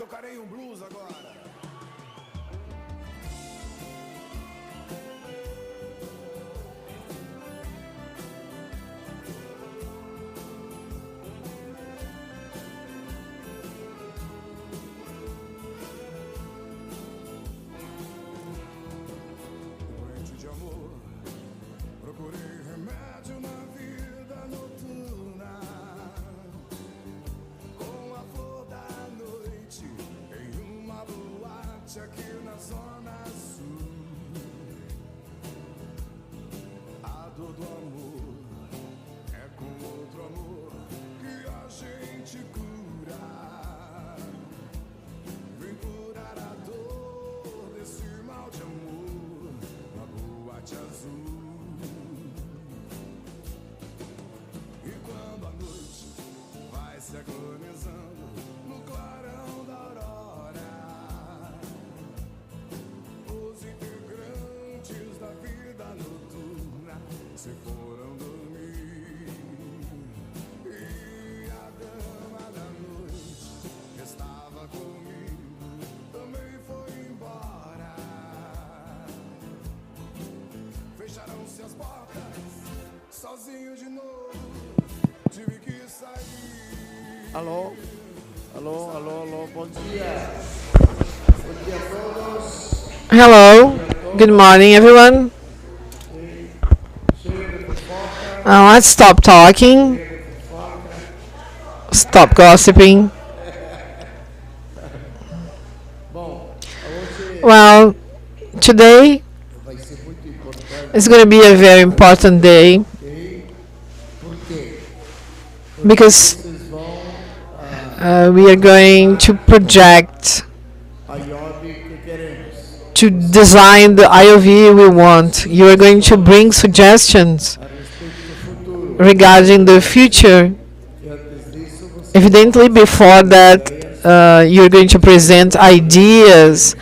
tocarei blues agora. Doente de amor, procurei remédio na vida noturna. Com a flor da noite em uma boate aqui na zona sul. A dor do amor é com outro amor que a gente cura. Vem curar a dor desse mal de amor na boate azul. E quando a noite vai se agonizando no clarão da aurora, os integrantes da vida noturna se foram dormir. E a dama da noite que estava comigo também foi embora. Fecharam-se as portas, sozinho de novo, tive que sair. Alô? Alô, alô, alô, bom dia. Bom dia a todos. Hello, good morning everyone. Let's stop talking, stop gossiping. Bom, hoje Well, today vai ser muito importante, is going to be a very important day ok? Por quê? because Vocês vão we are going to project, a IOB que queremos to design the IOV we want. You are going to bring suggestions a respeito do futuro. regarding the future. E antes disso, você Evidently, before that, you're going to present ideas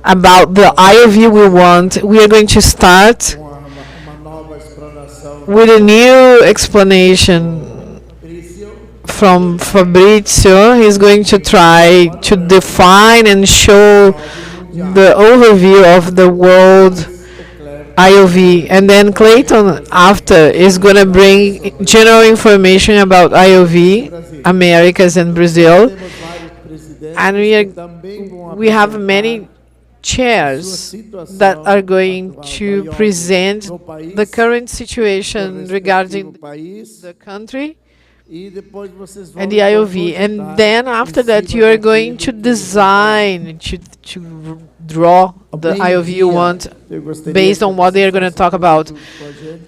about the IOV we want. We are going to start com uma nova explanação with a new explanation Patrício, from Fabrizio. He's going to try to define and show the overview of the world IOV. And then Clayton, after, is going to bring general information about IOV, Americas and Brazil. temos vários presidentes And que também vão we have apresentar many chairs that are going to present the current situation regarding o país the country e depois vocês vão and the IOV. And then after that, you are going to design, to draw the IOV you want based on what they are going to talk about.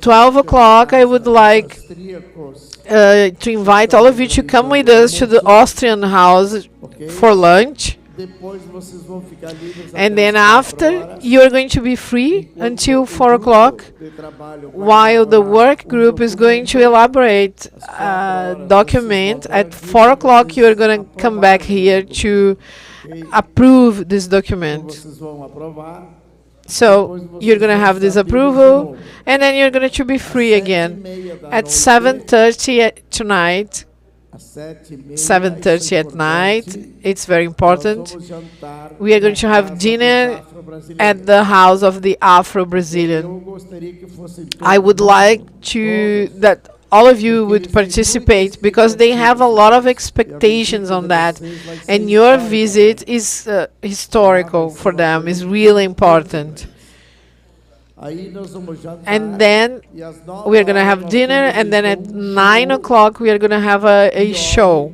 12 o'clock, I would like to invite all of you to come with us to the Austrian house for lunch. Depois vocês vão ficar livres And até then as 4 after, horas. you are going to be free until 4 o'clock, De trabalho vai while the elaborar work group is going to elaborate a document. At 4 o'clock, you are going to come back here to approve this document. Vocês vão aprovar. So you're going to have this approval, and then you're going to be free again. At 7:30 tonight, Às 7h30, 7:30 at night, it's very nós important. vamos jantar We are going to na have casa dos dinner afro-brasileiros. at the house of the Afro-Brazilian. Eu gostaria que fossem I would like that all of you would participate because they have a lot of expectations on that, and your visit is historical for them, is really important. Aí nós vamos jantar. And then E às 9 we are going to have horas dinner, nós and then at temos 9 show o'clock we are going to have a show,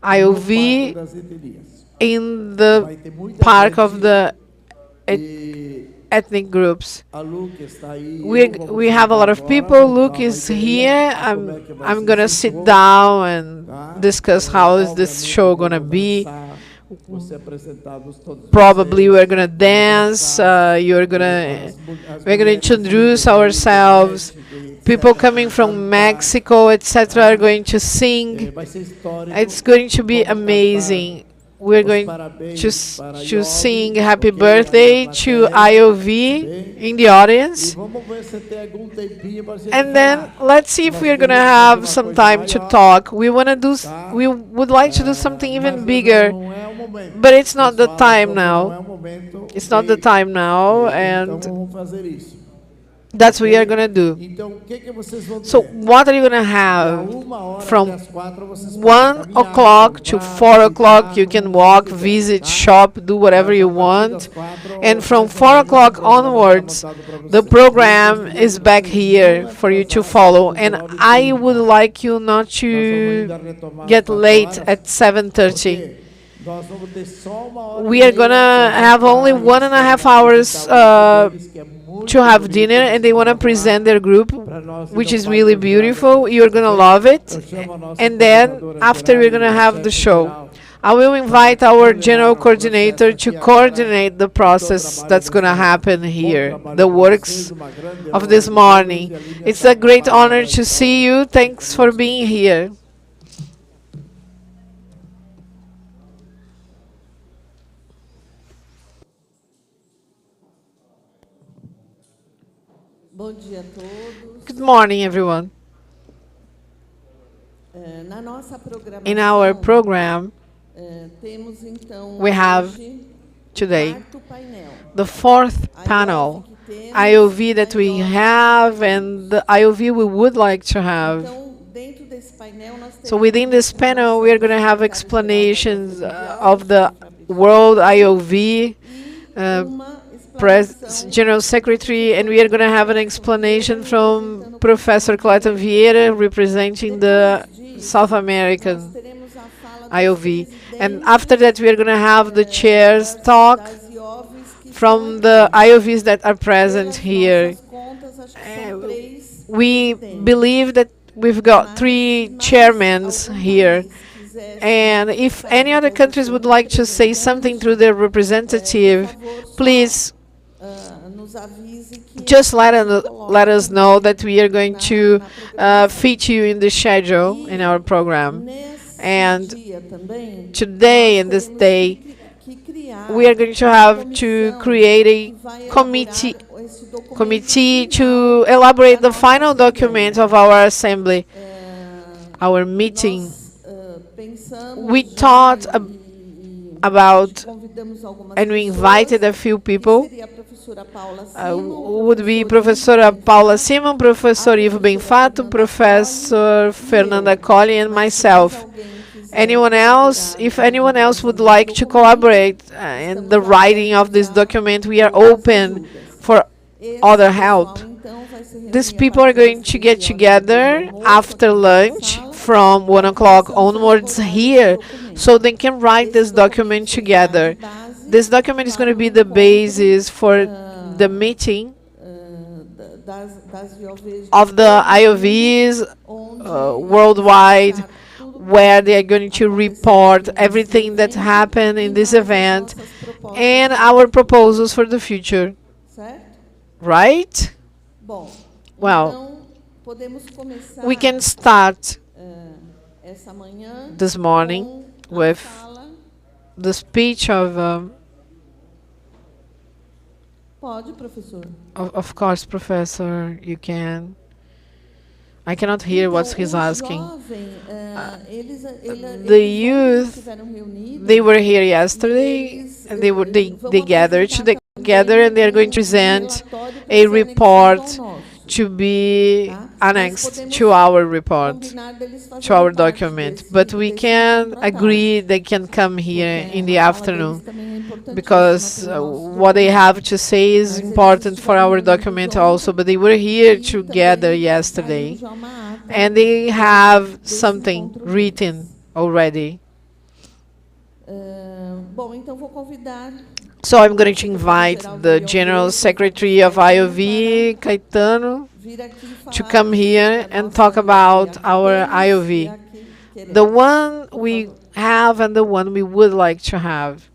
no IOV, Parque das Etnias. in the Vai ter muita park gente of the e ethnic groups. a Luke está aí. We have a lot of people. Luke is here. I'm gonna sit down and discuss how is this show gonna be. Probably we're gonna dance. We're gonna introduce ourselves. People coming from Mexico, etc., are going to sing. Vai ser histórico. It's going to be amazing. we're going to sing happy birthday to IOV in the audience. And then let's see if we're going to have some time to talk. We would like to do something even bigger, but it's not the time now. It's not the time now, and that's what we are going to do. So what are you going to have? From 1 o'clock to 4 o'clock, you can walk, visit, shop, do whatever you want. And from 4 o'clock onwards, the program is back here for you to follow. And I would like you not to get late at 7:30. We are going to have only 1.5 hours to have dinner, and they want to present their group, which is really beautiful. You're going to love it. And then after, we're going to have the show. I will invite our general coordinator to coordinate the process that's going to happen here, the works of this morning. It's a great honor to see you. Thanks for being here. Good morning, everyone. In our program, we have today the fourth panel, IOV that we have and the IOV we would like to have. So within this panel, we are going to have explanations of the World IOV, General Secretary, and we are going to have an explanation from Professor Clayton Vieira, representing the South American IOV. And after that, we are going to have the chairs talk from the IOVs that are present here. We believe that we've got 3 chairmen here. And if any other countries would like to say something through their representative, please just let us know that we are going to fit you in the schedule in our program. And today, in this day, we are going to have to create a committee to elaborate the final document of our assembly, our meeting. We thought about, and we invited a few people. Would be Professora Paula Simon, Professor Ivo Benfato, Professor Fernanda Colli, and myself. Anyone else? If anyone else would like to collaborate in the writing of this document, we are open for other help. These people are going to get together after lunch from 1 o'clock onwards here, so they can write this document together. This document is going to be the basis for the meeting of the IOVs worldwide, where they are going to report everything that happened in this event and our proposals for the future. Right? Well, we can start this morning with the speech of of course, Professor, you can. I cannot hear what he's asking. The youth, they were here yesterday, and they gathered together, and they are going to present a report to be annexed to our report, to our document. But we can agree they can come here in the afternoon, because what they have to say is important for our document also. But they were here together yesterday, and they have something written already. So I'm going to invite the General Secretary of IOV, Caetano, to come here and talk about our IOV, the one we have and the one we would like to have.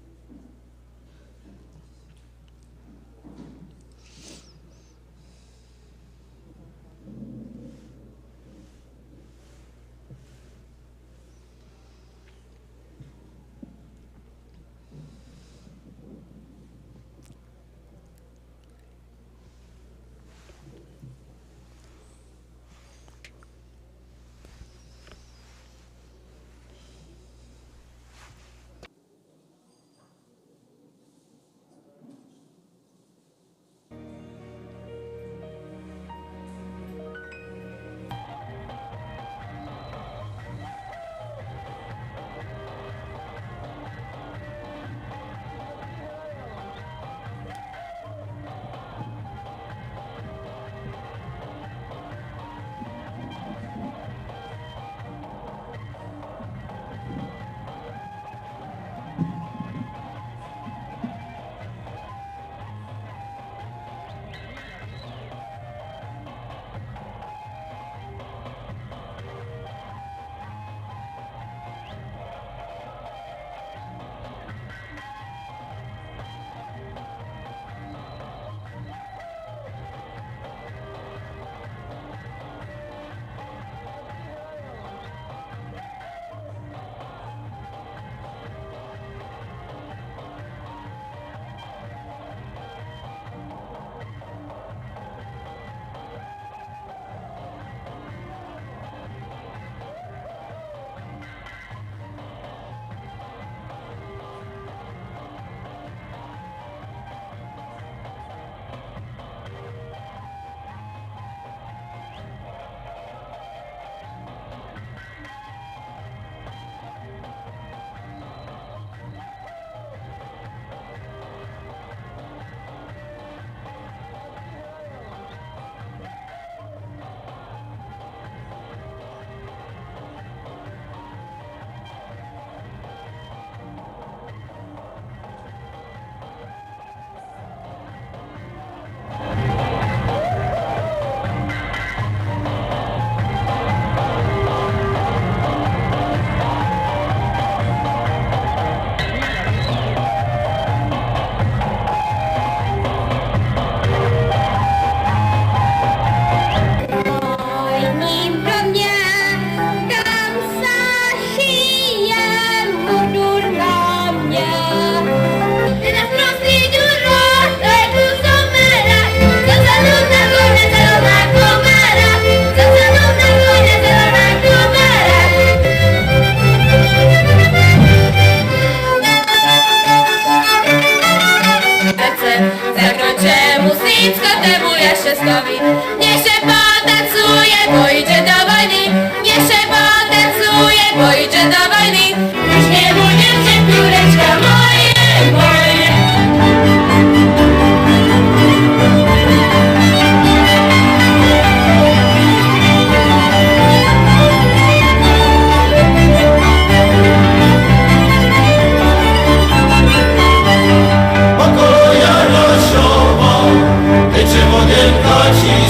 Manchesterowi. Niech się potancuje, bo idzie do wojny. Niech się potancuje, bo idzie do wojny. Już nie mówię się, pióreczka moje, moje. Pokoja rosiowa, tyczy wodienka ci.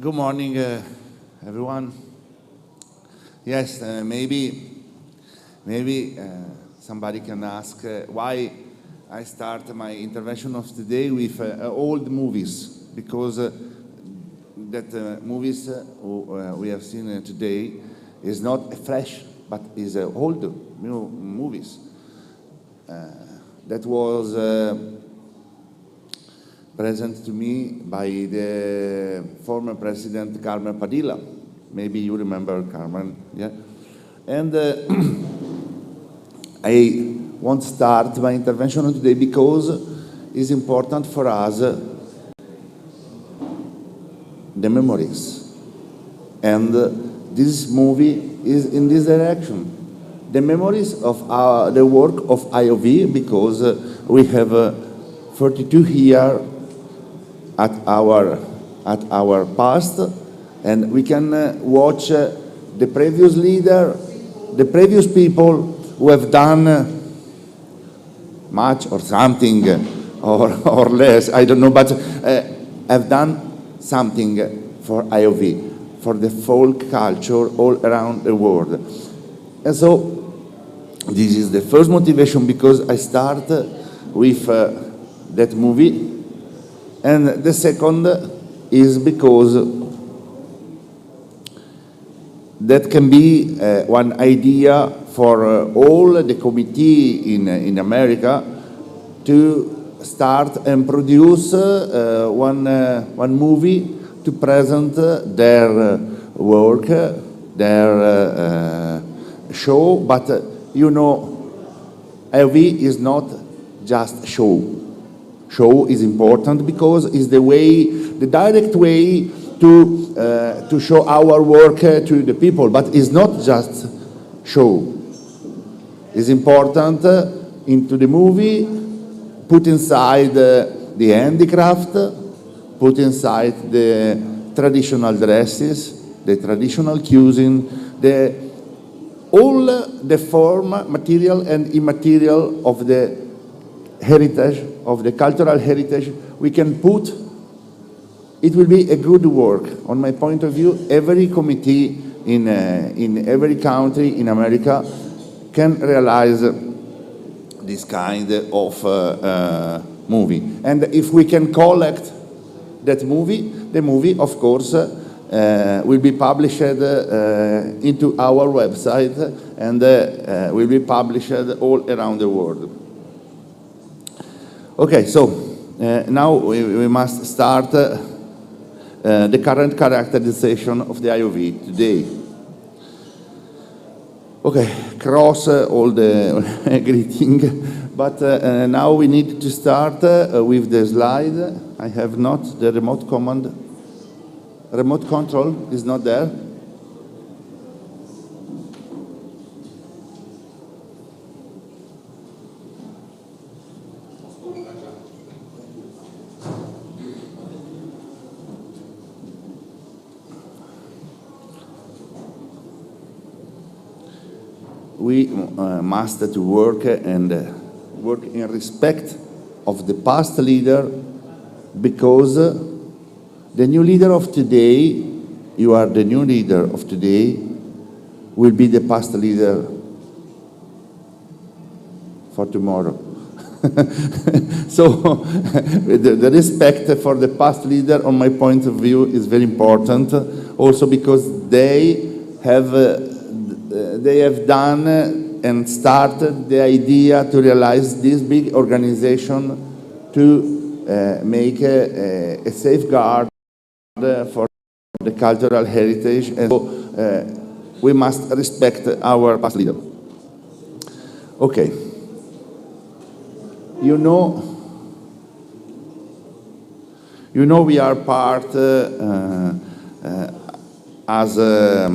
Good morning, everyone. Yes, maybe somebody can ask why I start my intervention of today with old movies, because that movies we have seen today is not fresh, but is old movies. That was present to me by the former President Carmen Padilla. Maybe you remember Carmen, yeah? And I want to start my intervention today because it's important for us the memories. And this movie is in this direction. The memories of the work of IOV, because we have 32 here at our past, and we can watch the previous leader, the previous people who have done much or something or less, I don't know, but have done something for IOV, for the folk culture all around the world. And so this is the first motivation, because I start with that movie. And the second is because that can be one idea for all the committee in America to start and produce one movie to present their work, their show. But you know, IOV is not just show. Show is important because it's the way, the direct way to show our work to the people, but it's not just show. It's important into the movie, put inside the handicraft, put inside the traditional dresses, the traditional cuisine, all the form, material and immaterial of the heritage, of the cultural heritage we can put. It will be a good work. On my point of view, every committee in every country in America can realize this kind of movie. And if we can collect that movie, the movie, of course, will be published into our website and will be published all around the world. Okay, so now we must start the current characterization of the IOV today. Okay, cross all the greeting, but now we need to start with the slide. I have not the remote command. Remote control is not there. We must to work and work in respect of the past leader, because the new leader of today, you are the new leader of today, will be the past leader for tomorrow. So the respect for the past leader, on my point of view, is very important, also because they have done and started the idea to realize this big organization to make a safeguard for the cultural heritage, and so we must respect our past leader. Okay. You know we are part as a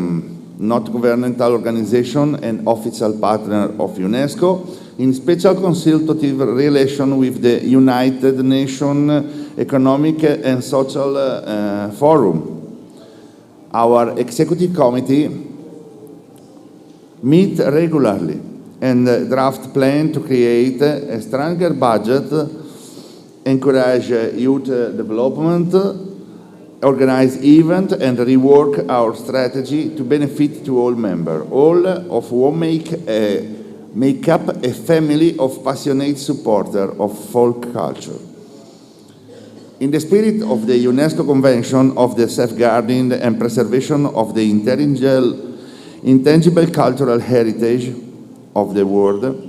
not governmental organization and official partner of UNESCO in special consultative relation with the United Nations Economic and Social Forum. Our executive committee meet regularly and draft plan to create a stronger budget, encourage youth development, organize event and rework our strategy to benefit to all members, all of whom make up a family of passionate supporters of folk culture. In the spirit of the UNESCO Convention of the Safeguarding and Preservation of the Intangible Cultural Heritage of the World,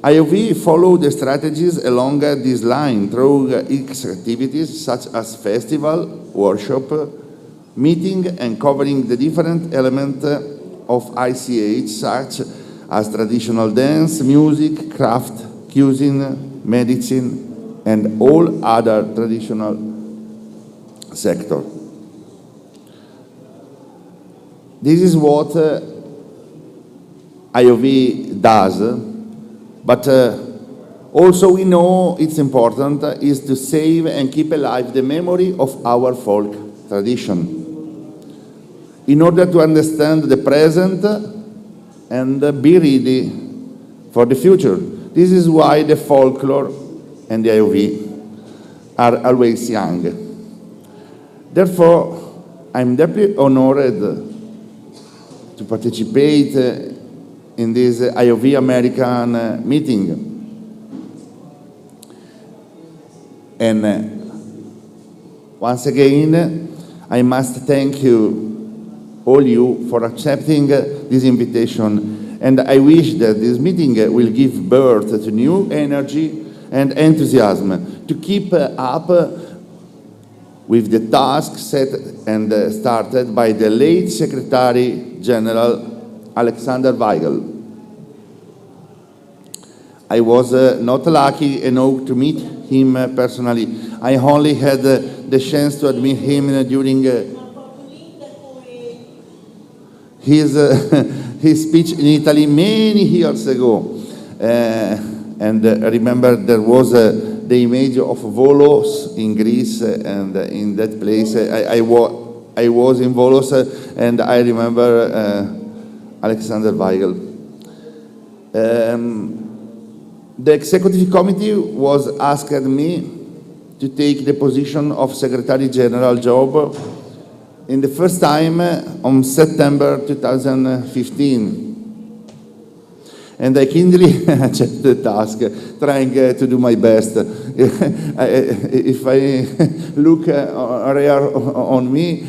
IOV followed the strategies along this line through its activities such as festival, workshop, meeting, and covering the different elements of ICH such as traditional dance, music, craft, cuisine, medicine, and all other traditional sectors. This is what IOV does. But also we know it's important is to save and keep alive the memory of our folk tradition in order to understand the present and be ready for the future. This is why the folklore and the IOV are always young. Therefore, I'm deeply honored to participate in this IOV American meeting. And once again, I must thank you, all you, for accepting this invitation. And I wish that this meeting will give birth to new energy and enthusiasm to keep up with the task set and started by the late Secretary General Alexander Weigel. I was not lucky enough to meet him personally. I only had the chance to meet him during his speech in Italy many years ago. And remember there was the image of Volos in Greece, and in that place I was in Volos, and I remember Alexander Weigel. The executive committee was asked me to take the position of Secretary General job in the first time on September 2015. And I keenly accepted the task, trying to do my best. If I look on me,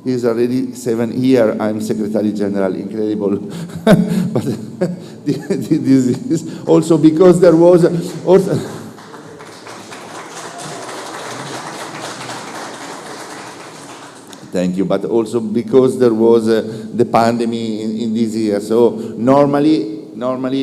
it's already 7 years I'm Secretary General, incredible. But this is also because there was also thank you, but also because there was the pandemic in this year. So normally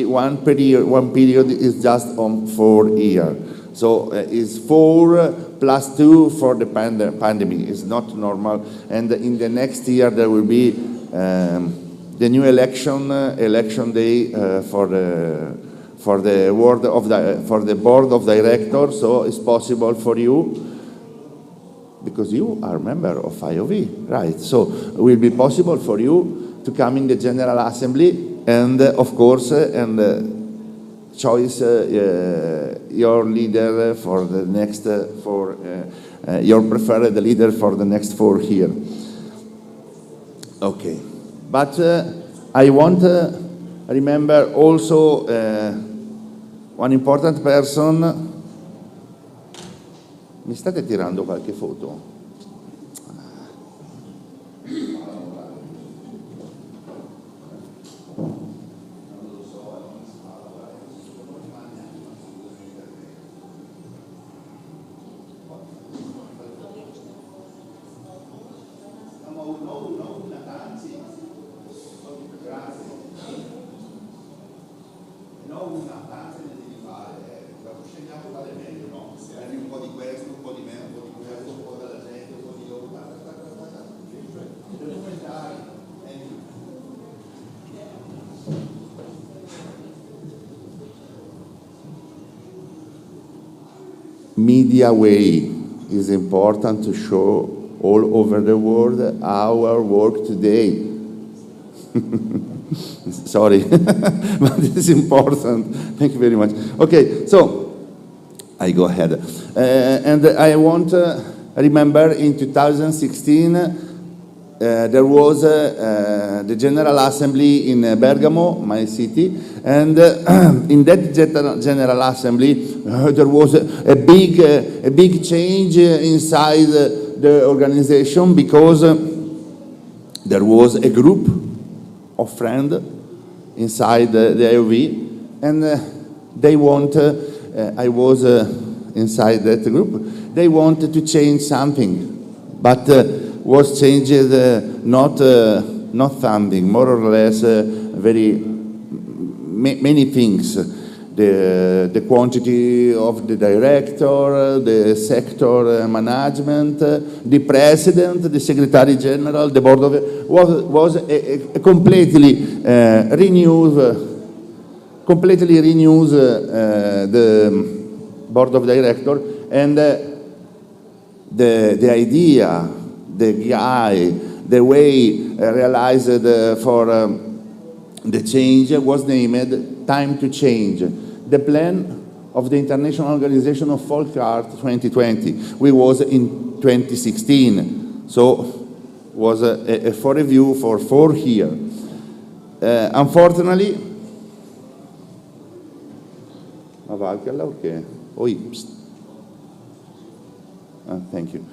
one period is just on 4 years. So it's 4 plus 2 for the pandemic. It's not normal. And in the next year there will be the new election day for the board of directors. So it's possible for you, because you are a member of IOV, right? So it will be possible for you to come in the General Assembly and, of course, choose your leader for the next, your preferred leader for the next 4 years. Okay, but I want to remember also one important person. Mi state tirando qualche foto? Media way is important to show all over the world our work today. Sorry, but this is important. Thank you very much. Okay, so I go ahead. And I want I remember in 2016, there was the General Assembly in Bergamo, my city, and in that General Assembly there was a big change inside the organization, because there was a group of friends inside the IOV, and they want, I was inside that group, they wanted to change something, but was changed not something, more or less many things. The quantity of the director, the sector management, the president, the secretary general, the board of was a completely renewed the board of director, and the idea, the guy, the way realized for the change was named Time to Change, the plan of the International Organization of Folk Art 2020. We was in 2016, so was a for review for 4 years. Unfortunately, thank you.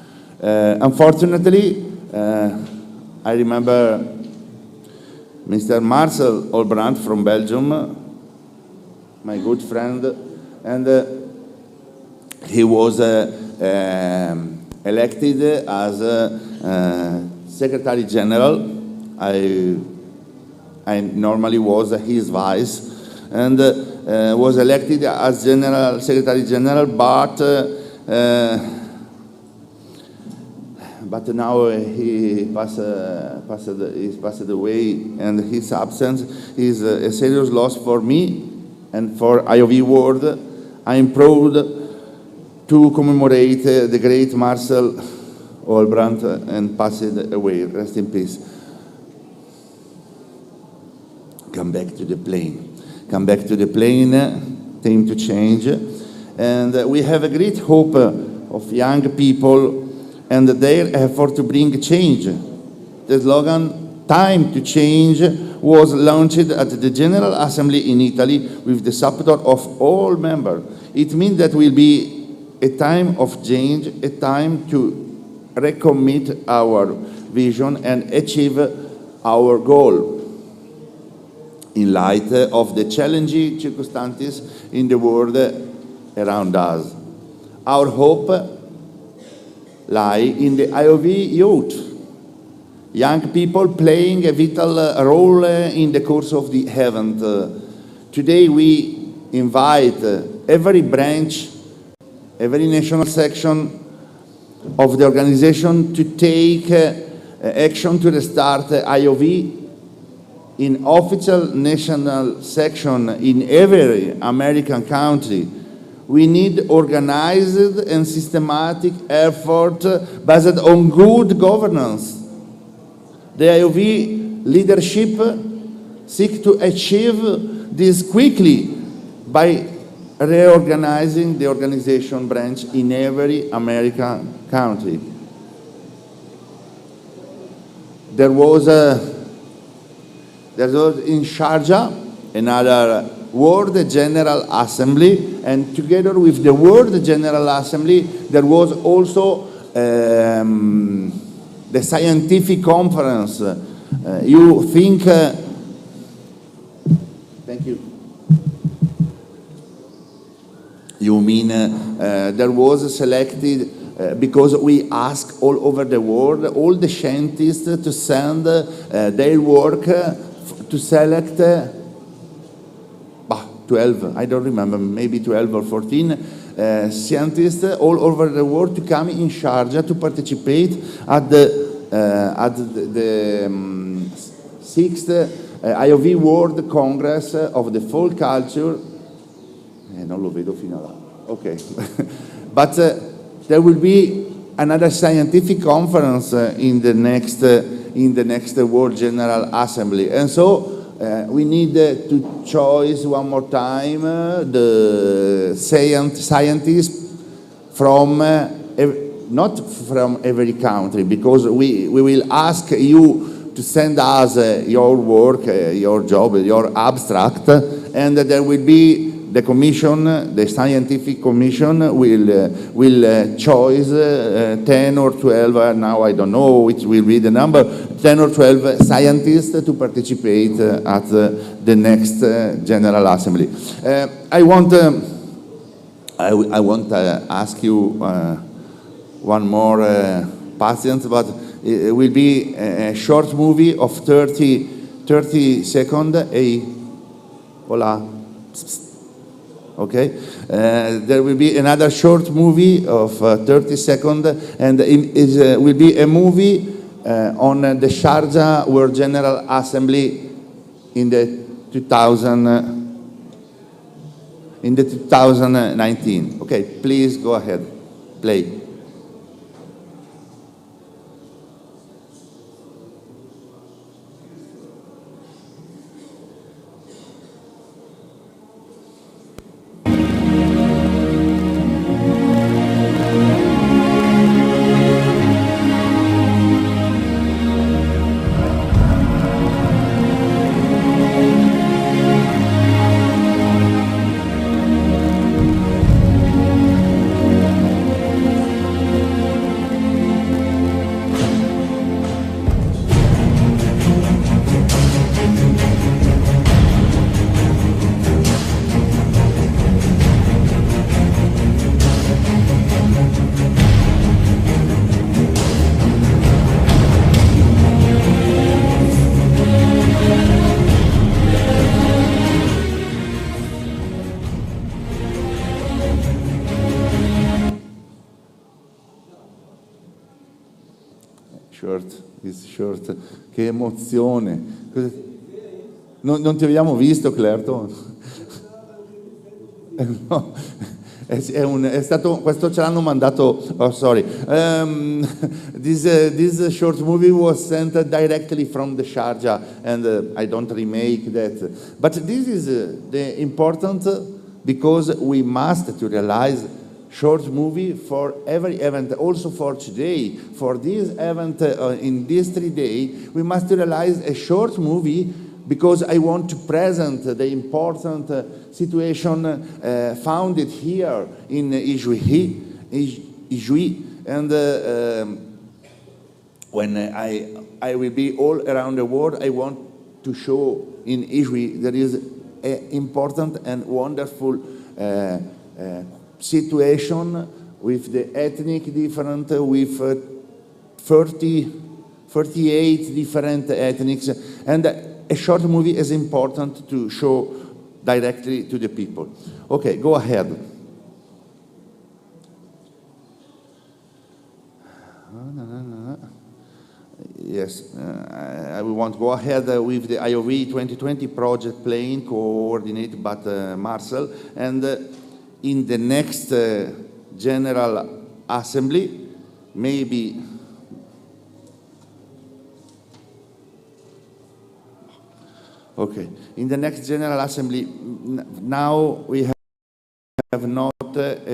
Unfortunately, I remember Mr. Marcel Olbrandt from Belgium, my good friend, and he was elected as Secretary General. I normally was his vice, and was elected as Secretary General, but now he passed away, and his absence is a serious loss for me and for IOV World. I am proud to commemorate the great Marcel Olbrandt and passed away. Rest in peace. Come back to the plane. Come back to the plane. Time to change. And we have a great hope of young people and their effort to bring change. The slogan, Time to Change, was launched at the General Assembly in Italy with the support of all members. It means that will be a time of change, a time to recommit our vision and achieve our goal in light of the challenging circumstances in the world around us. Our hope lies in the IOV youth, young people playing a vital role in the course of the event. Today we invite every branch, every national section of the organization to take action to restart IOV in official national section in every American country. We need organized and systematic effort based on good governance. The IOV leadership seeks to achieve this quickly by reorganizing the organization branch in every American country. There was in Sharjah another World General Assembly, and together with the World General Assembly, there was also the scientific conference. You think, thank you. You mean there was selected, because we asked all over the world, all the scientists to send their work to select 12, I don't remember, maybe 12 or 14 scientists all over the world to come in Sharjah to participate at the 6th IOV World Congress of the Folk Culture. Non lo vedo fino là. Okay. But there will be another scientific conference in the next World General Assembly, and so we need to choose one more time the scientists from not from every country, because we will ask you to send us your work, your job, your abstract, and there will be the commission, the scientific commission will choose 10 or 12, now I don't know which will be the number, 10 or 12 scientists to participate at the next General Assembly. I want to ask you one more patient, but it will be a short movie of 30 seconds. Hey, hola. Okay, there will be another short movie of 30 seconds, and it will be a movie on the Sharjah World General Assembly in the 2019. Okay, please go ahead, play. Short. Che emozione. Non ti abbiamo visto, Clerto? No, è stato, questo ce l'hanno mandato, oh sorry. This short movie was sent directly from the Sharjah, and I don't remake that. But this is the important, because we must to realize short movie for every event, also for today. For this event in this 3 days, we must realize a short movie, because I want to present the important situation founded here in Ijuí. And when I will be all around the world, I want to show in Ijuí there is an important and wonderful situation with the ethnic different, with 38 different ethnics, and a short movie is important to show directly to the people. Okay, go ahead. Yes, I will want to go ahead with the IOV 2020 project playing, coordinated by Marcel, and in the next General Assembly, maybe in the next General Assembly, now we have not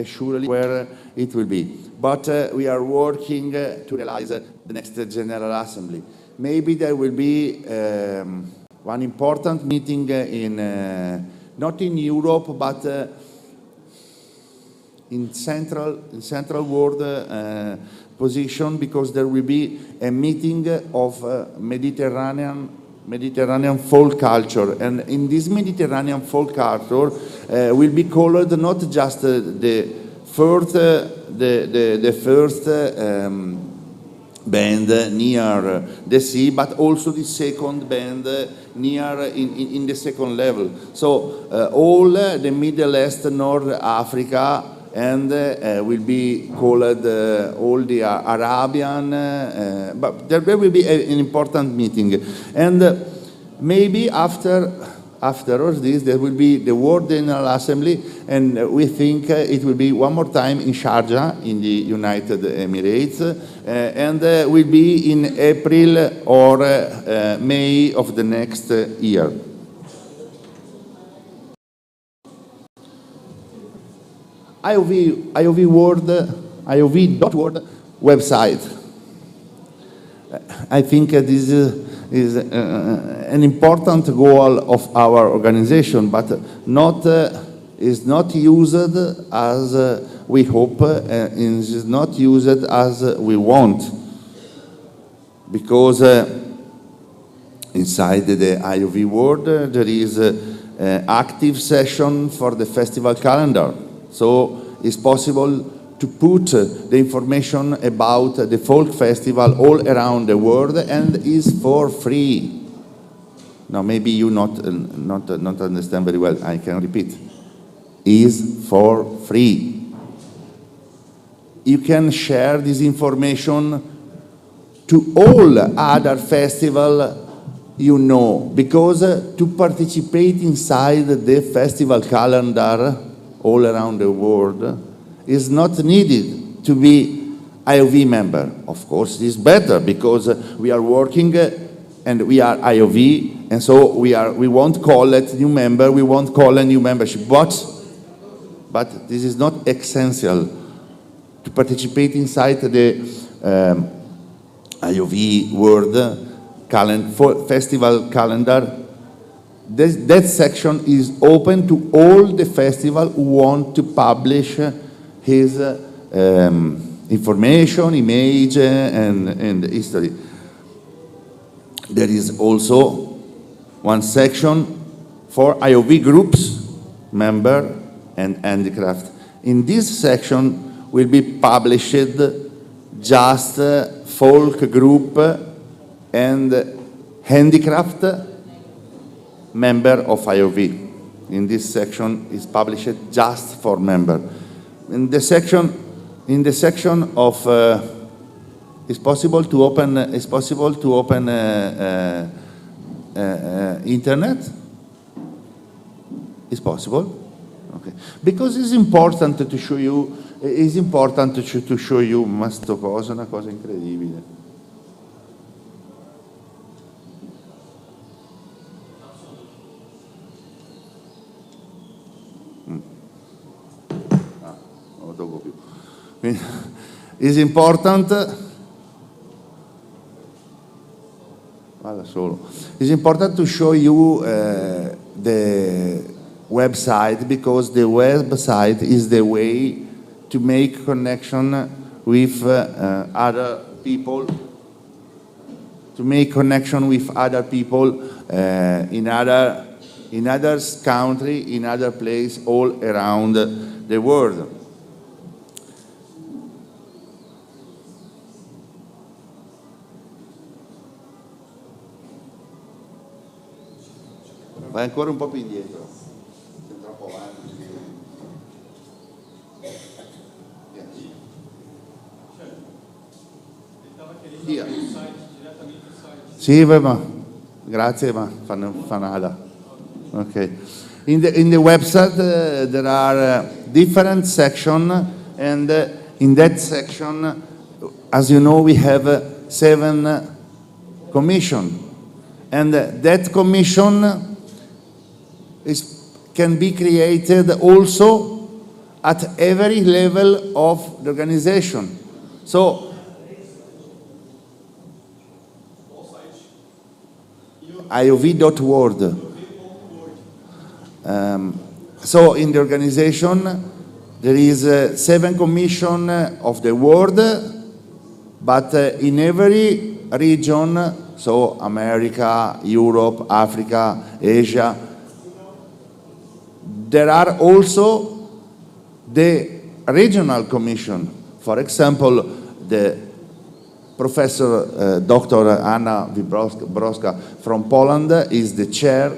surely where it will be, but we are working to realize the next General Assembly. Maybe there will be one important meeting in not in Europe, but in central world position, because there will be a meeting of Mediterranean folk culture, and in this Mediterranean folk culture will be called not just the first band near the sea, but also the second band near in the second level. So all the Middle East, North Africa, and will be called all the Arabian, but there will be an important meeting. And maybe after all this, there will be the World General Assembly, and we think it will be one more time in Sharjah, in the United Emirates, and will be in April or May of the next year. IOV.world website. I think this is an important goal of our organization, but is not used as we hope, and is not used as we want. Because inside the IOV world, there is an active session for the festival calendar. So it's possible to put the information about the folk festival all around the world, and is for free. Now maybe you not understand very well, I can repeat. Is for free. You can share this information to all other festivals you know, because to participate inside the festival calendar all around the world is not needed to be IOV member. Of course, it's better because we are working and we are IOV, and so we won't call it new member, we won't call a new membership. But this is not essential to participate inside the IOV world festival calendar. That section is open to all the festival who want to publish his information, image, and history. There is also one section for IOV groups, member, and handicraft. In this section will be published just folk group and handicraft member of IOV. In this section is published just for member. In the section of it's possible to open internet. It's possible. Okay. Because it's important to show you. It's important to show you. Ma sto cosa è una cosa incredibile. It's important. It's important to show you the website, because the website is the way to make connection with other people, in other country, in other place, all around the world. Vai ancora un po' più indietro. Sei troppo avanti. Via. Sì, ma grazie, ma fa nada. Okay. In the website there are different sections, and in that section, as you know, we have 7 commissions, and that commission can be created also at every level of the organization. So, IOV.world. So in the organization, there is 7 commission of the world, but in every region, so America, Europe, Africa, Asia, there are also the regional commission. For example, the Professor Dr. Anna Wibrowska from Poland is the chair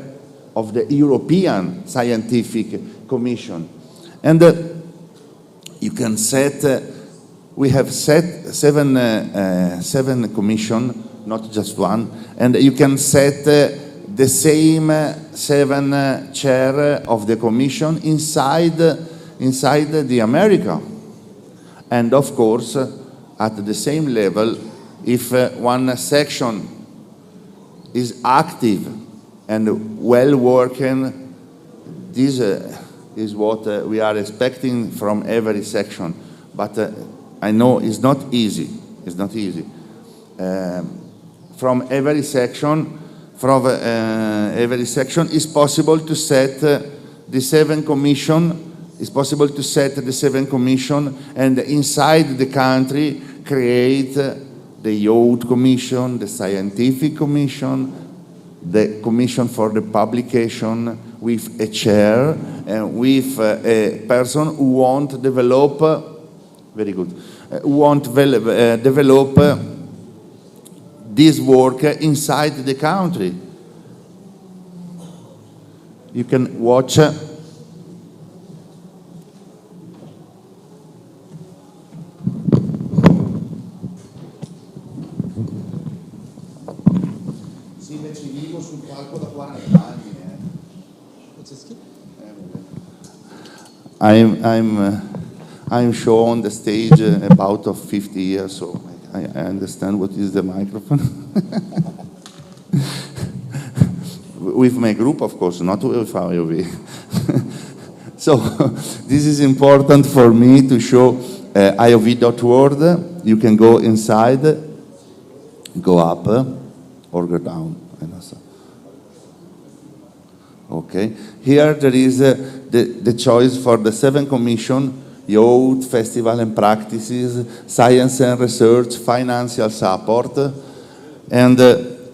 of the European Scientific Commission. And you can set, we have set 7 commission, not just one, and you can set the same 7 chair of the commission inside the America. And of course, at the same level, if one section is active and well working, this is what we are expecting from every section. But I know it's not easy. It's not easy. From every section, it's possible to set the 7 commission. It's possible to set the 7 commission, and inside the country create the Youth Commission, the Scientific Commission, the Commission for the Publication, with a chair and with a person who want to develop. Very good. Who want to develop this work inside the country. You can watch. I'm shown on the stage about of 50 years, so I understand what is the microphone. With my group, of course, not with IOV. So this is important for me to show IOV.org. You can go inside, go up, or go down. Okay, here there is the choice for the 7 commission: youth, festival and practices, science and research, financial support, and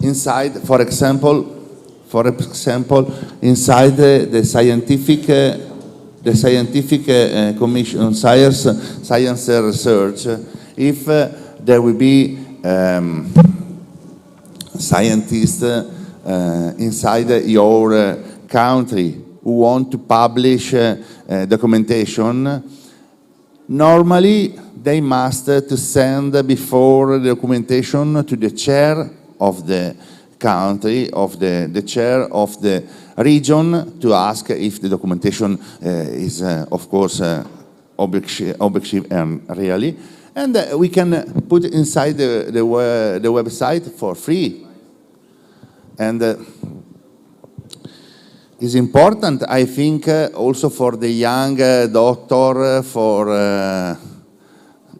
inside, for example, inside the scientific commission, science and research, if there will be scientists inside your country who want to publish documentation, normally they must to send before the documentation to the chair of the country, of the chair of the region, to ask if the documentation is, of course, objective and really. And we can put inside the website for free. And it's important, I think, also for the young doctor, for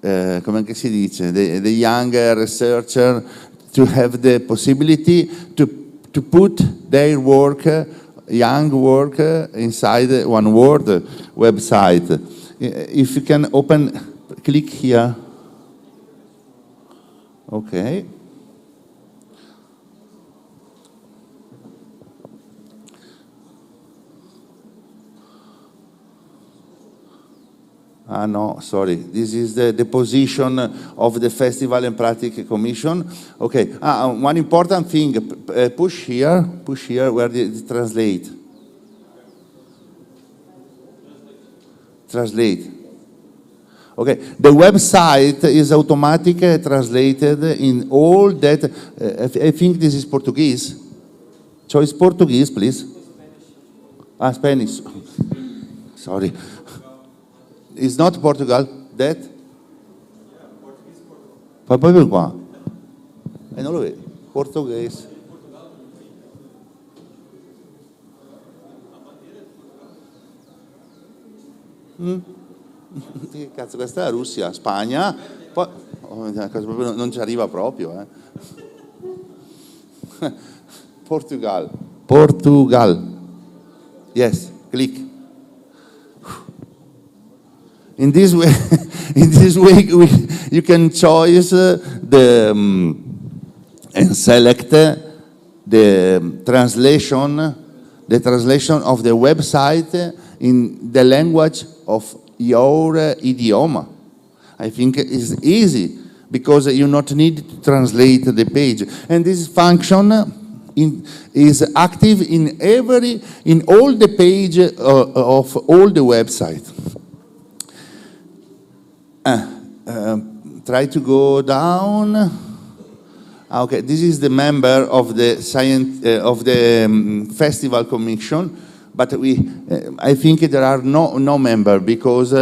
come si dice, the young researcher, to have the possibility to put their work, young work, inside one word website. If you can open, click here. Okay. No, sorry. This is the position of the Festival and Practice Commission. Okay. One important thing. Push here where it translate. Translate. Okay. The website is automatically translated in all that. I think this is Portuguese. Choice Portuguese, please. Spanish. Sorry. It's not Portugal, that? Poi per qua. Non lo vedi. Portoghese. Che cazzo, questa è la Russia, Spagna. Poi, non ci arriva proprio. Portugal. Yes, click. In this way, you can choose and select the translation of the website in the language of your idioma. I think it's easy because you not need to translate the page, and this function is active in all the page of all the websites. Try to go down. Okay, this is the member of the Festival Commission, but I think there are no member because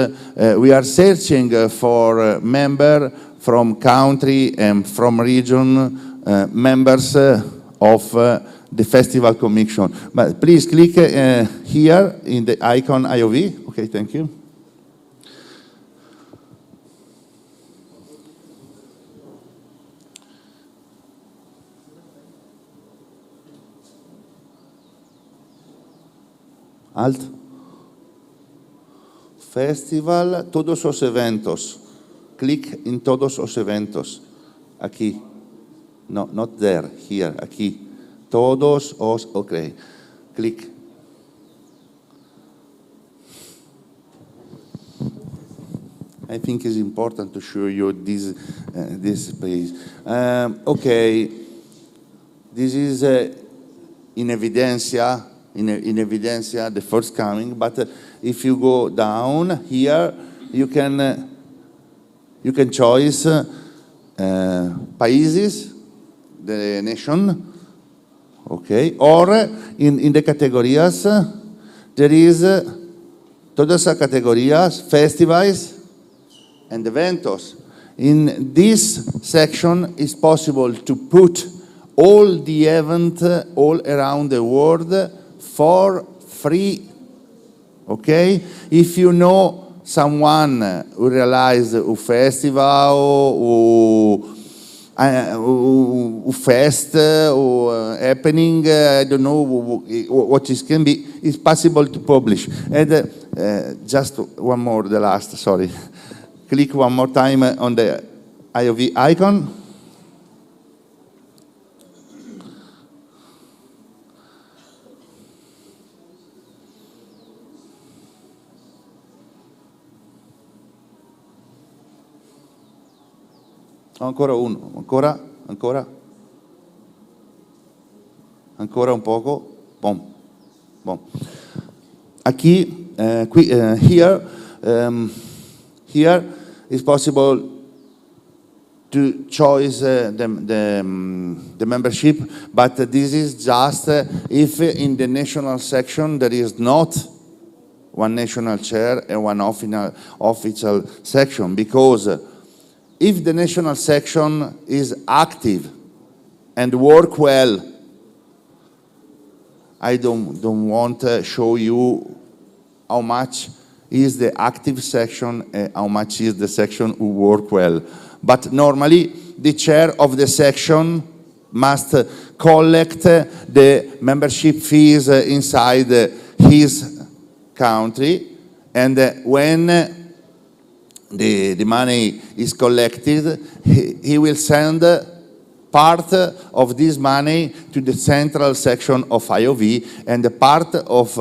we are searching for member from country and from region, members of the Festival Commission. But please click here in the icon IOV. Okay, thank you. Alt. Festival, todos los eventos. Click in todos los eventos. Aquí. No, not there, here, aquí. Todos os, okay. Click. I think it's important to show you this page. Okay, this is in evidencia, the first coming, but if you go down here, you can choose países, the nation, okay, or in the categories, there is todas las categorías, festivals, and eventos. In this section, it's possible to put all the events all around the world for free. Okay? If you know someone who realized a festival, or fest, or happening, I don't know what it can be, it's possible to publish. And just one more, the last, sorry. Click one more time on the IOV icon. Ancora uno, ancora un poco, boom. Aquí, here is possible to choose the membership, but this is just if in the national section there is not one national chair and one official section, because if the national section is active and work well, I don't want to show you how much is the active section and how much is the section who work well. But normally, the chair of the section must collect the membership fees inside his country, and when the money is collected, he will send part of this money to the central section of IOV, and the part of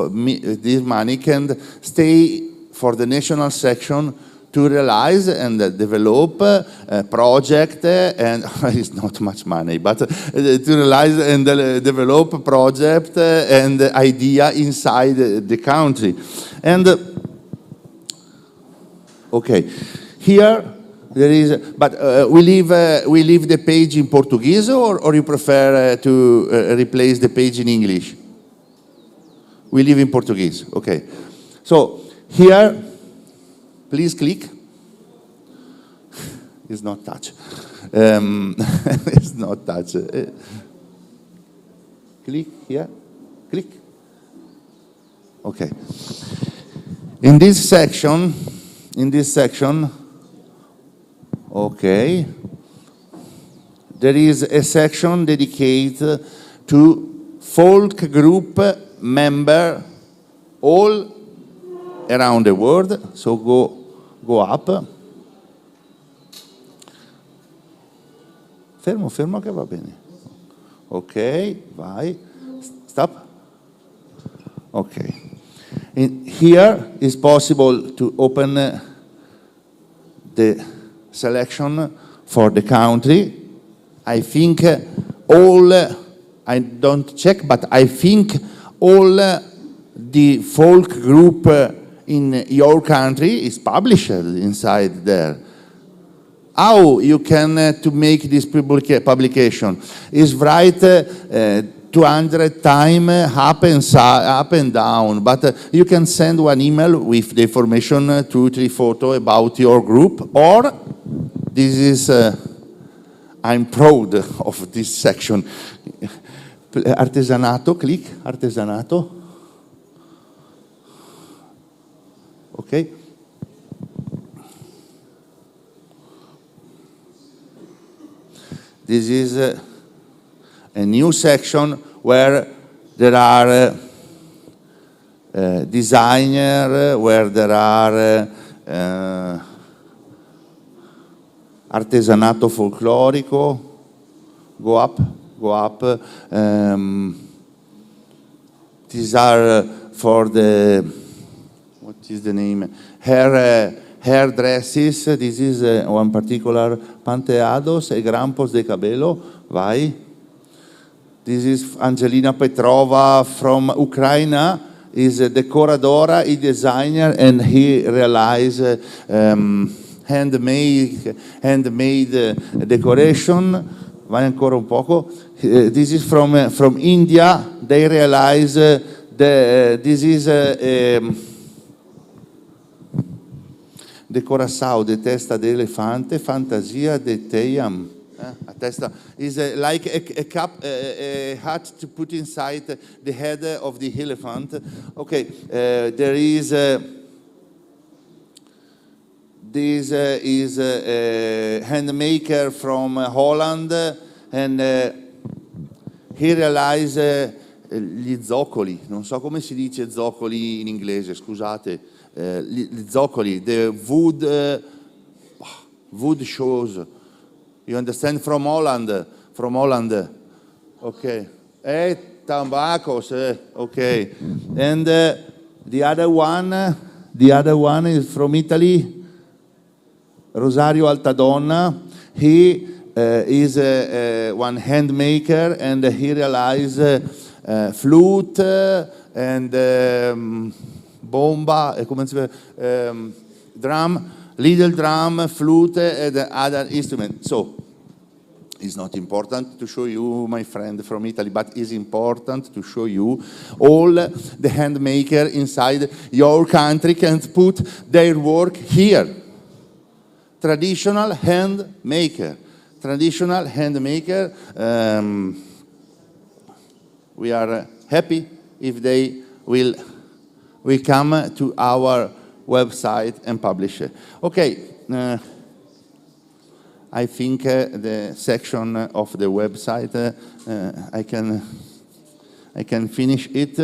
this money can stay for the national section to realize and develop a project, and it's not much money, but to realize and develop a project and idea inside the country. And okay, here there is, but we leave the page in Portuguese, or you prefer to replace the page in English? We leave in Portuguese, okay. So here, please click. It's not touch. It's not touch. Click here, click. Okay. In this section, okay, there is a section dedicated to folk group member all around the world. So go up. Fermo che va bene. Ok, vai. Stop. Okay. And here is possible to open the selection for the country. I think all, I don't check, but I think all the folk group in your country is published inside there. How you can to make this publication is write 200 times up and down, but you can send one email with the information, 2-3 photos about your group, or this is, I'm proud of this section. Artesanato, click, artesanato. Okay. This is a new section where there are designer, where there are artesanato folclorico. Go up. These are for the, what is the name? Hair dresses. This is one particular panteados e grampos de cabello. Vai. This is Angelina Petrova from Ukraine. Is a decoradora, a designer, and he realized handmade decoration. Vai ancora un poco. This is from India. They realize this is de coração, de testa de elefante, fantasia de Teyam. A testa is like a cup, a hat to put inside the head of the elephant. Okay, there is this is a handmaker from Holland, and he realized gli zoccoli. Non so come si dice zoccoli in inglese, scusate. Gli zoccoli, the wood shows. You understand? From Holland. Okay. Tambacos. Okay. And the other one is from Italy. Rosario Altadonna. He is one hand maker, and he realized flute and bomba, drum, little drum, flute, and other instruments. So, it's not important to show you my friend from Italy, but it's important to show you all the hand maker inside your country can put their work here. Traditional hand maker. We are happy if they will come to our website and publish it. Okay, I think the section of the website I can finish it.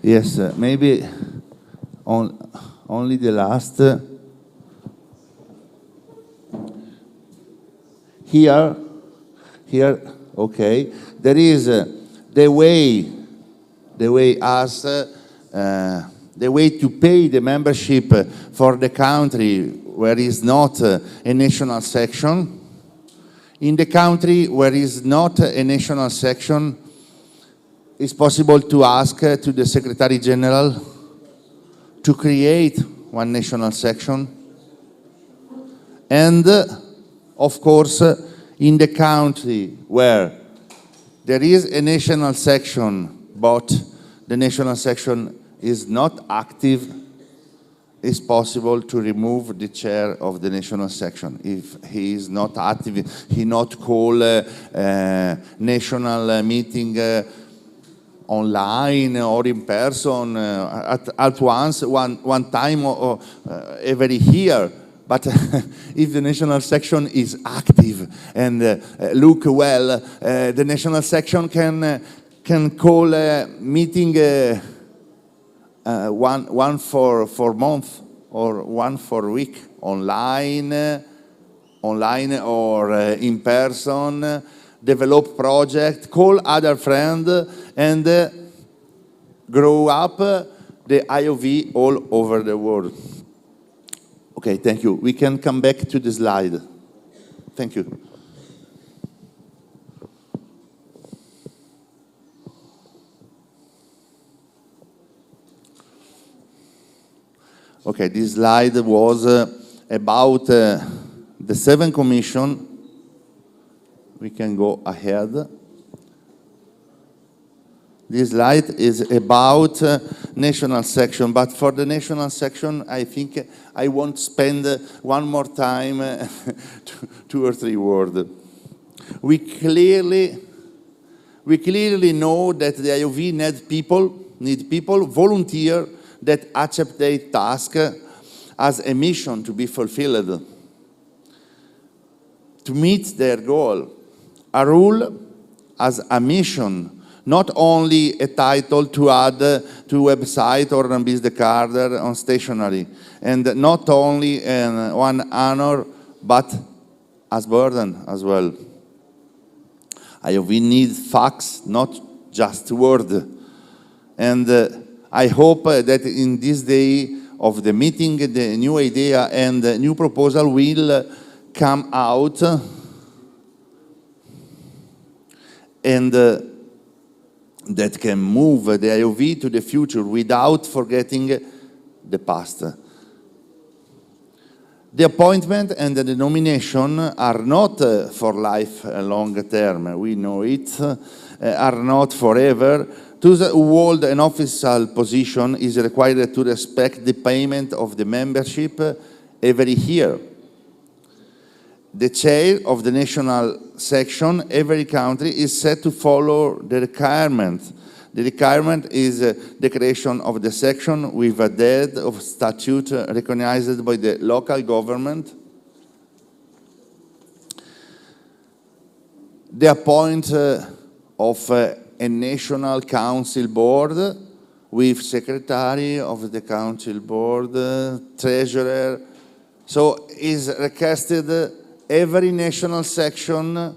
Yes, maybe only the last. Here, okay. There is the way to pay the membership for the country where is not a national section. In the country where is not a national section, it's possible to ask to the Secretary General to create one national section. And of course, in the country where there is a national section, but the national section is not active, it's possible to remove the chair of the national section. If he is not active, he not call a national meeting online or in person at once, one time or every year. But if the national section is active and look well, the national section can call a meeting one for month or one for week, online or in person, develop project, call other friends, and grow up the IOV all over the world. Okay, thank you. We can come back to the slide. Thank you. Okay, this slide was about the 7th Commission. We can go ahead. This slide is about national section, but for the national section, I think I won't spend one more time 2 or 3 words. We clearly know that the IOV need people, volunteer that accept their task as a mission to be fulfilled, to meet their goal. A rule as a mission, not only a title to add to website or on business card on stationery, and not only one honor, but as burden as well. We need facts, not just word. And I hope that in this day of the meeting, the new idea and the new proposal will come out, and that can move the IOV to the future without forgetting the past. The appointment and the nomination are not for life long term, we know it, are not forever. Those who hold an official position is required to respect the payment of the membership every year. The chair of the national section, every country, is set to follow the requirement. The requirement is the creation of the section with a deed of statute recognized by the local government. The appointment of a national council board with secretary of the council board, treasurer. So is requested every national section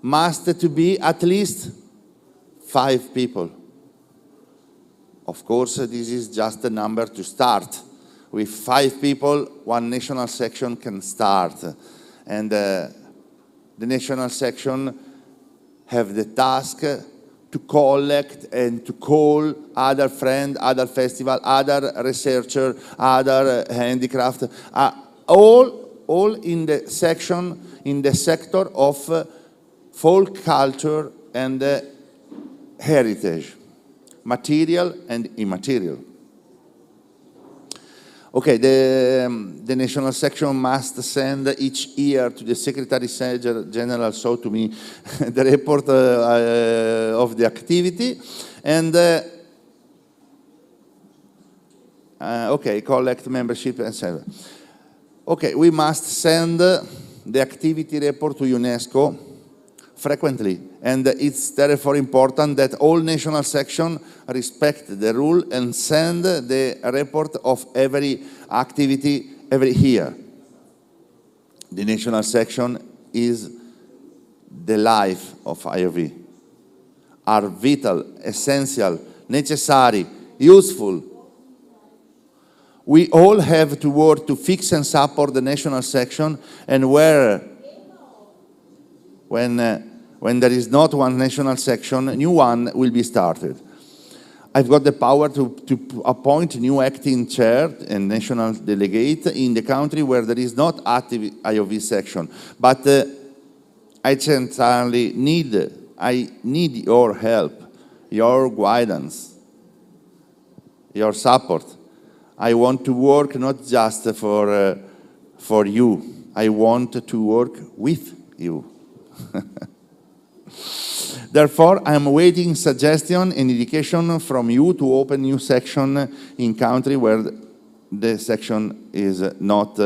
must to be at least 5 people. Of course, this is just a number to start. With 5 people, one national section can start. And the national section have the task to collect and to call other friends, other festival, other researcher, other handicraft, all in the section, in the sector of folk culture and heritage, material and immaterial. Okay, the national section must send each year to the Secretary General, so to me, the report of the activity, and okay, collect membership and so on. Okay, we must send the activity report to UNESCO frequently, and it's therefore important that all national sections respect the rule and send the report of every activity every year. The national section is the life of IOV, are vital, essential, necessary, useful. We all have to work to fix and support the national section, and when there is not one national section, a new one will be started. I've got the power to appoint new acting chair and national delegate in the country where there is not active IOV section. But I certainly need your help, your guidance, your support. I want to work not just for you. I want to work with you. Therefore, I am awaiting suggestion and indication from you to open new section in country where the section is not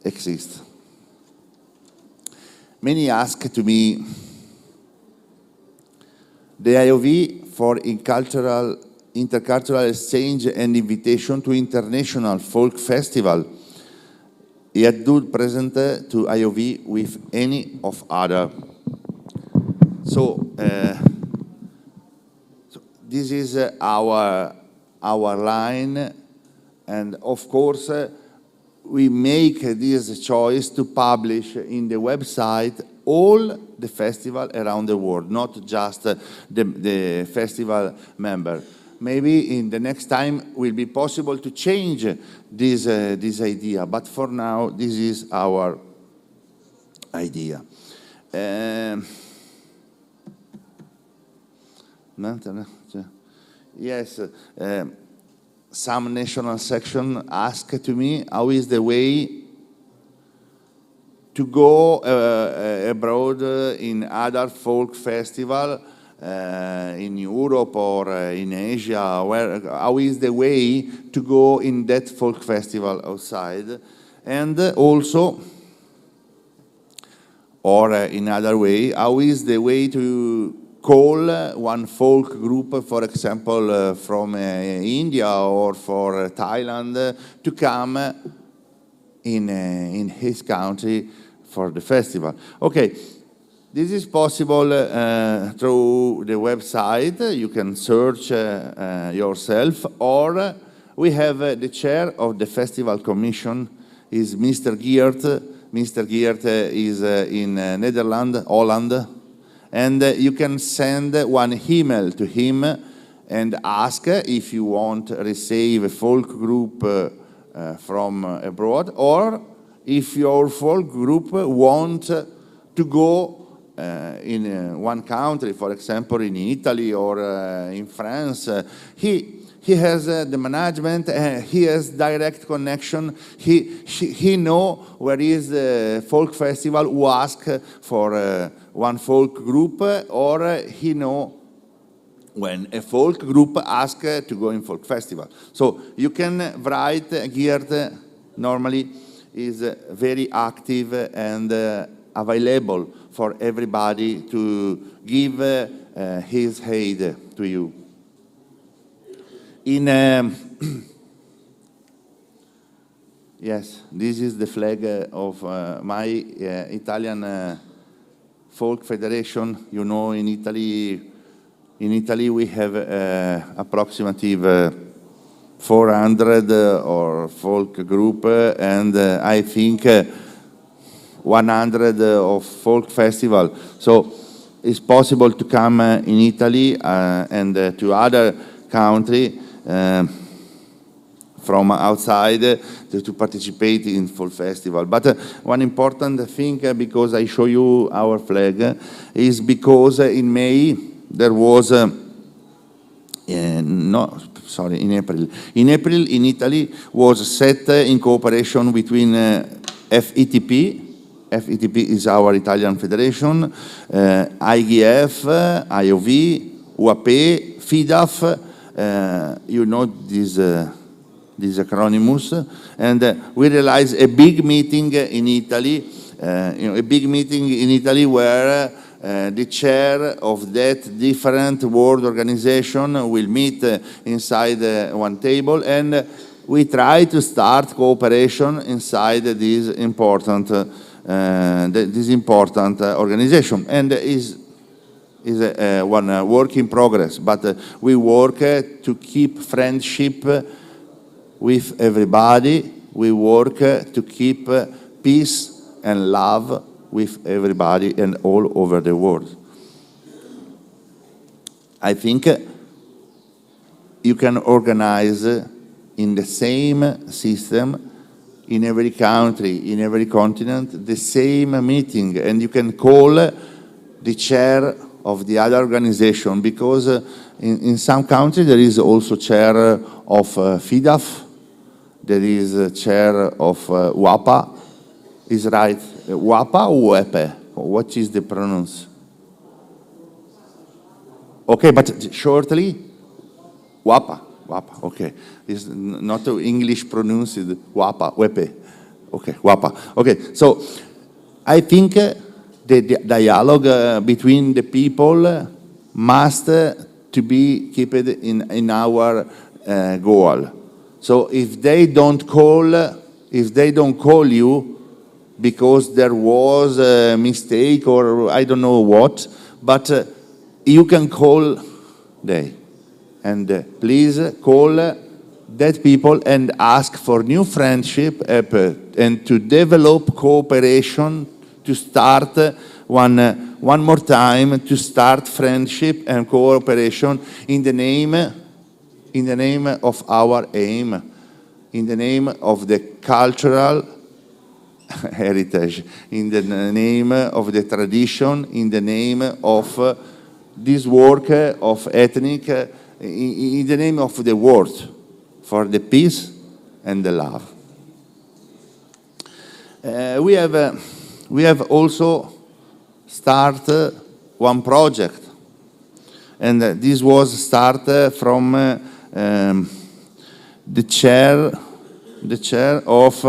exist. Many ask to me, the IOV for intercultural exchange and invitation to international folk festival, yet do present to IOV with any of other. So this is our line, and of course we make this choice to publish in the website all the festival around the world, not just the festival member. Maybe in the next time will be possible to change this idea, but for now this is our idea. Yes, some national section ask to me, how is the way to go abroad in other folk festival in Europe or in Asia? How is the way to go in that folk festival outside? And also, or in other way, how is the way to call one folk group, for example, from India or for Thailand, to come in his country for the festival. Okay, this is possible through the website. You can search yourself, or we have the chair of the festival commission is Mr. Geert. Mr. Geert is in Netherlands, Holland, and you can send one email to him and ask if you want to receive a folk group from abroad, or if your folk group want to go in one country, for example, in Italy or in France. He has the management, he has direct connection, he know where is the folk festival who ask for one folk group, or he know when a folk group ask to go in folk festival. So you can write, Geert normally is very active and available for everybody to give his aid to you. Yes, this is the flag of my Italian folk federation. You know, in Italy we have approximately 400 or folk group, and I think 100 of folk festival. So it's possible to come in Italy and to other country from outside to participate in folk festival. But one important thing, because I show you our flag, is because in May there was in April. In April, in Italy, was set in cooperation between FETP. FETP is our Italian federation, IGF, IOV, UAP, FIDAF. You know these acronyms, and we realized a big meeting in Italy. A big meeting in Italy where the chair of that different world organization will meet inside one table, and we try to start cooperation inside this important organization, and is one work in progress. But we work to keep friendship with everybody. We work to keep peace and love with everybody and all over the world. I think you can organize in the same system in every country, in every continent, the same meeting, and you can call the chair of the other organization, because in some countries there is also chair of FIDAF, there is a chair of WAPA. Is right, WAPA or WEPE? What is the pronounce? Okay, but shortly, WAPA, okay. It's not English pronounced, WAPA, WEPE. Okay, WAPA. Okay, so I think the dialogue between the people must to be kept in our goal. So if they don't call you because there was a mistake or I don't know what, but you can call them. And please call that people and ask for new friendship and to develop cooperation, to start one more time, to start friendship and cooperation in the name of our aim, in the name of the cultural heritage, in the name of the tradition, in the name of this work of ethnic, in the name of the world, for the peace and the love. We have also started one project, and this was started from the chair of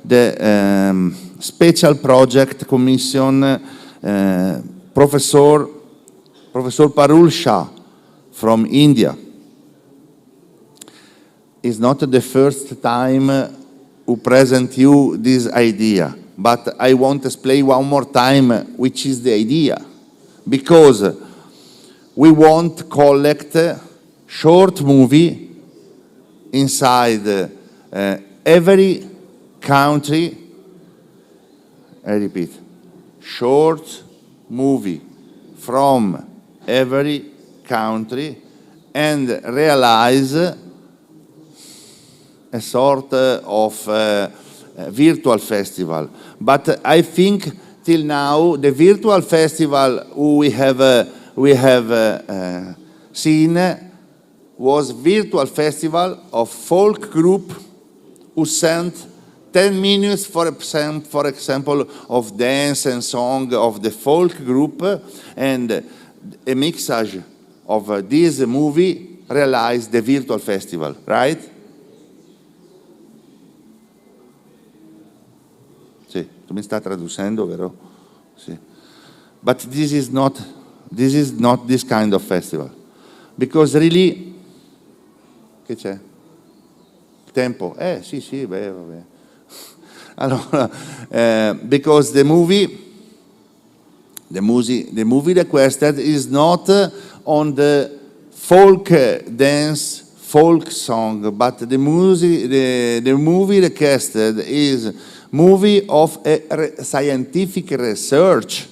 the Special Project Commission, Professor Professor Parul Shah from India. It's not the first time who present you this idea, but I want to explain one more time which is the idea. Because we want to collect short movie inside every country. I repeat, short movie from every country and realize a sort of virtual festival. But I think till now the virtual festival we have seen was virtual festival of folk group who sent 10 minutes, for example, of dance and song of the folk group, and a mixage of this movie realized the virtual festival, right? Sì, tu mi stai traducendo, vero? Sì. But this is not this kind of festival, because really, che c'è? Tempo? Sì, beh, vabbè. Allora, because the movie requested is not on the folk dance, folk song, but the movie requested is movie of a scientific research.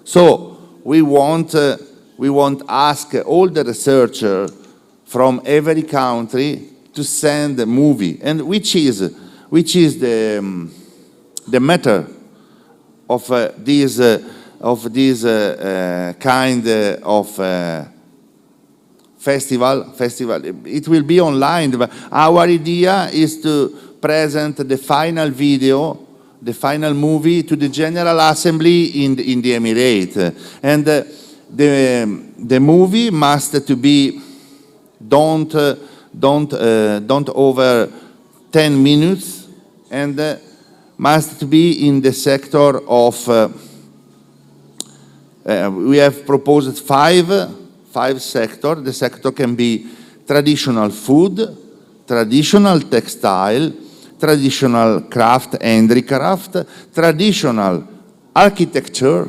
So we want ask all the researchers from every country to send a movie, and which is the matter of this kind of festival. It will be online, but our idea is to present the final video, the final movie to the General Assembly in the Emirates, and the movie must to be don't over 10 minutes, and must be in the sector of, we have proposed five sectors. The sector can be traditional food, traditional textile, traditional craft, handicraft, traditional architecture,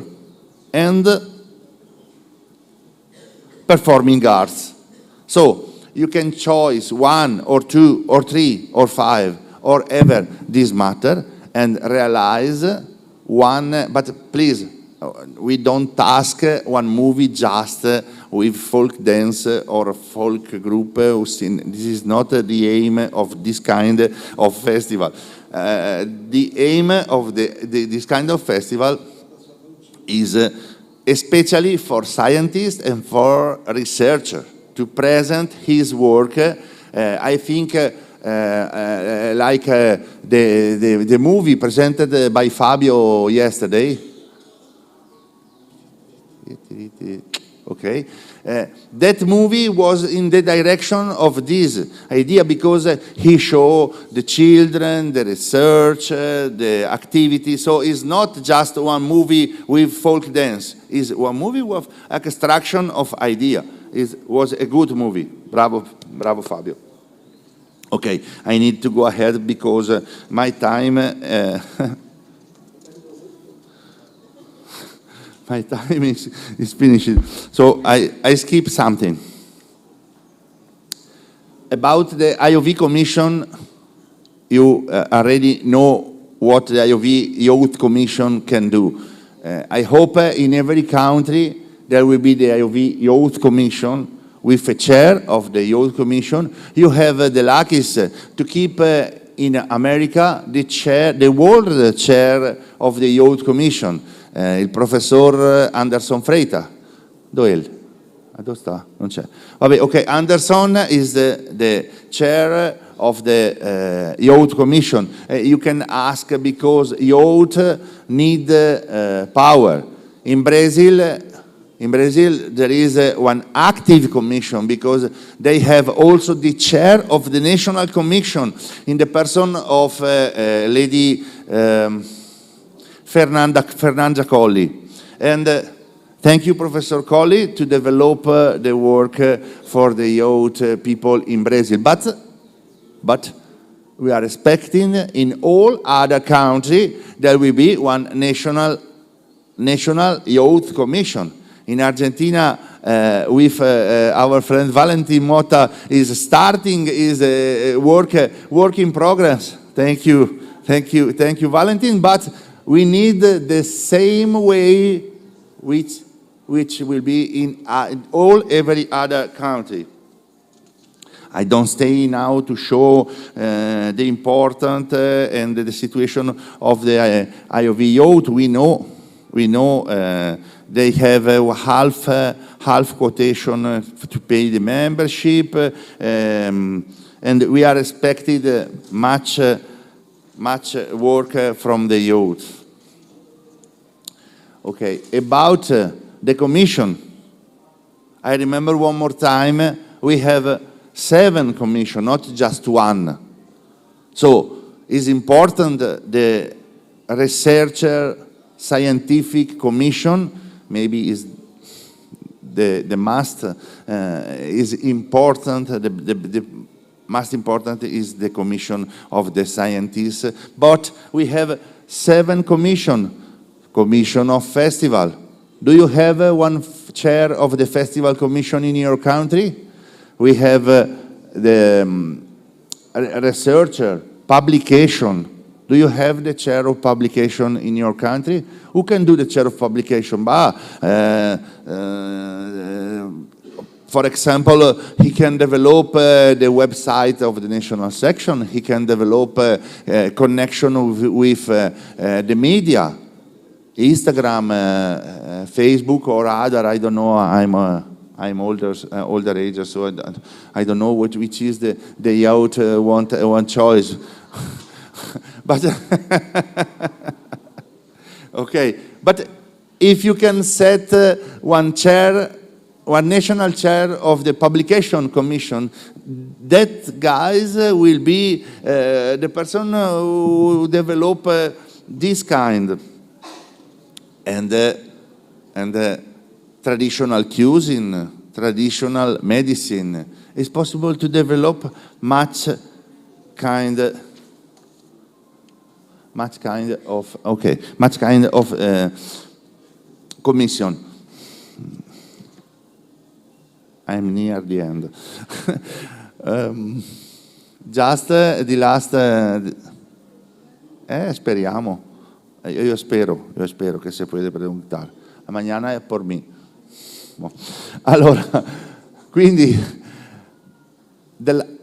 and performing arts. So you can choose one or two or three or five or ever this matter and realize one, but please, we don't ask one movie just with folk dance or folk group. This is not the aim of this kind of festival. The aim of this kind of festival is especially for scientists and for researchers to present his work. I think like the movie presented by Fabio yesterday. Okay, that movie was in the direction of this idea, because he showed the children, the research, the activity. So it's not just one movie with folk dance. It's one movie with extraction of idea. It was a good movie. Bravo, Fabio. Okay, I need to go ahead because my time my time is finished. So I skip something. About the IOV Commission, you already know what the IOV Youth Commission can do. I hope in every country there will be the IOV Youth Commission with a chair of the Youth Commission. You have the luckies to keep in America the world chair of the Youth Commission. Il professor Anderson Freita. Dove sta? Non c'è. Vabbè, okay, Anderson is the chair of the Youth Commission. You can ask because youth need power. In Brazil there is one active commission because they have also the chair of the National Commission in the person of Lady Fernanda Colli. And Thank you, Professor Colli, to develop the work for the youth people in Brazil. But we are expecting in all other countries there will be one national youth commission. In Argentina, with our friend Valentin Mota is starting his work in progress. Thank you, Valentin. But we need the same way which will be in every other country. I don't stay now to show the important and the situation of the IOV youth. We know they have half quotation to pay the membership, and we are expected much work from the youth. Okay, about the Commission, I remember one more time, we have 7 commissions, not just 1. So it's important the researcher scientific commission, maybe is the most is important, the most important is the commission of the scientists. But we have 7 commission of festival. Do you have one chair of the festival commission in your country? We have the researcher, publication. Do you have the chair of publication in your country? Who can do the chair of publication? For example, he can develop the website of the national section. He can develop connection with the media, Instagram, Facebook, or other. I don't know. I'm older age, so I don't know which is the youth one choice. But okay, but if you can set one national chair of the publication commission, that guys will be the person who develop this kind and traditional cuisine, traditional medicine. It's possible to develop much kind of commission. I'm near the end. Just the last. Speriamo. Yo espero que se puede preguntar. Mañana es por mí. Allora, quindi the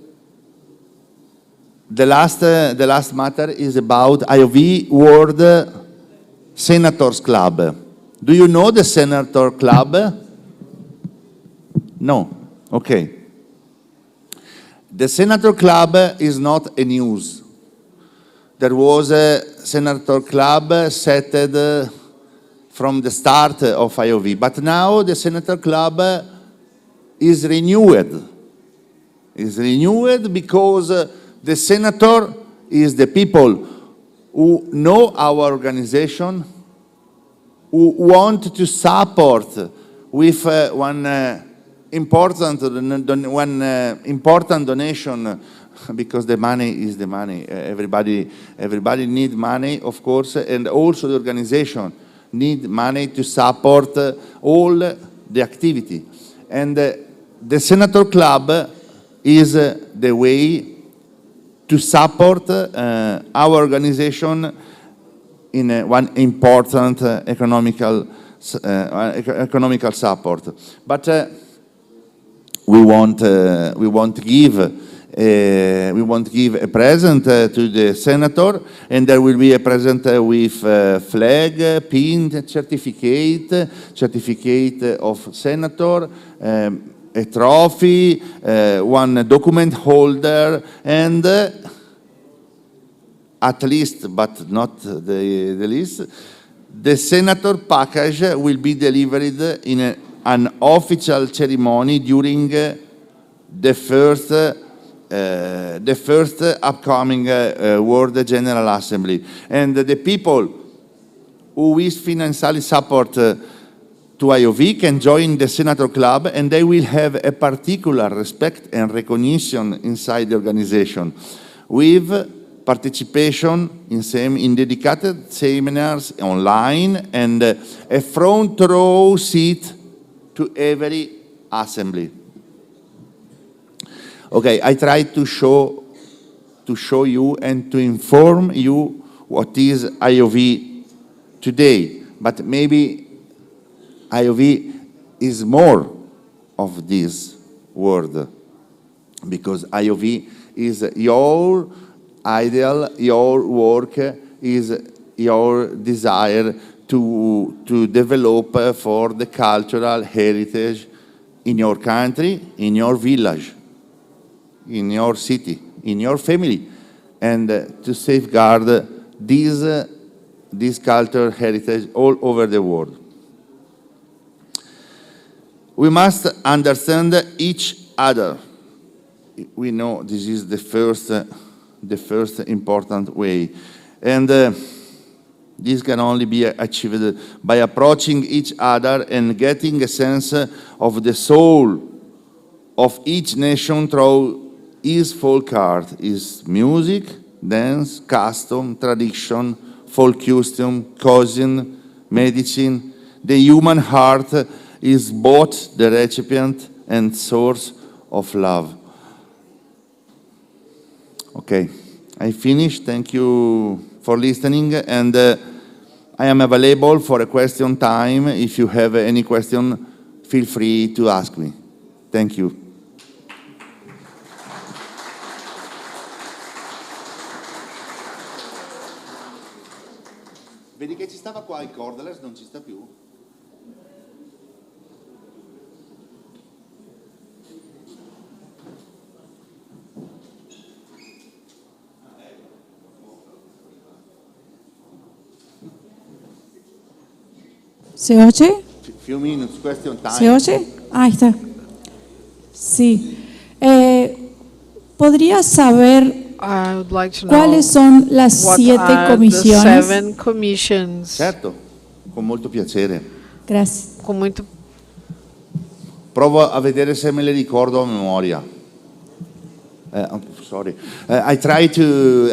last matter is about IOV World Senators Club. Do you know the Senator Club? No. Okay. The Senator Club is not a news. There was a Senator Club set from the start of IOV, but now the Senator Club is renewed. Is renewed because the senator is the people who know our organization, who want to support with one important donation, because the money is the money. Everybody needs money, of course, and also the organization need money to support all the activity. And the Senator Club is the way to support our organization in one important economical support. But we want to give a present to the senator, and there will be a present with flag, pin, certificate of senator, a trophy, one document holder, and at least, but not the least, the senator package will be delivered in an official ceremony during the first upcoming World General Assembly. And the people who wish financially support to IOV can join the Senator Club, and they will have a particular respect and recognition inside the organization, with participation in dedicated seminars online and a front row seat to every assembly. Okay, I tried to show you and to inform you what is IOV today, but maybe IOV is more of this word, because IOV is your ideal, your work is your desire to develop for the cultural heritage in your country, in your village, in your city, in your family, and to safeguard this cultural heritage all over the world. We must understand each other. We know this is the first important way. And this can only be achieved by approaching each other and getting a sense of the soul of each nation through its folk art, its music, dance, custom, tradition, folk custom, cuisine, medicine. The human heart is both the recipient and source of love. Okay, I finished. Thank you for listening, and I am available for a question time. If you have any question, feel free to ask me. Thank you. Vedi che ci stava qua il cordless, non ci sta più. ¿Se oye? Few minutes, question time. ¿Se oye? Ahí está. Sí. ¿Podría saber I would like to know cuáles son las what 7 are the comisiones? 7 commissions. Certo, con molto piacere. Gracias. Com muito. Provo a vedere se me le ricordo a memoria. Sorry. I try to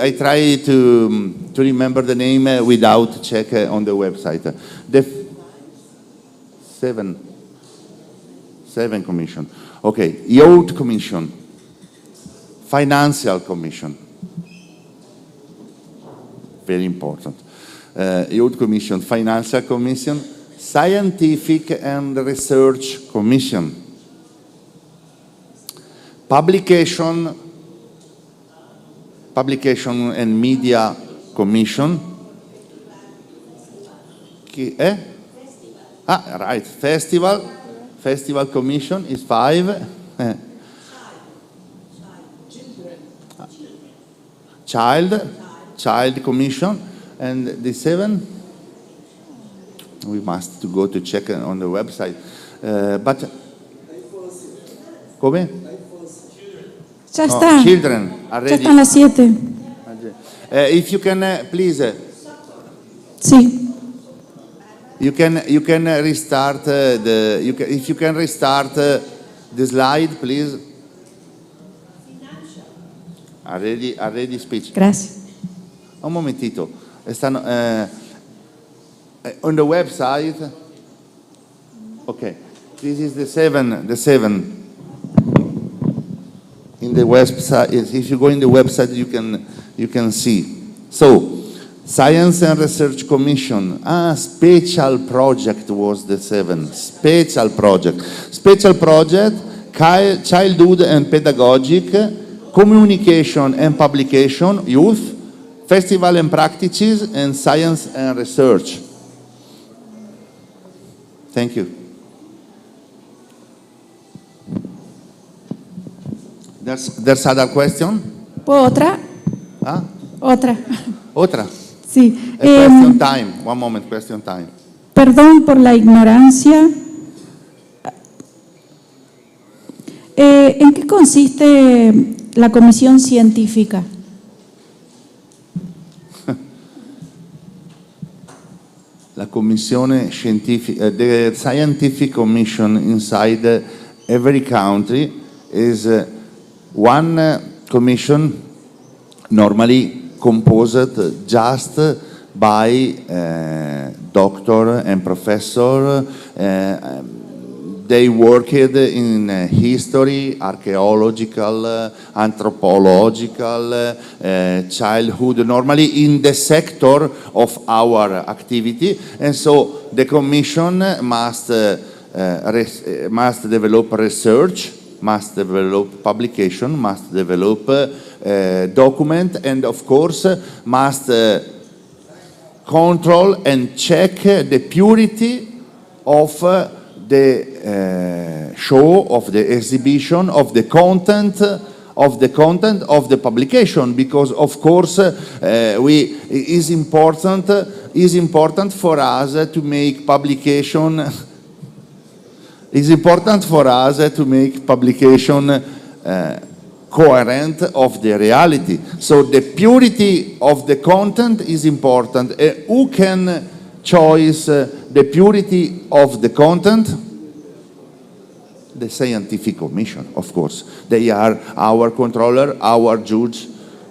remember the name without check on the website. The 7 commission. Okay, Youth Commission, Financial Commission, very important. Youth Commission, Financial Commission, Scientific and Research Commission, Publication and Media Commission. Right, Festival Commission is 5. Child Commission, and the 7. We must go to check on the website. But come? Ya está. Children Ya already. están las 7. If you can please. Sí. You can restart if you can restart the slide, please. Already speech. Gracias. Un momentito. Stanno on the website. Okay. This is the 7. In the website, if you go in the website, you can see. So, Science and Research Commission. Special project was the 7. Special project, childhood and pedagogic, communication and publication, youth, festival and practices, and science and research. Thank you. There's other question? ¿Puedo otra? Otra. Otra? Sí. Question time. One moment, question time. Perdón por la ignorancia. ¿En qué consiste la comisión la commissione scientifica, the scientific commission inside every country is one commission normally composed just by doctor and professor. They worked in history, archaeological, anthropological, childhood, normally in the sector of our activity. And so the commission must develop research, must develop publication, must develop document, and of course must control and check the purity of the show, of the exhibition, of the content of the publication, because of course is important for us to make publication. It's important for us to make publication coherent of the reality. So the purity of the content is important. Who can choose the purity of the content? The scientific commission, of course. They are our controller, our judge.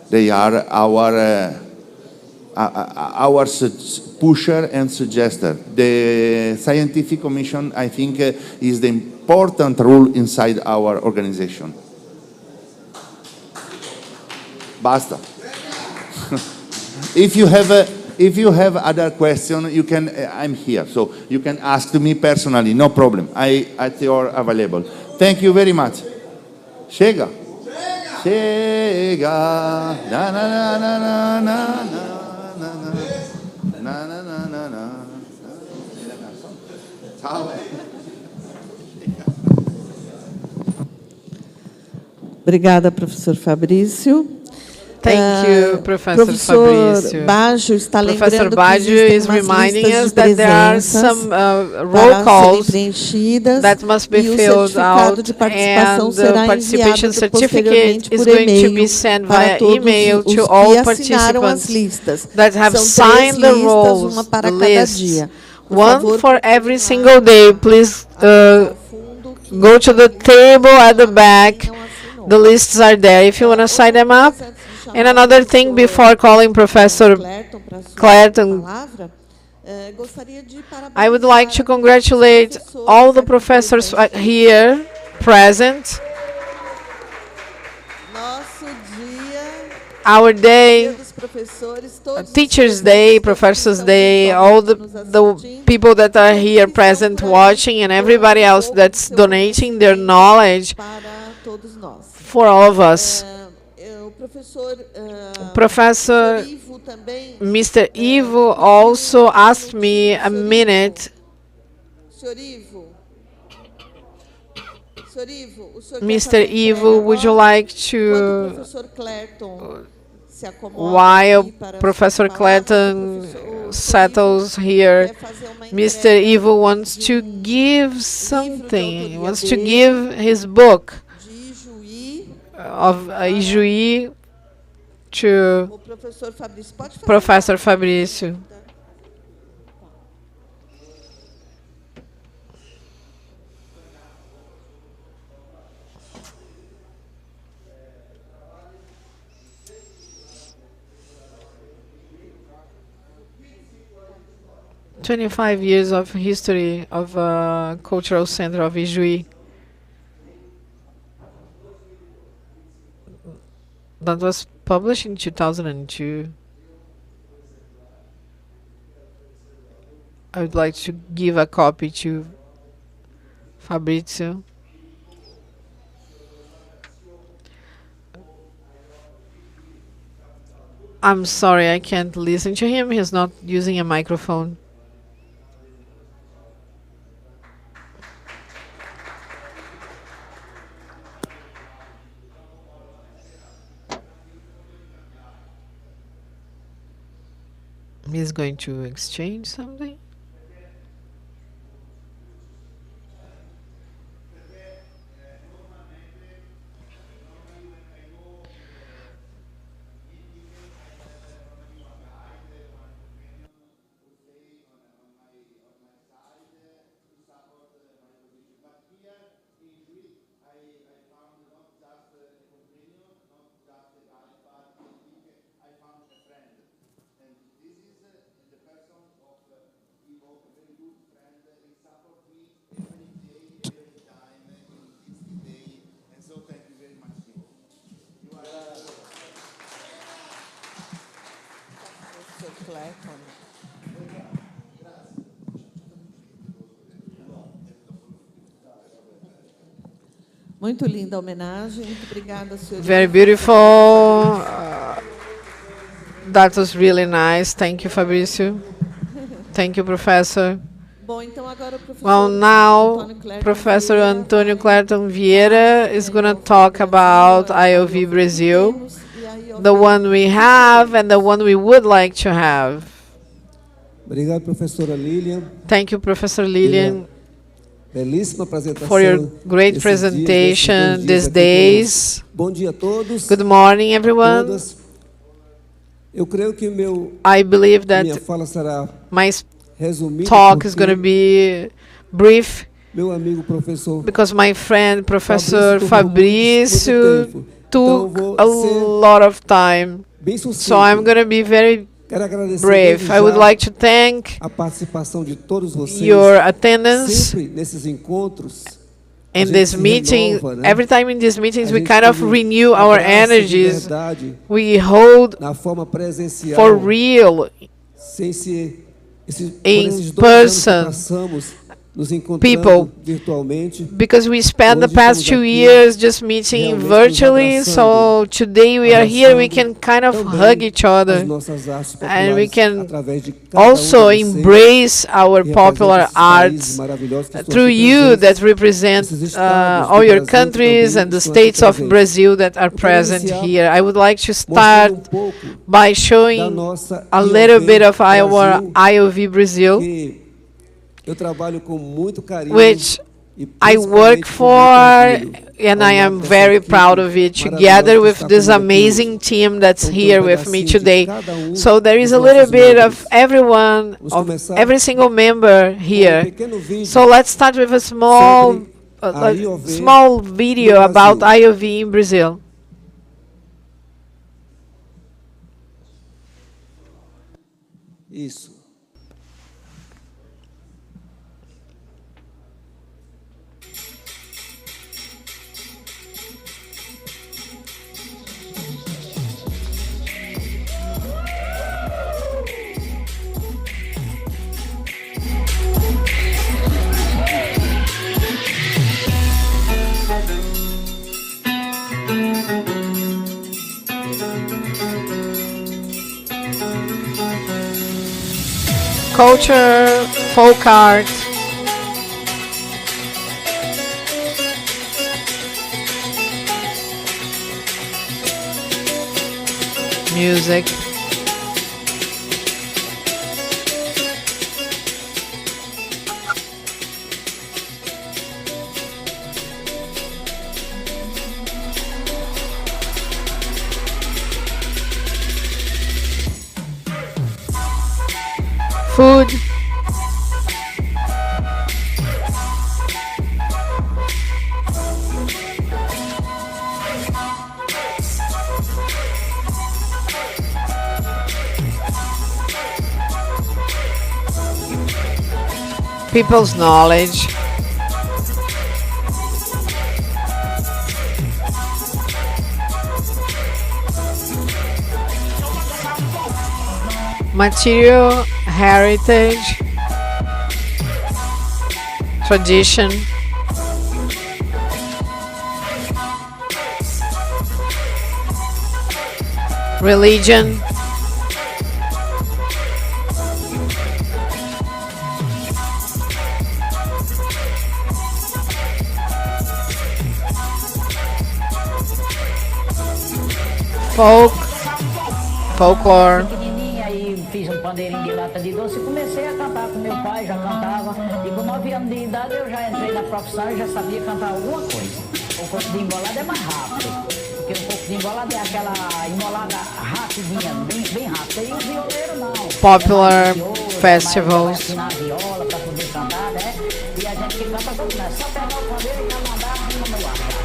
They are our pusher and suggester. The scientific commission, I think, is the important rule inside our organization. Basta. If you have other question, you can. I'm here, so you can ask to me personally. No problem. At your available. Thank you very much. Chega. Chega. Na na na na na na na na na na na na. Ciao. Obrigada, professor Fabrício. Thank you, Professor Fabrício. Baggio está Professor lembrando Baggio que is existem umas reminding listas us de that there are presenças some roll para serem calls preenchidas that must be e o filled certificado out, de participação and the será participation enviado certificate posteriormente is por going to be e-mail sent para via todos email os to que all assinaram as participants listas. that have São signed três the listas, rolls, uma para the cada lists, dia. Por one favor, for every procurem single lá day. Please ao fundo que go to the table at the back. não assinou. The lists are there if you want to sign them up. And another thing before calling Professor Clareton, I would like to congratulate all the professors here present. Our day, Teachers' Day, Professors' Day, all the people that are here present watching, and everybody else that's donating their knowledge for all of us. Professor Mr. Ivo also asked me a minute. Mr. Ivo, would you like to, while Professor Clareton settles here, Mr. Ivo wants to give something. He wants to give his book of Ijuí to Professor Fabrício. "25 years of history of cultural center of Ijuí." That was published in 2002. I would like to give a copy to Fabrizio. I'm sorry, I can't listen to him. He's not using a microphone. He's going to exchange something. Muito linda a homenagem. Muito obrigada, senhor. Very beautiful. That was really nice. Thank you, Fabrício. Thank you, Professor. Bom, então agora o professor Well, now Antônio Clerton Professor Vieira Antônio vai Clerton Vieira is going to talk about IOV Brazil, temos e aí, the one we have and the one we would like to have. Obrigado, professora Lilian. Thank you, Professor Lilian, Belíssima apresentação. for your great desses presentation dias these aqui days. conosco. Bom dia a todos. Good morning, everyone. Todas. Eu creio que I believe minha that fala será my resumida talk is porque going to be brief meu amigo professor because my friend Professor Fabrício Fabrício tomou muito tempo. took Então, a vou ser lot of time. bem sucinto. So I'm going to be very Quero agradecer brief. desde I would já like to thank a participação de todos vocês. your attendance Sempre nesses encontros. a in gente this se meeting. renova, né? Every time in these meetings, A we gente kind of quando renew our abraça de energies. verdade, We hold na forma presencial, for real sem ser por in esses 2 anos que person passamos nos encontrando people. virtualmente. Because we spent the Hoje past estamos 2 aqui years just meeting realmente nos virtually, abraçando, so today we are here, we can abraçando kind of também hug each as other nossas artes and we populares can através de cada also de vocês embrace our que representa popular esses países arts maravilhosos que estão through aqui you presentes, that represent esses estados do all your Brasil que countries também and the estão aqui states of presentes. Brazil that are Eu quero present iniciar here. I would like to mostrando start pouco by da showing nossa a little IOV bit of our Brasil, IOV Brazil, que eu trabalho com muito carinho which e I work principalmente com for, muito orgulho and ao I lado am dessa very equipe proud of it, maravilhosa together que with está this comigo aqui amazing hoje. team that's Então, tem here with me pedacinho de today. cada So there is a dos little nossos bit membros. of everyone, Vamos of começar every single member com here. pequeno vídeo So let's start with a small, sobre a IOV small video no about Brasil. IOV in Brazil. Isso. Culture, folk art, music, food, people's knowledge, material, heritage, tradition, religion, folklore, Pequenininha, aí fiz um pandeirinho de lata de doce e comecei a cantar com meu pai, já cantava. E com 9 anos de idade eu já entrei na profissão e já sabia cantar alguma coisa. O coco de embolada é mais rápido, porque o coco de embolada é aquela embolada rapidinha, bem rápida. E o violeiro não. popular festivals. Afinar a viola para poder cantar, né? E a gente que canta todo mundo, só pegar o pandeiro e já mandar rima no ar.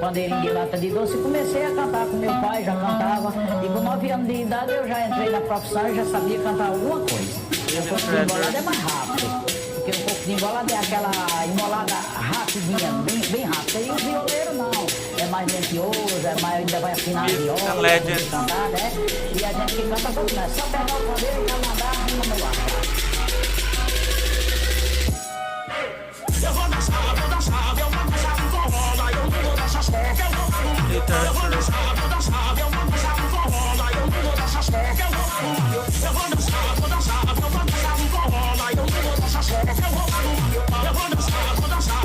pandeirinho de lata de doce e comecei a cantar com meu pai, já cantava. E com 9 anos de idade eu já entrei na profissão e já sabia cantar alguma coisa. Um pouco de embolada é mais rápido, porque um pouco de embolada é aquela embolada rapidinha, bem rápida. E o violeiro não, é mais lentioso, ainda vai afinar a viola, cantar, né? E a gente que canta todo mundo, é só pegar o pandeiro e já mandar no meu ar. Eu vou dançar, eu vou dançar um forró, lá eu não vou dançar só. Eu vou dançar, eu vou dançar um forró, lá eu não vou dançar só. Eu vou dançar, um forró, lá eu não vou dançar só. Eu vou dançar,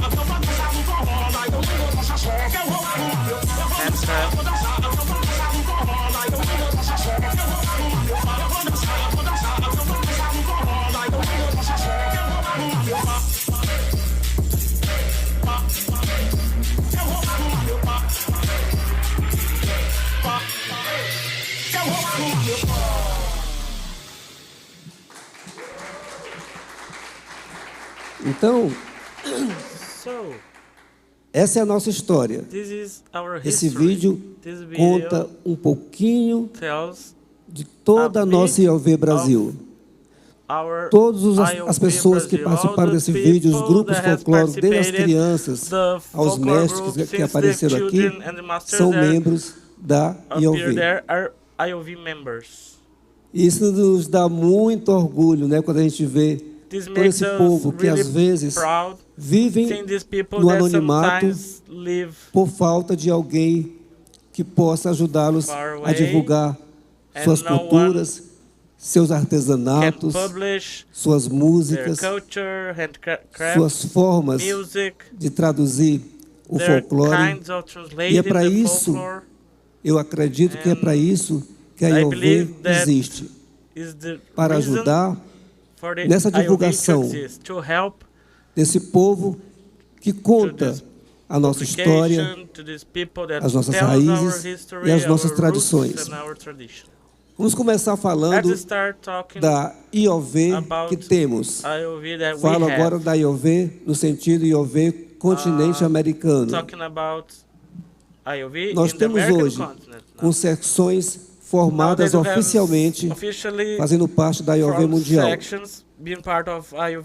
um forró, lá eu não vou dançar só. Eu vou dançar, um forró, lá eu não vou dançar só. Eu vou dançar, um forró, lá eu não vou dançar só. Então, essa é a nossa história. Esse vídeo conta um pouquinho de toda a nossa IOV Brasil. Todas as pessoas que participaram desse vídeo, os grupos folclóricos, desde as crianças aos mestres que apareceram aqui, são membros da IOV. Isso nos dá muito orgulho, né, quando a gente vê todo esse povo que às vezes vivem no anonimato por falta de alguém que possa ajudá-los a divulgar suas culturas, seus artesanatos, suas músicas, suas formas de traduzir o folclore. E é para isso, eu acredito que é para isso que a IOV existe, para ajudar nessa divulgação desse povo que conta a nossa história, as nossas raízes e as nossas tradições. Vamos começar falando da IOV que temos. Falo agora da IOV no sentido IOV continente americano. Nós temos hoje com secções formadas oficialmente, fazendo parte da IOV mundial.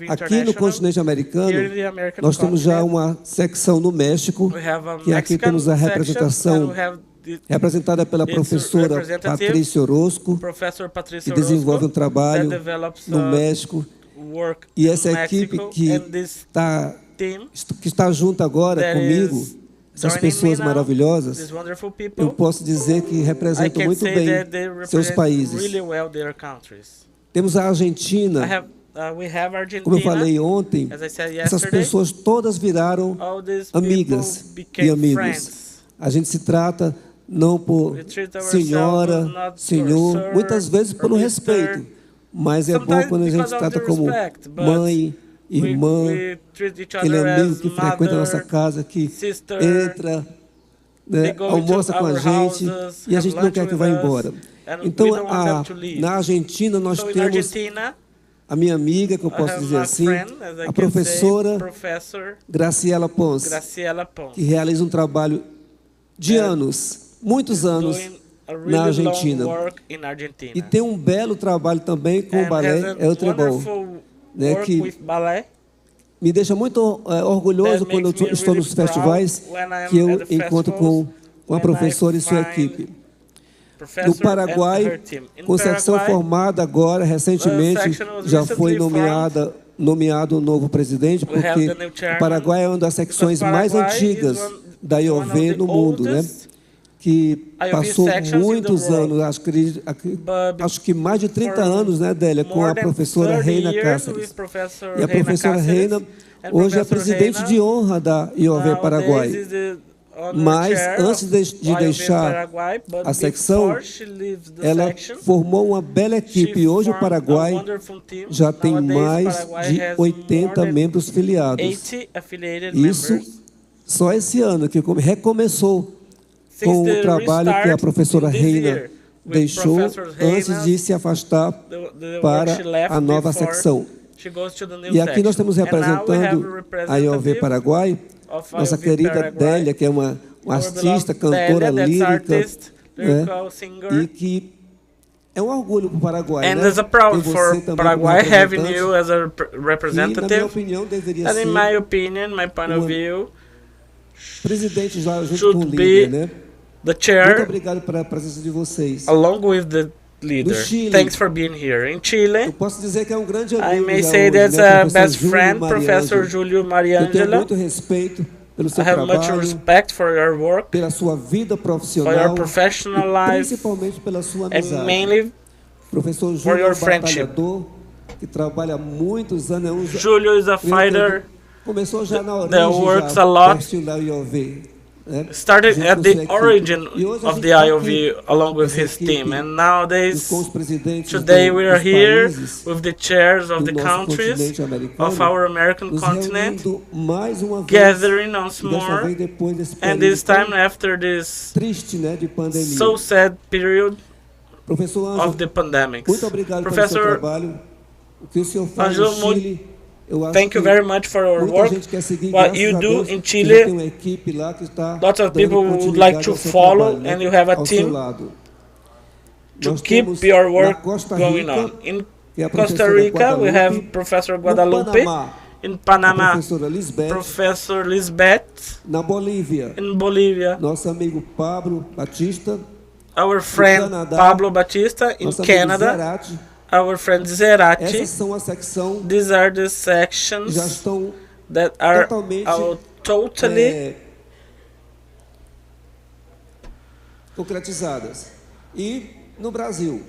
Aqui no continente americano, nós temos já uma secção no México, que aqui temos a representação representada pela professora Patrícia Orozco, que desenvolve um trabalho no México. E essa equipe que está junto agora comigo, essas pessoas maravilhosas, eu posso dizer que representam muito bem seus países. Temos a Argentina. Como eu falei ontem, essas pessoas todas viraram amigas e amigos. A gente se trata não por senhora, senhor, muitas vezes por um respeito, mas é bom quando a gente trata como mãe, irmã, aquele amigo que frequenta a nossa casa, que entra, né, almoça com a gente e a gente não quer que vá embora. Então, na Argentina, nós temos a minha amiga, que eu posso dizer assim, a professora Graciela Pons, que realiza um trabalho de anos, muitos anos, na Argentina. E tem um belo trabalho também com o balé El Trebol, né, que me deixa muito orgulhoso quando eu estou nos festivais, que eu encontro com a professora e sua equipe. No Paraguai, com secção formada agora, recentemente, já foi nomeado um novo presidente, porque o Paraguai é uma das secções mais antigas da IOV no mundo, né? Que passou muitos anos, acho que mais de 30 anos, né, Délia, com a professora Reina Cáceres. E a professora Reina hoje é presidente de honra da IOV Paraguai. Mas, antes de deixar a secção, ela formou uma bela equipe. E hoje o Paraguai já tem mais de 80 membros filiados. Isso só esse ano, que recomeçou com o trabalho que a professora Reina deixou antes de se afastar para a nova secção. E aqui nós estamos representando a IOV Paraguai, nossa querida Délia, que é uma artista, cantora lírica, e que é um orgulho para o Paraguai, And né? it's a proud Ter for você também Paraguai como having representante. you as a E, na minha representative. opinião, deveria And ser in my opinion, my point of view, presidente já junto should com o be líder, né? the Muito chair obrigado pela presença de vocês. along with the leader. Chile. Thanks for being here. In Chile, Eu posso dizer que é um grande I amigo may já say hoje, that's né? a Professor best Júlio friend, Mariângelo. Professor Julio Eu tenho Mariangela. muito respeito pelo seu I have much trabalho, respect for your work, pela sua vida for your profissional professional e life, principalmente pela sua and amizade. mainly Professor for Júlio é your um friendship. batalhador que trabalha há muitos anos. Julio is a fighter Começou já na that origem, works já, a lot. perto da IOV, né? started Junto at com the sua equipe. origin E hoje a of gente the tá IOV aqui, along with essa his equipe, team, and com os nowadays, presidentes today we are dos here países with the chairs of do the nosso countries continente americano, of our American nos continent, reunindo mais uma vez, gathering once e dessa more, vez depois desse and período this time tão after this triste, né, de pandemia. so sad period Professor of Ângelo, the pandemics. muito obrigado pelo seu Professor, trabalho. O que o senhor faz Ângelo, no Chile, eu acho thank you que very much for your muita work. gente quer seguir, What graças you a do Deus, in que já Chile, tem uma equipe lá que está lots of dando people would continuidade like to ao seu follow, trabalho, né, and you have a ao seu team lado. to Nós keep temos your na work Costa going Rica, on. In que é a Costa professora Rica, we Guadalupe. have Professor No Guadalupe. Panamá, In a Panama, professora Lisbeth. Professor Lisbeth. Na Bolívia, In Bolivia, nosso amigo Pablo Batista. our friend Canadá, Pablo Batista. In Nosso amigo Canada, Zerati. our friend Zerati. Essas são a secção These are the que já sections estão that are totalmente totally concretizadas. E no Brasil?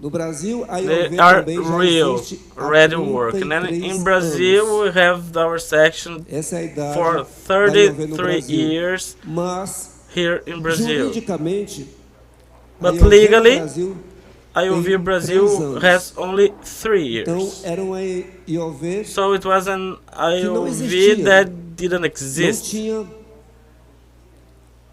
No Brasil, a they IOV are também já real, existe há ready work. And then 33 in Brazil, anos. we have our section Essa é a idade for da IOV no 33 Brasil. years Mas, here in Brazil. juridicamente, a But IOV no legally, Brasil IOV tem Brazil 3 anos. has only 3 Então, years. era uma IOV So it was an não IOV existia. that didn't não exist. tinha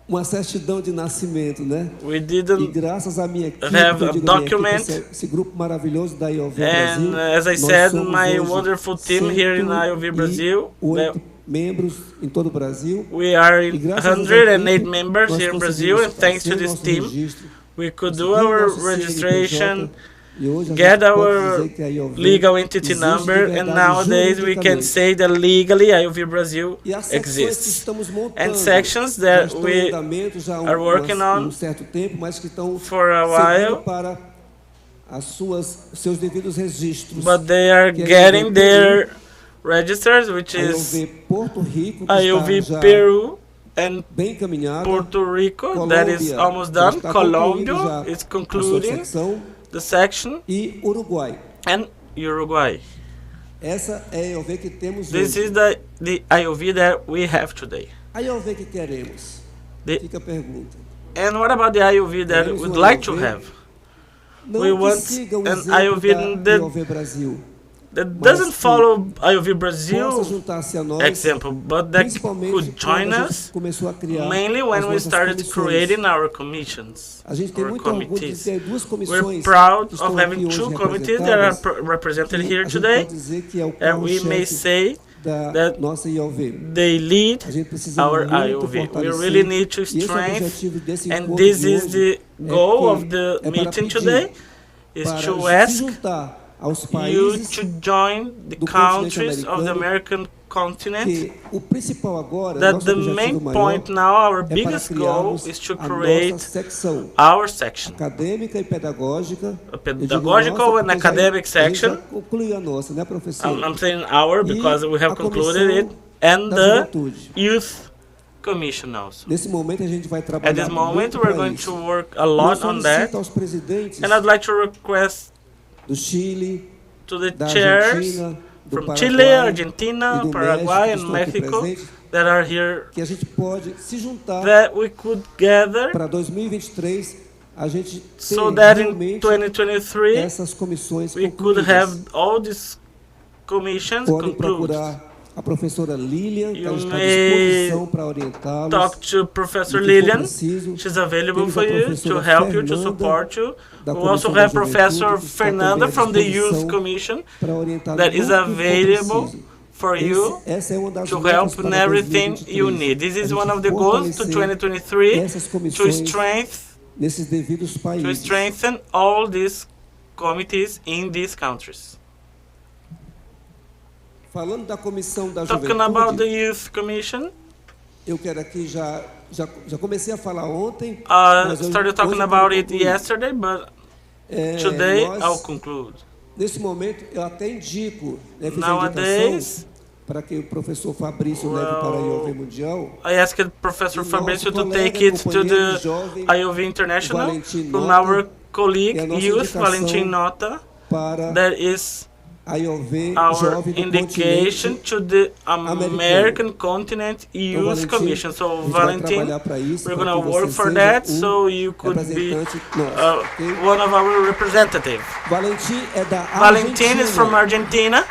uma certidão de nascimento, né? We E didn't, graças à minha equipe, have eu a digo minha equipe, document. esse grupo maravilhoso da IOV And Brasil, as I nós said, somos my hoje wonderful team here in IOV Brazil, 108 membros em todo o Brasil. we are E in graças a essa 108 equipe, members nós here in Brazil, conseguimos and thanks to fazer this nosso team, registro, we could do conseguir our nosso registration, CNPJ, e hoje a get gente pode our dizer que a IOV legal entity existe number, de and verdade nowadays we can juridicamente. say that legally IOV Brazil E as secções que exists. estamos montando And sections já that estão we em andamento já há are working on um certo tempo, mas que estão for a seguindo while, para seus devidos registros. but they are que é getting IOV their registers, which a is IOV Porto Rico, que IOV está já Peru and bem caminhada. Puerto Rico, that is Colômbia almost já done. está concluindo Colombia já is a sua concluding secção, the section, e Uruguai. and Uruguay. Essa é a IOV que temos This hoje. is the IOV that we have today. A IOV que queremos? The- Fica a pergunta. And what about the IOV that Queremos we'd uma like to IOV have? Não We que want siga o an exemplo IOV da that- IOV Brasil. That doesn't que follow IOV Possa Brazil juntar-se a nós, example, but that principalmente could join quando a gente us começou a criar mainly as when we nossas started comissões. creating our commissions, A gente tem our muito orgulho de committees. ter duas We're comissões proud que estão of aqui having hoje two committees that are representadas, represented que here a gente today, pode dizer que é o and we may carro-chefe say da that nossa IOV. they lead A gente precisa our muito IOV. We fortalecer, really need to e esse é o strengthen, objetivo desse and encontro this de is hoje, the goal que of the é para meeting pedir today, is para to se ask juntar aos you países to join the do continente countries of the americano, American continent, que o principal agora, that nosso the objetivo main maior, point now, our é para biggest goal criarmos is to a create nossa secção our section, acadêmica e pedagógica. a Eu digo pedagogical nossa, and porque já- academic a gente já section. concluiu a nossa, né, professor? I'm saying our because we have a concluded it, comissão and da the juventude. Youth Commission also. Nesse momento a gente vai At trabalhar this moment, muito we're para going isso. to work a Eu lot on that, solicito aos presidentes and I'd like to request do Chile, to the da chairs Argentina, do from Paraguai Chile, e Argentina, do Paraguay, México, and que estão aqui Mexico presentes, that are here, que a gente pode se juntar that we could gather para 2023 a gente ter so that in realmente 2023 essas comissões we could concluídas. have all these commissions Podem concluded. procurar a professora Lilian, que You ela está à may disposição para orientá-los. Talk to Professor no que for Lilian. preciso. She's available Temos for a you to professora help you, to Fernanda, support you. da We also Comissão da have Juventude, Professor que está também Fernanda à from the disposição Youth Commission para orientá-los that no is que for available preciso. for you to help in everything you need. This is one of the goals to 2023, to strengthen all these committees in these countries. Talking about the Youth Commission, eu quero aqui já comecei a falar ontem. Started talking about it yesterday, but today I'll conclude. Nesse momento, eu até indico, né, fiz Nowadays, para que o professor Fabrício leve para a IOV Mundial. I asked Professor Fabrício to take it to the IOV International from our colleague, Youth Valentin Nota, that is our indication to the American Continent Youth Commission. So, Valentin, we're going to work for that, so you could be one of our representatives. Valentin is from Argentina.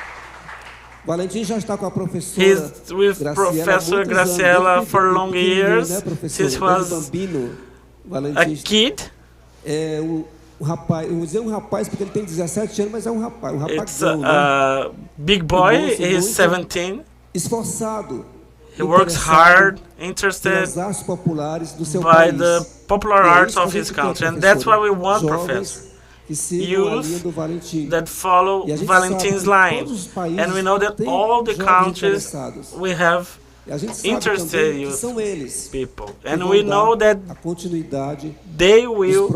Valentin já está com a professora. He's with Professor Graciela for long years, since he was a kid. O rapaz, eu vou dizer rapaz porque ele tem 17 anos, mas é um rapaz, It's a big boy, he's 17. Esforçado. He works hard, interested by the popular arts of his country, and that's why we want professors. Youth that follow Valentin's line, and we know that all the countries we have interested youth people, and we know that they will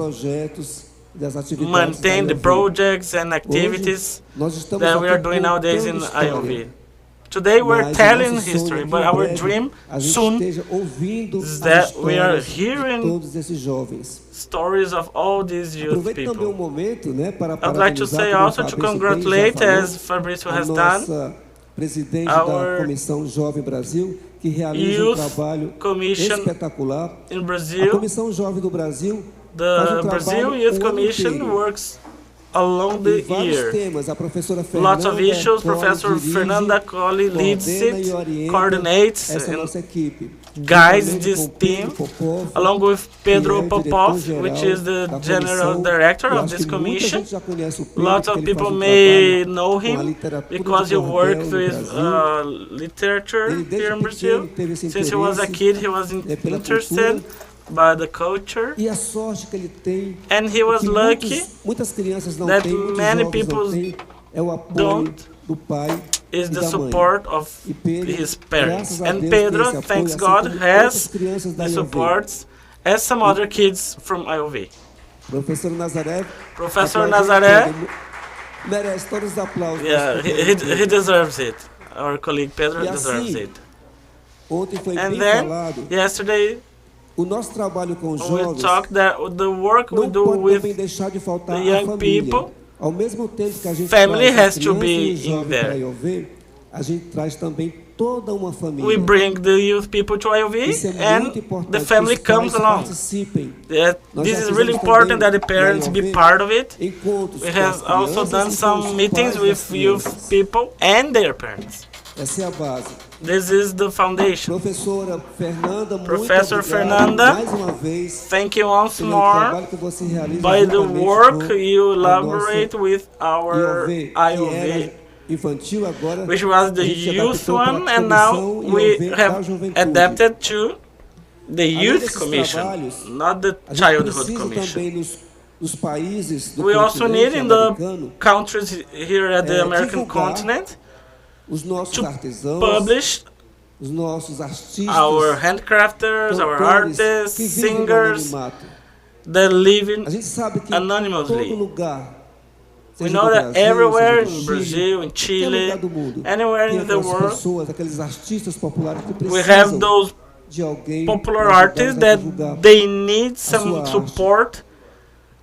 maintain the projects and activities that we are doing nowadays in IOV. Today we're telling history, but our dream soon is that we are hearing stories of all these youth people. I'd like to say also to congratulate, as Fabrício has done, our Youth Commission in Brazil. The Brazil Youth Commission works along the year. Lots of issues. Professor Fernanda Colli leads it, coordinates, and guides this team, along with Pedro Popov, which is the general director of this commission. Lots of people may know him because he worked with literature here in Brazil. Since he was a kid, he was interested by the culture, and he was lucky that many people don't is the support of his parents. And Pedro, thanks God, has the supports as some other kids from IOV. Professor Nazaré, yeah, he deserves it. Our colleague Pedro deserves it. And then, yesterday, we talked that the work we do with the young people, family has to be in there. We bring the youth people to IOV and the family comes along. This is really important that the parents be part of it. We have also done some meetings with youth people and their parents. This is the foundation. Professor Fernanda, thank you once more by the work you elaborate with our IOV, which was the youth one, and now we have adapted to the Youth Commission, not the Childhood Commission. We also need in the countries here at the American continent to publish our handcrafters, our artists, singers that live anonymously. We know that everywhere in Brazil, in Chile, anywhere in the world, we have those popular artists that they need some support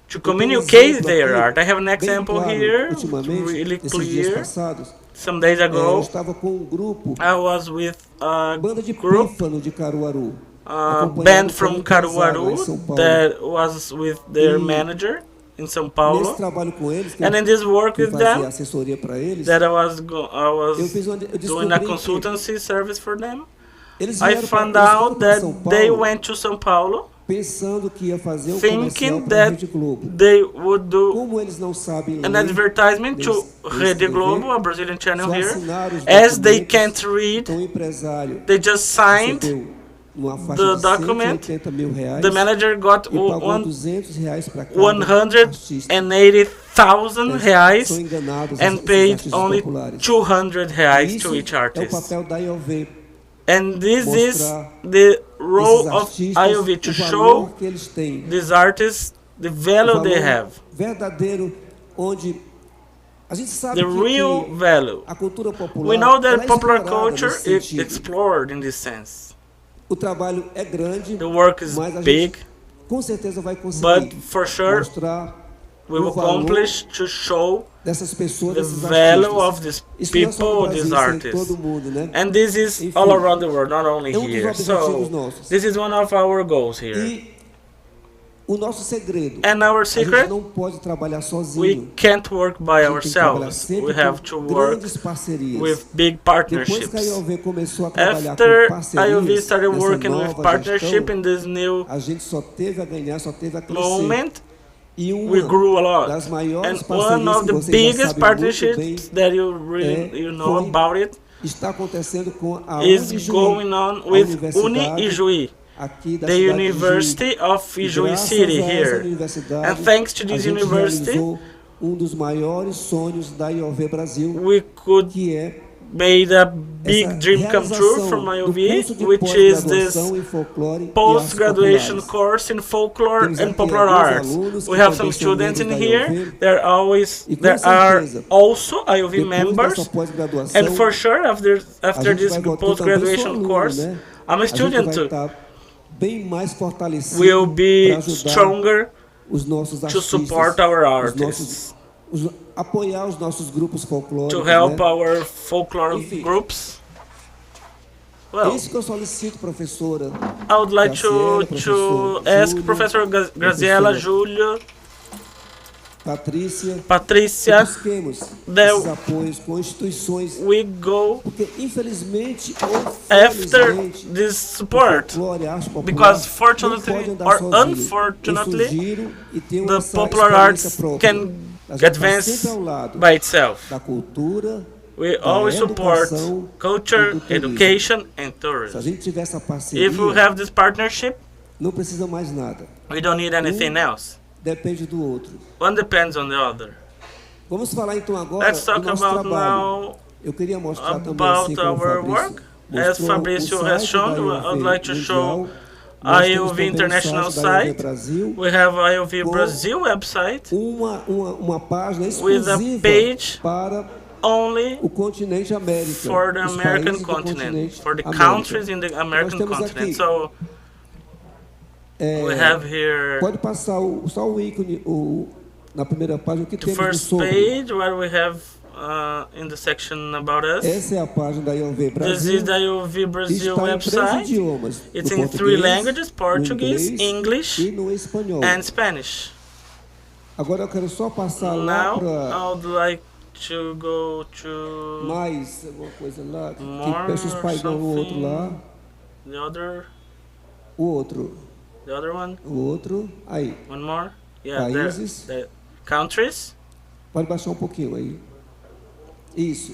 to communicate their art. I have an example here, really clear. Some days ago, I was with a group, a band from Caruaru that was with their manager in São Paulo, and in this work with them, that I was doing a consultancy service for them, I found out that they went to São Paulo pensando que ia fazer um thinking comercial para a that Rede Globo. they would do Como eles não sabem an ler, advertisement to nem Rede escrever, Globo, a Brazilian channel só here. assinaram os As they documentos, can't read, então o empresário they just signed recebeu uma faixa the de document. 180 mil reais The manager got e pagou one, R$200 para cada artista. 180,000 reais São enganados and esses paid artistas only populares. 200 reais Isso to each é o artist. papel da IOV, And this is mostrar the role esses of artistas, IOV to o show valor que eles têm, these artists the value o they valor have, verdadeiro, onde a gente sabe the real que value. a cultura popular, We know that ela é popular explorada culture nesse is sentido. explored in this sense. O trabalho é grande, The work is mas a big, gente com certeza vai conseguir but for sure mostrar we will o valor accomplish to show dessas pessoas, the desses value artistas. of these Isso não é só no people, Brasil, these isso é em artists. todo mundo, né? And this is Enfim, all around the world, not only é um dos here. objetivos So nossos. this is one of our goals here. E o nosso segredo, And our a gente secret, não pode trabalhar we sozinho. can't work by A gente tem que trabalhar ourselves. sempre We have com to work grandes parcerias. with big Depois partnerships. que a IOV começou a trabalhar After com parcerias, IOV started nessa working with nova partnership gestão, in this new a gente só teve a ganhar, só teve a crescer. moment, E we uma grew a lot. das maiores And parcerias one of que the vocês já biggest sabem muito partnerships bem that you really you know foi about it está acontecendo com a is Ijuí, going on a with universidade Ijuí, aqui da the cidade de University of E Ijuí graças City a essa here. universidade, And thanks to a this gente university, realizou dos maiores sonhos da IOV Brasil, we could que é made a big essa dream come true realização from do IOV, curso de which is this pós-graduação em folclore e artes post-graduation populares. course in folklore Temos and aqui popular alguns arts. alunos We que have também some são students in membros da here. IOV. There E com are certeza, also IOV depois members. dessa pós-graduação, And for sure, after a gente this vai voltar, post-graduation também sou course, aluno, né? I'm a A gente student vai too. estar bem mais fortalecido We'll be para ajudar stronger os nossos to artistas, support our os nossos, artists, apoiar os nossos grupos folclóricos, to help né? our folklore Enfim. groups. É Well, isso que eu solicito, professora I would like Graciela, to professor ask Júlio, Professor Graziella, professor Júlio, Patrícia, que Patrícia, busquemos that esses apoios com instituições, we go porque infelizmente ou after felizmente this o support. folclore, a arte popular, Because não fortunately pode andar or sozinho. unfortunately, Eu sugiro e tenho the essa popular experiência arts própria. can A gente tá advance sempre ao lado by itself. da cultura, We da always support educação culture, e do turismo. education, and Se a tourism. gente tiver essa parceria, If we have this partnership, não precisa mais nada. we don't need anything else. Depende do outro. One depends on the other. Vamos falar então agora Let's do talk nosso about trabalho. now Eu queria mostrar também, about assim como o our Fabrício work. As mostrou, Fabrício o has site shown, da I would IOV like to show Mundial. Nós temos IOV também o International site da IOV site. Brasil, We have IOV com Brazil website uma página with a exclusiva page para only o continente América, for the os American países do continent, continente for the América. countries in the American temos continent. aqui, So we have here Pode passar só o ícone na primeira página, o que the temos first sobre. page where we have in the section about us. Essa é a página da IOV This Brasil. is the IOV Brazil Está em 3 website. idiomas. It's no in 3 português, languages: no Portuguese, inglês English, e no espanhol. and Spanish. Agora eu quero só passar lá Now para I would like to go to mais alguma coisa lá, que more peça os pais dão o outro something. lá, the other one. o outro, aí, One more. Yeah, there. países, Countries. pode baixar um pouquinho aí. Isso.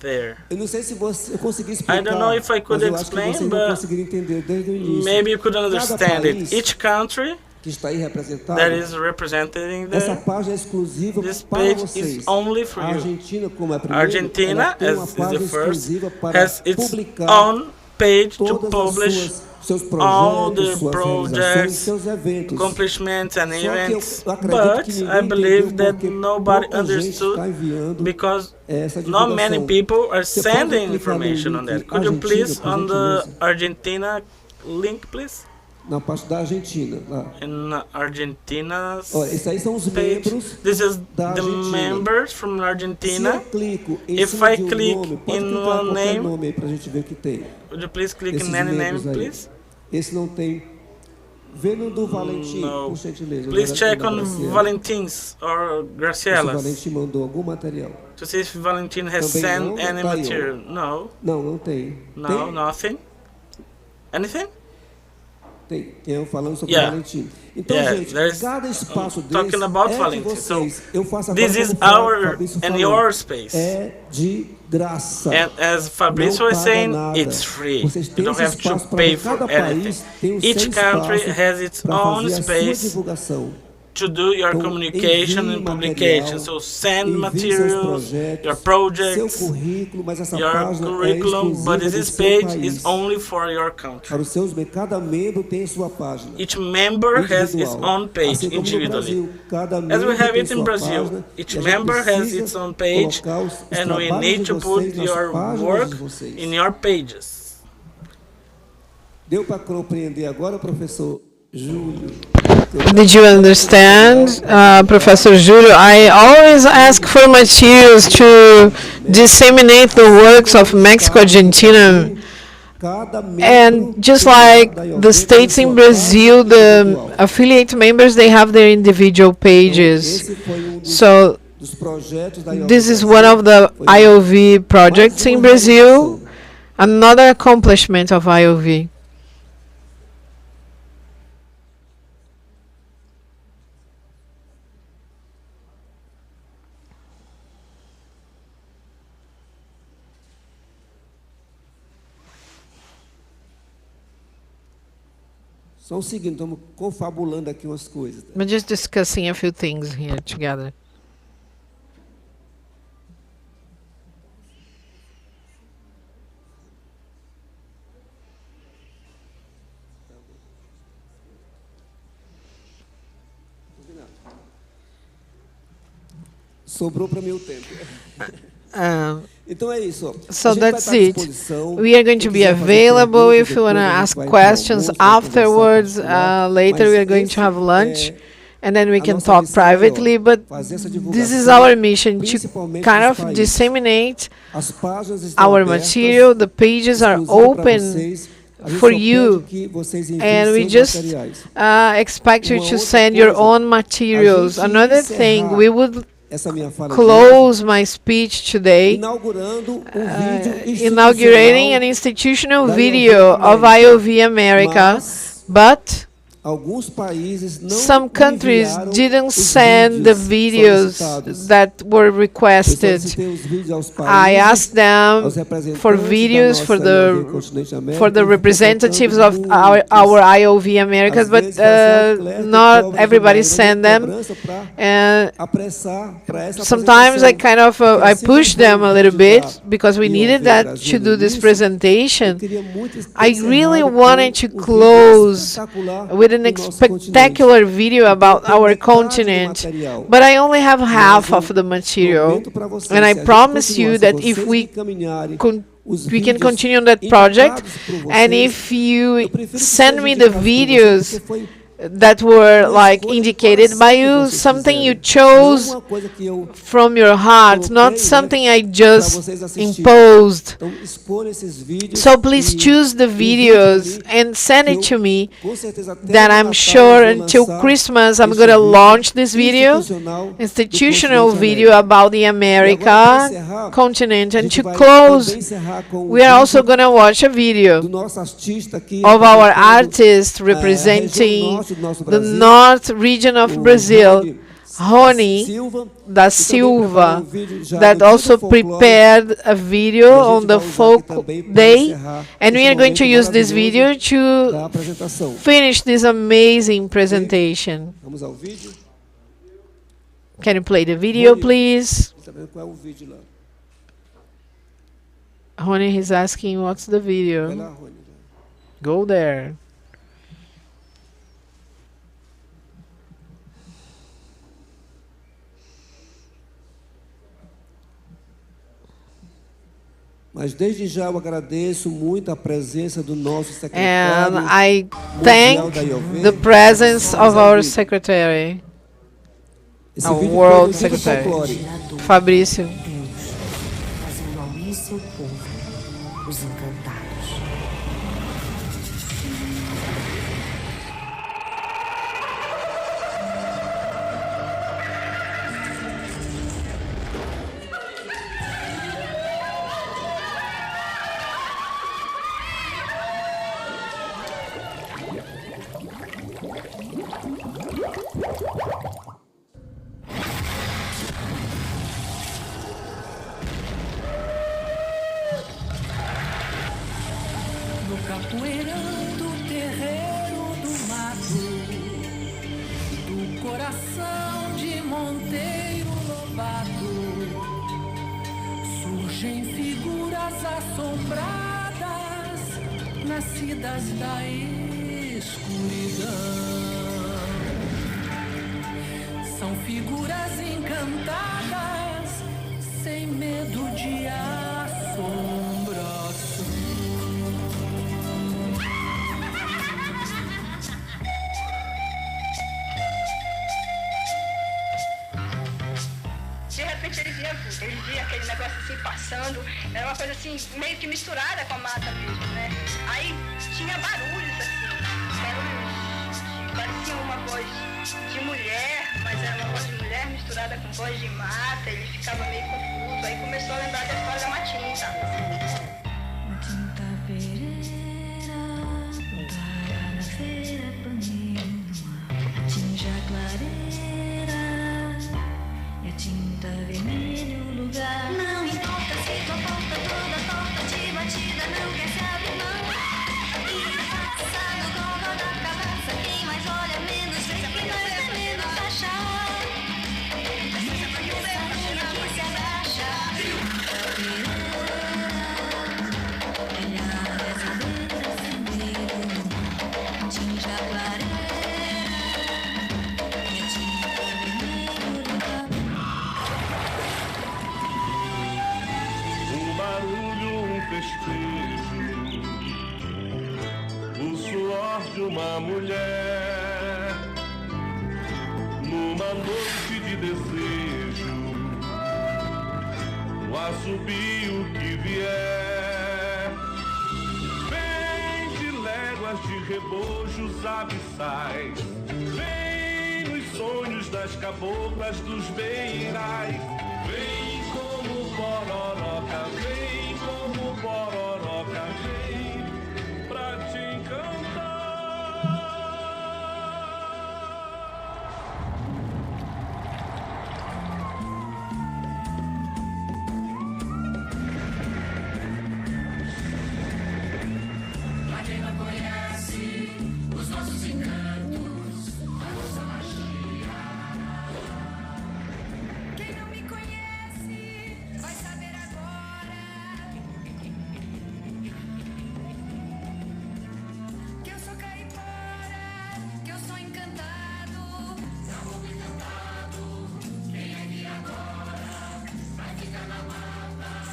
There. Eu não sei se eu consegui explicar, I don't know if I could mas eu acho que explain, vocês não but conseguiram entender desde o início. Maybe you could Cada understand país it. Each country que está aí representado, that is represented in essa there. página é exclusiva This para page vocês. is only for A you. Argentina, como é a primeira, Argentina, ela tem uma as is página the first, exclusiva para has its publicar own page to todas publish seus all projetos, the suas realizações, projects, seus eventos. accomplishments and Só que events, eu acredito but que I ninguém believe entendeu that porque nobody pouca gente understood está enviando because essa not many divulgação. people are Você pode sending clicar no information on link that. Could you Argentina, please por on the gentileza? Argentina link, please? Na parte da Argentina. Lá. In Argentina's Olha, esses aí são os page. membros This is da the Argentina. members from Se eu Argentina. clico em If cima I de um click nome, pode in clicar one qualquer name, nome aí pra gente ver o que tem. Would you please click Esses in any name, membros aí. please? Esse não tem. Vê no do Valentim, No. por gentileza. Please check da on Graciela. Valentin's or Se o Graciella's Valentim mandou algum material. to see if Valentin has Também sent não, any tá aí, ó. material. No, Não, não tem. no, Tem? nothing. Anything? falando sobre Valentim. Então, gente, cada espaço desse de vocês. Eu faço this is our and your space. É de graça. And as Fabrício was saying, it's free. You don't have to pay for anything. Each country has its own space to do your communication and publication. So send materials, your projects, your curriculum, but this page is only for your country. Each member has its own page individually. As we have it in Brazil, each member has its own page, and we need to put your work in your pages. Deu para compreender agora, professor Júlio? Did you understand, Professor Júlio? I always ask for materials to disseminate the works of Mexico, Argentina, and just like the states in Brazil, the affiliate members, they have their individual pages. So this is one of the IOV projects in Brazil, another accomplishment of IOV. Só o seguinte, estamos confabulando aqui umas coisas. We're just discussing a few things here together. Sobrou para mim o tempo. Então é isso. So that's it. We are going to be available if you want to ask questions afterwards. Later we are going to have lunch, and then we can talk privately. But this is our mission, to kind of disseminate our material. The pages are open for you, and we just expect you to send your own materials. Another thing, we would close my speech today inaugurating an institutional video of IOV America, but some countries didn't send the videos that were requested. I asked them for videos for the representatives of our IOV Americas, but not everybody sent them. And sometimes I kind of I pushed them a little bit because we needed that to do this presentation. I really wanted to close with an spectacular video about our continent, but I only have half of the material, and I promise you that if we can continue on that project, and if you send me the videos that were like indicated by you, something you chose from your heart, not something I just imposed. So please choose the videos and send it to me, that I'm sure until Christmas I'm going to launch this video, institutional video about the America continent. And to close, we are also going to watch a video of our artist representing the north region of Brazil, Rony da Silva, that also prepared a video on the folk day, and we are going to use this video to finish this amazing presentation. Can you play the video, please? Rony, he's asking what's the video. Go there. Mas desde já eu agradeço muito a presença do nosso secretário. And I thank the presence of our secretary, our world secretary, Fabrício. Fazendo ao seu povo, os encantados. Capoeirão do terreiro do mato, do coração de Monteiro Lobato, surgem figuras assombradas, nascidas da escuridão. São figuras encantadas, sem medo de assombração. De repente ele via aquele negócio assim passando, era uma coisa assim, meio que misturada com a mata mesmo, né? Aí tinha barulhos assim, parecia uma voz de mulher, mas era uma voz de mulher misturada com voz de mata, ele ficava meio confuso, aí começou a lembrar da história da Matinta. Matinta Pereira, voltara na feira Panema, tinja clareira e a tinta vermelha o lugar. Não importa se tua porta toda torta de batida, não quer se abrir mão. E passa no colo da cabeça, quem mais olha menos vê, quem mais vê menos acha. E o vento que se abaixa. Ela reza beira primeiro, tinja clareira e a tinta vermelha o lugar. Um barulho, um festejo, o suor de uma mulher, numa noite de desejo, o assobio que vier, vem de léguas de rebojos abissais, vem nos sonhos das caboclas dos beirais, vem como pororoca, vem como pororoca, vem pra te encantar. Pra quem não conhece os nossos encantos, a nossa magia. Quem não me conhece vai saber agora que eu sou caipora, que eu sou encantado. Não vou encantado, quem é que agora vai ficar na mata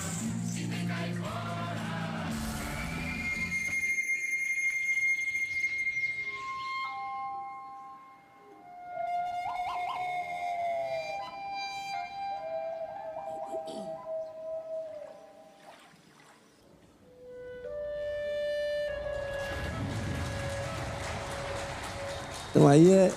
se tem caipora? Então aí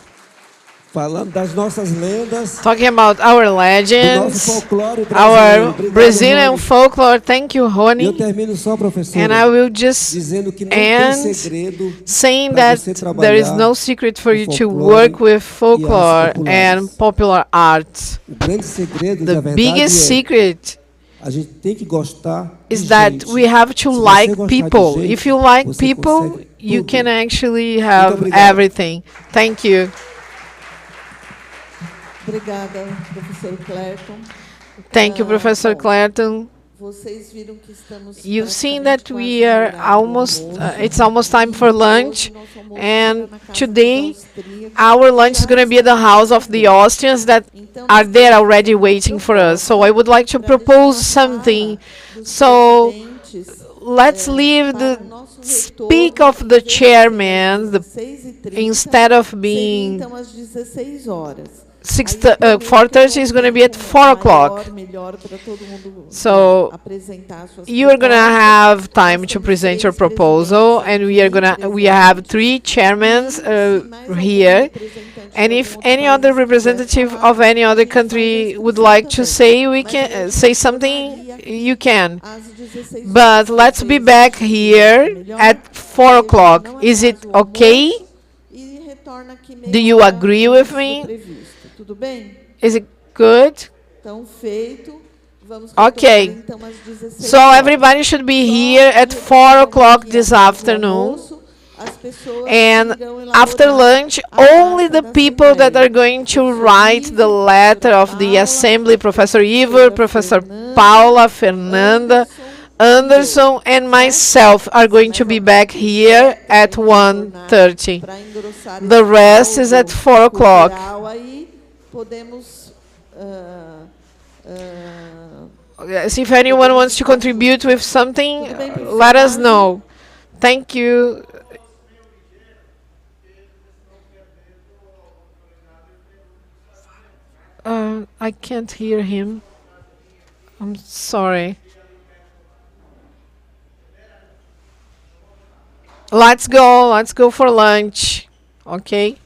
falando das nossas lendas, Talking about our do nosso legends, folclore our brasileiro. Obrigado, Brazilian Rony. folklore. Thank you, Eu Rony. termino só, professor, And I will just dizendo que não tem end segredo saying para that você there is trabalhar no secret for com you to folclore work with e artes folklore populares. and popular art. O grande segredo, The na verdade, biggest secret a gente tem que gostar de is that gente. we have to Se você like gostar de people. gente, If you like você people, consegue you tudo. can actually have obrigado. everything. Thank you. Obrigada, professor Clerton. Thank you, Professor Clerton. Vocês viram que estamos You've seen praticamente that quase we no are horário do almost, almoço. it's almost time for lunch. Nosso almoço And será na casa dos today, austríacos. our lunch is going to be at the house of the Austrians that are there already waiting for us. So I would like to propose something. So let's leave the speak of the chairman instead of being Então, às 16 horas. 4:30 is going to be at 4 o'clock. So you are going to have time to present your proposal, and we have 3 chairmen here. And if any other representative of any other country would like to say, we can say something, you can. But let's be back here at 4 o'clock. Is it okay? Do you agree with me? Tudo bem? Is it good? Então, feito. Okay. So everybody should be here at 4 o'clock this afternoon. And after lunch, only the people that are going to write the letter of the assembly, Professor Ivor, Professor Paula, Fernanda, Anderson, and myself are going to be back here at 1:30. The rest is at 4 o'clock. Yes, if anyone wants to contribute with something, let us know. Thank you. I can't hear him. I'm sorry. Let's go for lunch. Okay?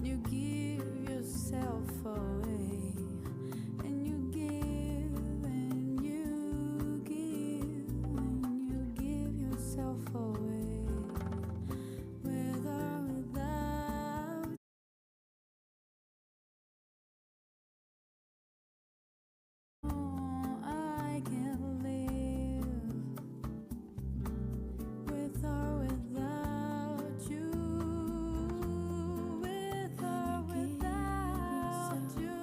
You give yourself away, and you give, and you give, and you give yourself away, with or without. Oh, I can't live with or without you, with or without you,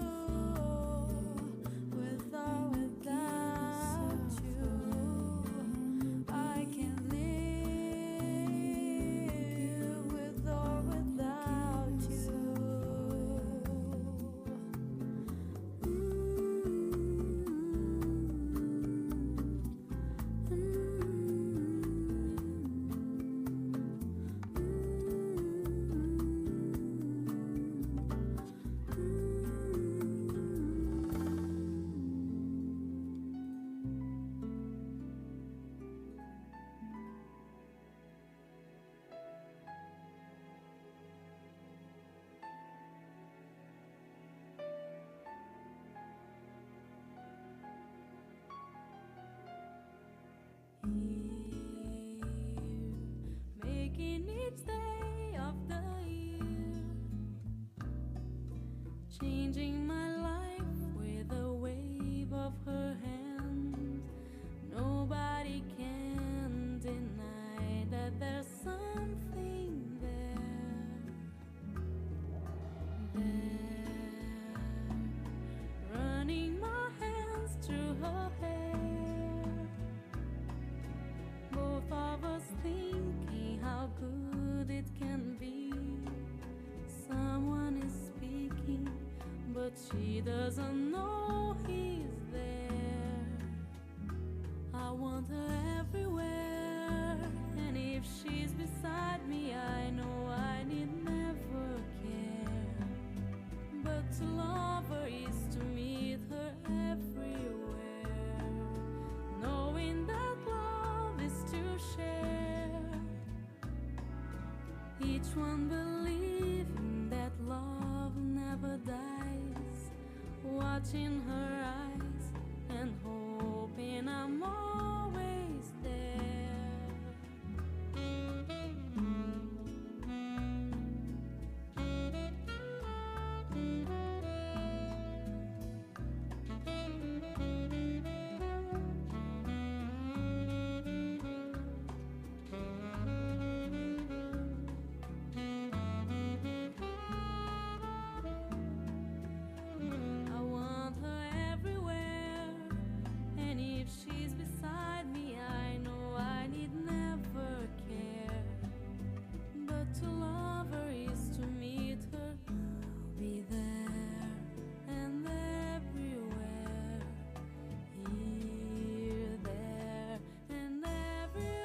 with or without you. I can't live with or without you. Making each day of the year, changing my life with a wave of her hand. Nobody can deny that there's something there, running my hands through her hair, both of us thinking how good it can be. Someone is speaking, but she doesn't know he's there. I want her everywhere, and if she's beside me, I know I need never care. But to love her is to meet her everywhere, knowing that love is to share. Each one believing that love never dies, watching her eyes and hoping I'm always there. I want her everywhere, and if she's beside me, I know I need never care. But to love her is to meet her. I'll be there and everywhere, here, there, and everywhere.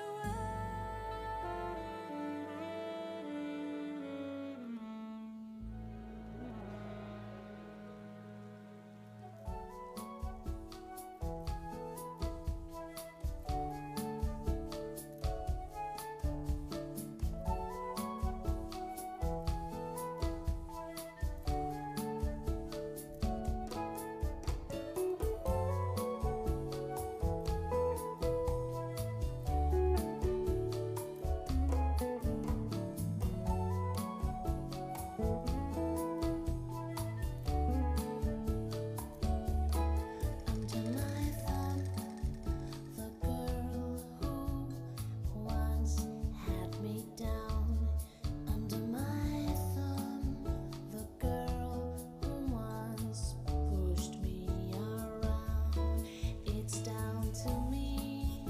Under my thumb, the girl who once had me down. Under my thumb, the girl who once pushed me around. It's down to me.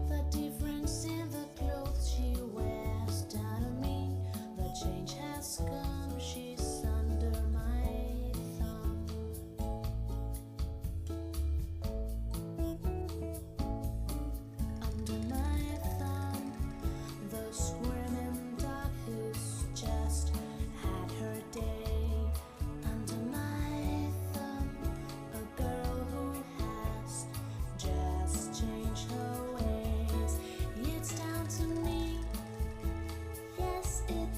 The difference in the clothes she wears down to me. The change has come, she's under my thumb. Under my thumb, the screaming dog who's just had her day. Under my thumb, a girl who has just changed her ways. It's down to me. Yes, it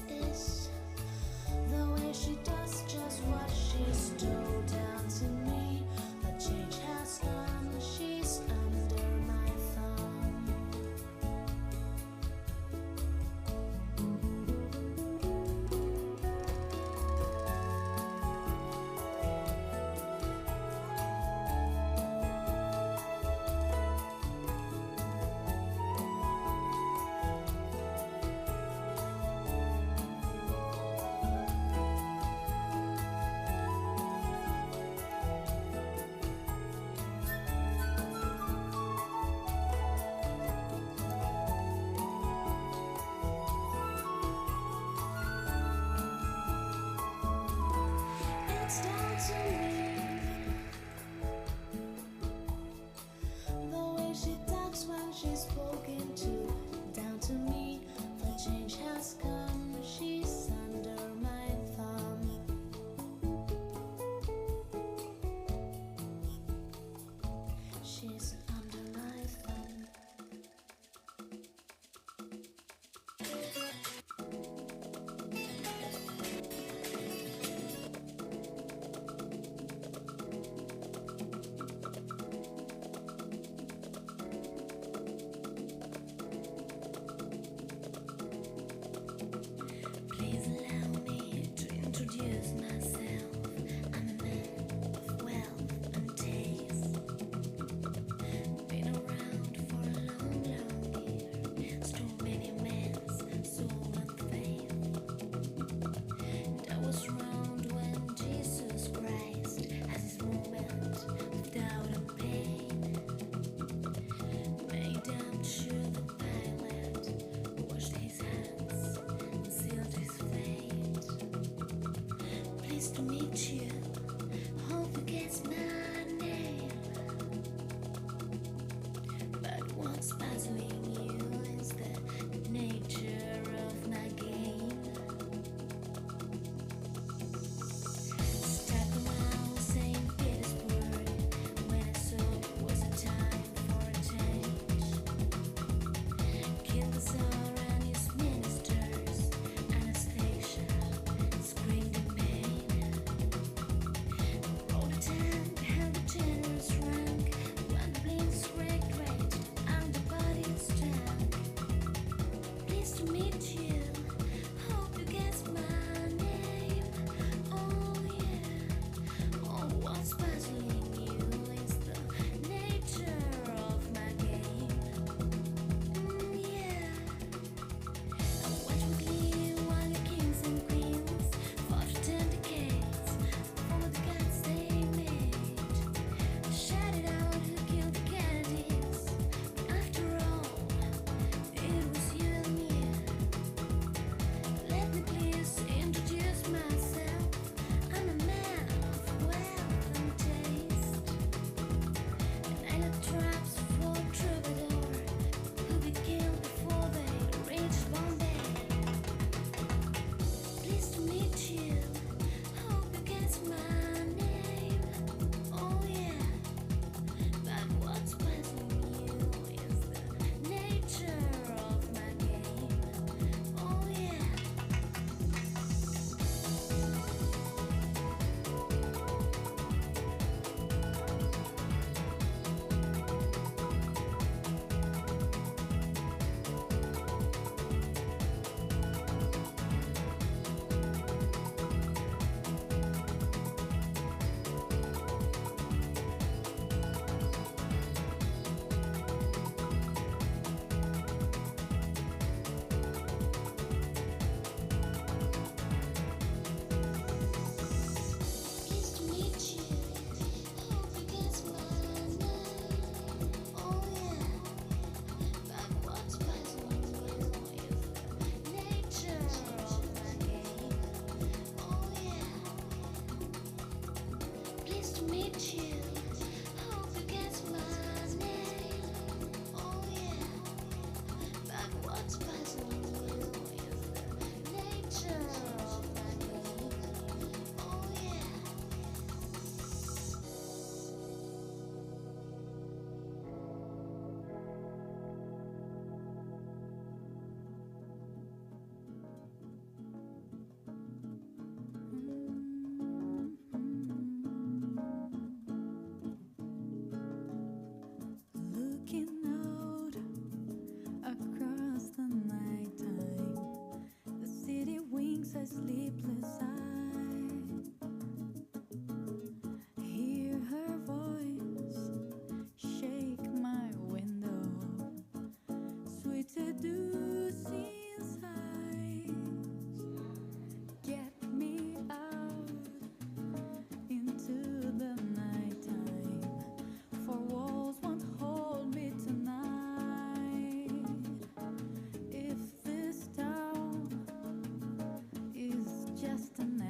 meet you. Hope you guess my name. But what's puzzling you is the nature of my game. Stuck around St. Petersburg when I saw it was a time for a change. Kill the Tsar and his ministers. Anastasia screamed in pain. Rolled a tank, held a generous rank. When the blinks wrecked and the bodies drank. Pleased to meet you. Hope you guess my name. Oh yeah. Oh, what's puzzling you is the nature of my game. Yeah. I watch with you while your kings and queens fought for 10 decades for the gods they made. Shouted out who killed the Kennedys. After all, it was you and me. Let me please introduce myself. I'm a man of wealth and taste. And I got traps for a troubadour who'll be killed before they reach Bombay. Pleased to meet you. Hope you guess my name. Oh yeah. But what's puzzling you is the nature of my game. Oh yeah. Pleased to meet you. Hope you guess my name. Oh yeah. But what's puzzling you is the nature of my game. Oh yeah. Pleased to meet you. Hope you guess my name. Oh yeah. But what's puzzling you is the nature of my game. Oh yeah. Looking out across the nighttime, the city winks a sleepless eye. Hear her voice shake my window, sweet seducing sighs. Get me out into the nighttime, for walls won't hold me tonight. If this town is just an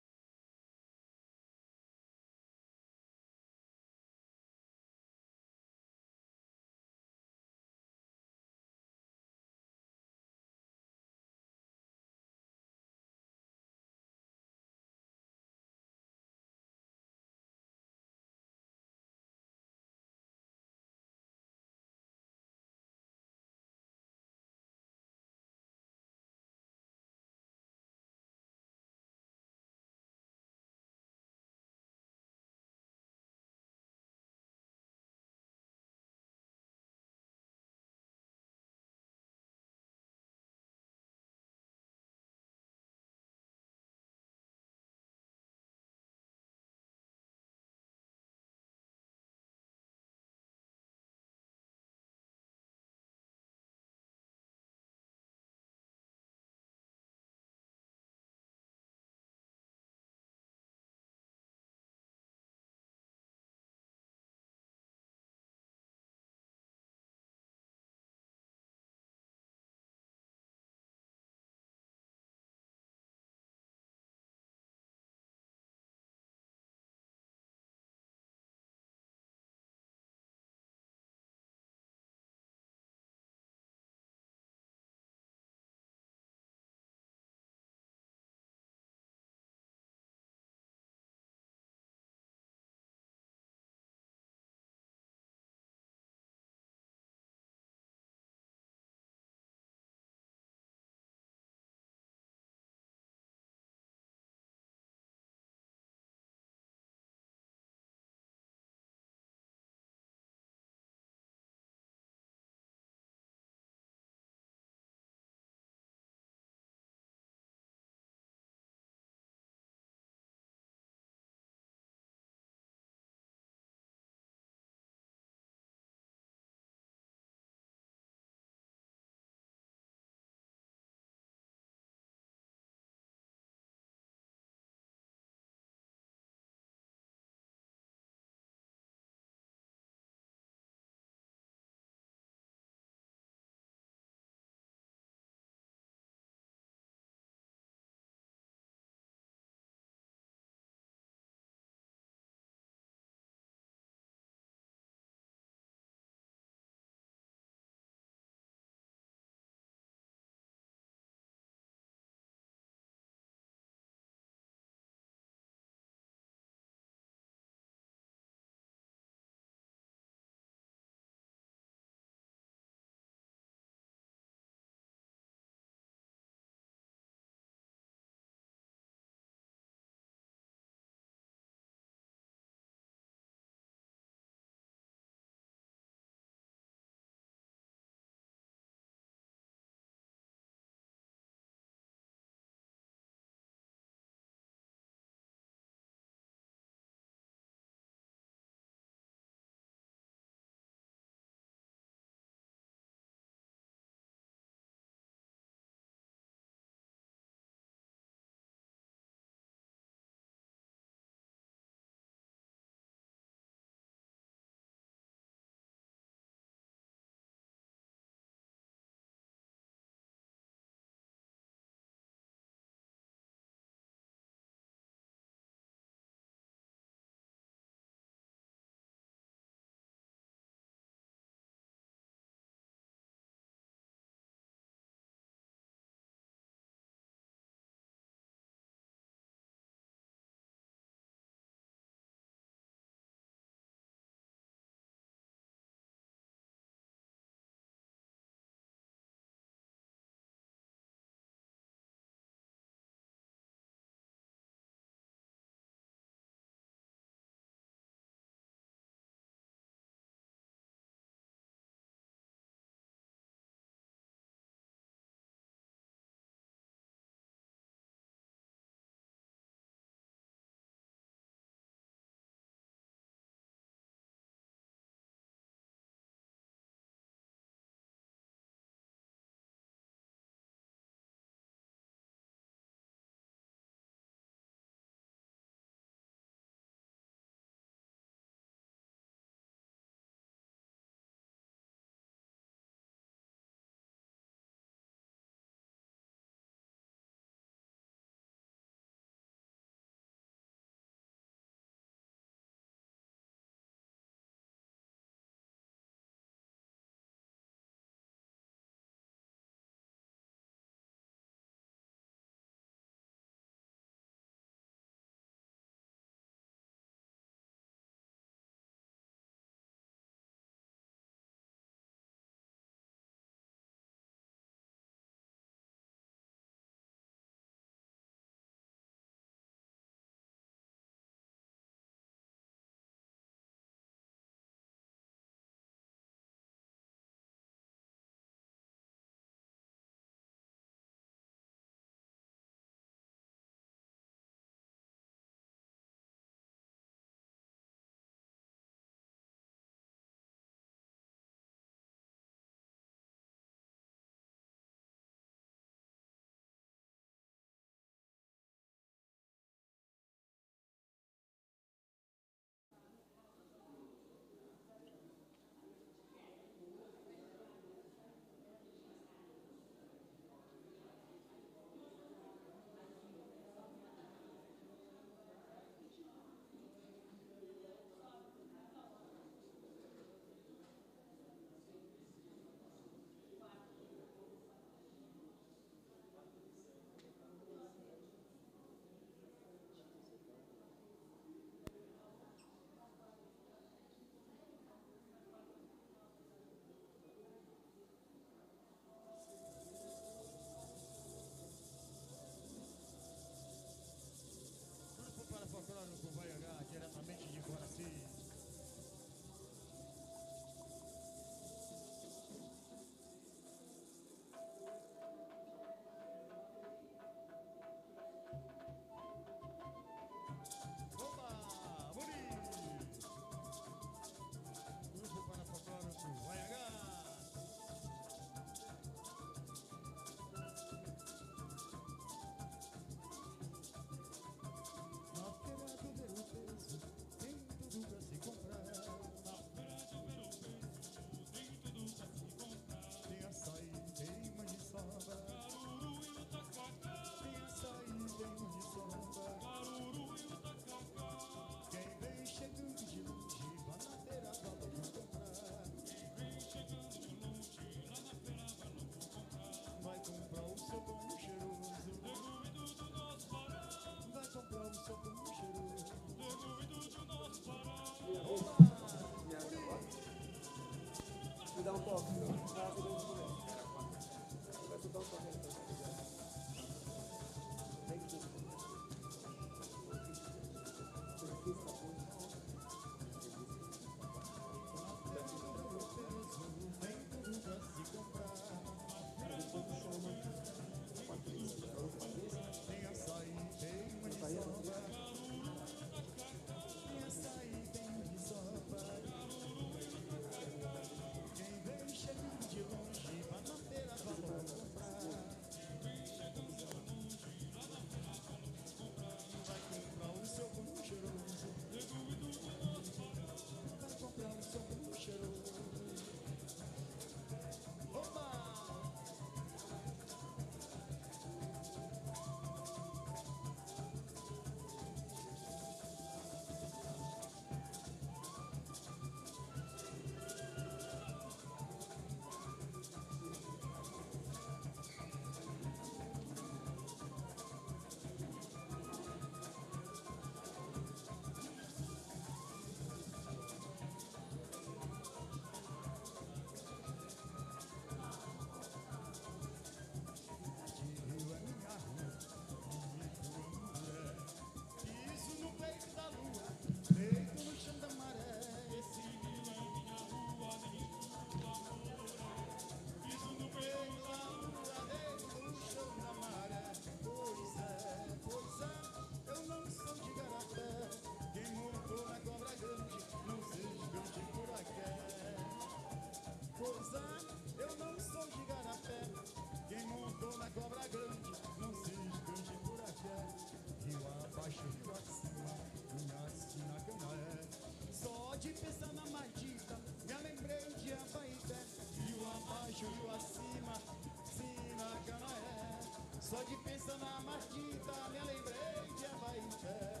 Só de pensar na Martita, me lembrei de Abaité.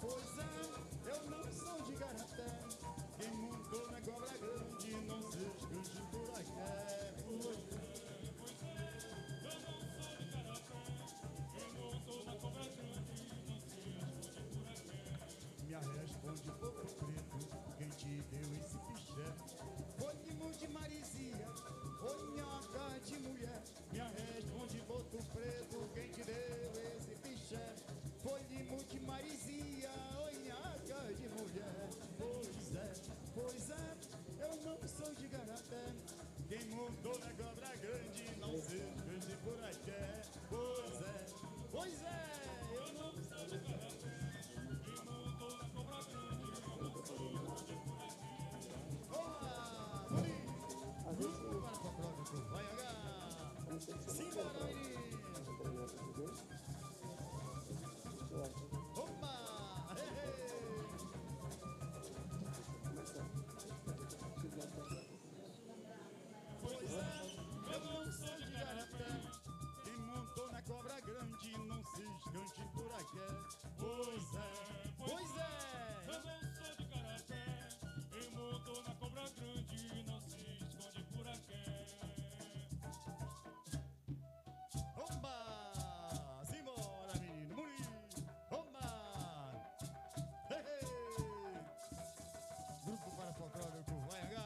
Pois é, eu não sou de Garapé. Quem montou na cobra grande, não se esconde por aqui. Pois é, eu não sou de Garapé. Quem montou na cobra grande, não se esconde por aqui. Me responde pouco preto, quem te deu esse piché? Foi de multimarizia, foi nhoca de mulher. Me responde boto preto, quem te deu esse piché? Foi de multimarizia, oi nhaca de mulher. Pois é, eu não sou de Garapé. Quem montou na cobra grande, não se esconde por aqui. Pois é, eu não sou de Garapé. Quem montou na cobra grande, não se esconde por aqui. Olá, bonito! Para fotógrafo, vai H! Simbora, menino! Opa! Pois é, eu não sou de Garapé. Quem montou na cobra grande não se escante por aqui. Pois é, eu não sou de Garapé. Quem montou na cobra grande não se esconde por aqui. Oba! Simbora, menino! Muri! Oba! Grupo para fotógrafo, vai H!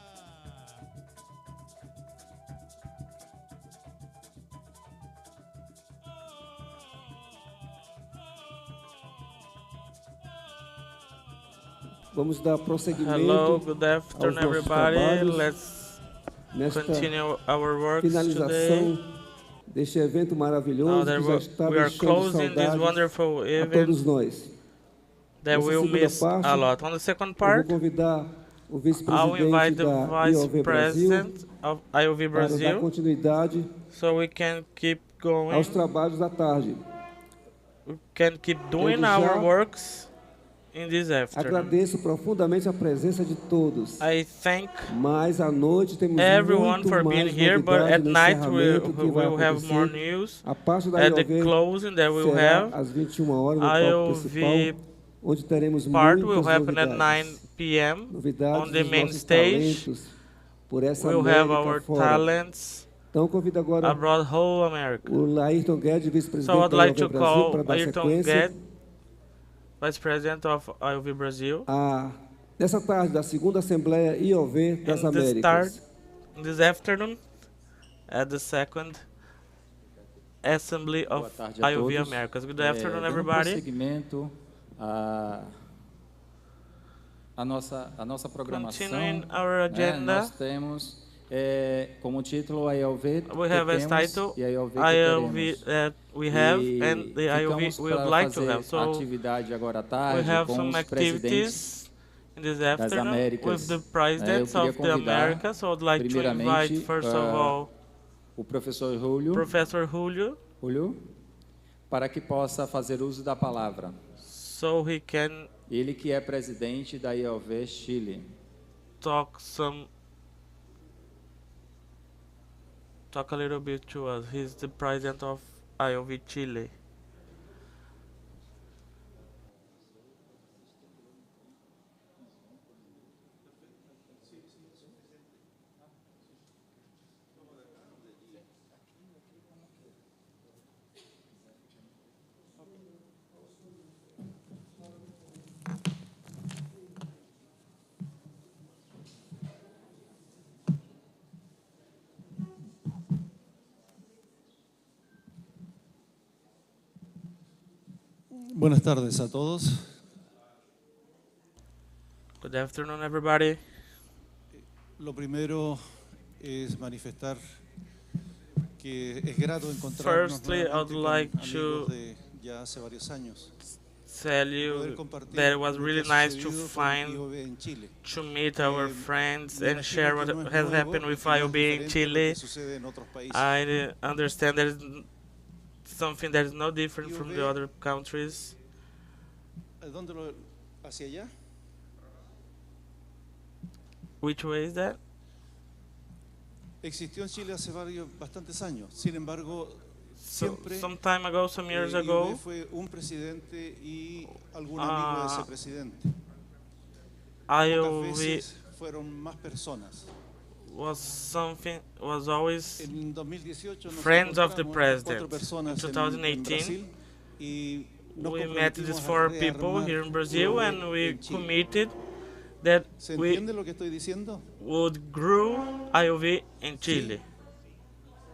Vamos dar prosseguimento Hello, good afternoon, aos nossos everybody. trabalhos Let's nesta continue our works finalização today. deste evento Now maravilhoso that que já está we are deixando closing this saudades wonderful a event todos nós. that Nessa we'll segunda miss parte, a lot. On the second eu part, vou convidar o I'll vice-presidente invite the da Vice IOV Brasil President of IOV para dar Brazil continuidade so we can keep going. aos trabalhos da tarde. We can keep doing Desde our já, works in this afternoon. agradeço profundamente a presença de todos. I thank Mas à noite temos everyone muito for being mais here, but novidade at no night encerramento que vai we'll have more acontecer. news. A parte da At the IOV closing that we'll será have, às 21 horas no palco principal, IOV onde teremos part will muitas happen at novidades. 9 p.m. Novidades on the dos main nossos stage. talentos por essa We'll have América our fora. talents Então convido agora abroad whole America. o Ayrton Guedes, So vice-presidente I'd da like IOV to Brasil, call para dar Ayrton sequência. Guedes, Vice President of IOV Brazil. Nessa tarde da segunda Assembleia IOV das And the Américas. this afternoon at the second Assembly of IOV Americas. Good afternoon, everybody. Prosseguimento a nossa programação. Continuing our agenda. Nós temos como título a IOV We have as title IOV that we have and the IOV we would like to have. So atividade agora à tarde we have com some os activities in this afternoon with the eu presidents queria of the Americas. So I'd like to invite first of all o professor Julio, para que possa fazer uso da palavra. So he can Ele que é presidente da IOV Chile. Talk a little bit to us. He's the president of IOV Chile. Buenas tardes a todos. Good afternoon, everybody. Lo primero es manifestar que es grato encontrarnos Firstly, I would like to ya hace varios años. Tell you that it was really nice to meet our friends and share what has happened with IOB in Chile. I understand that it's something that is no different from the other countries. ¿Hacia allá? Which way is that? Existió en Chile hace bastantes años. Sin embargo, siempre some time ago, some years ago, fue un presidente y algún amigo de ese presidente. IOV fueron más personas. Was always friends of the president. In 2018, we met these 4 people here in Brazil, and we committed that we would grow IOV in Chile.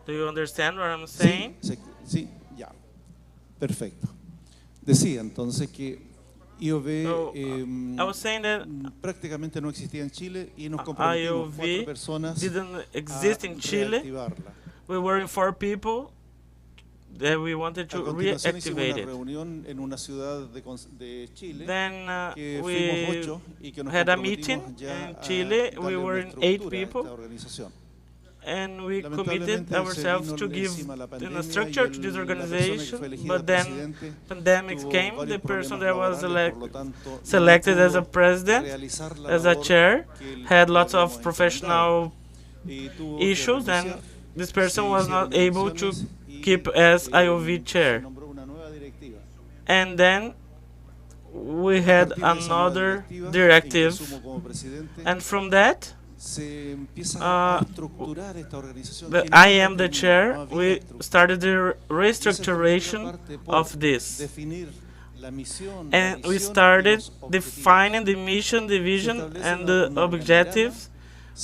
Do you understand what I'm saying? Sí, ya. Perfecto. Decía entonces que IOV I was saying that prácticamente no existía en Chile y nos comprometimos 4 personas didn't exist in Chile. We were in 4 people that we wanted to reactivate it. Then we had a meeting in Chile. We were in 8 people. And we committed ourselves to give a structure to this organization, but then pandemics came. The person that was selected as a president, as a chair, had lots of professional issues, and this person was not able to keep as IOV chair. And then we had another directive, and from that, I am the chair. We started the restructuration of this. And we started defining the mission, the vision, and the objectives.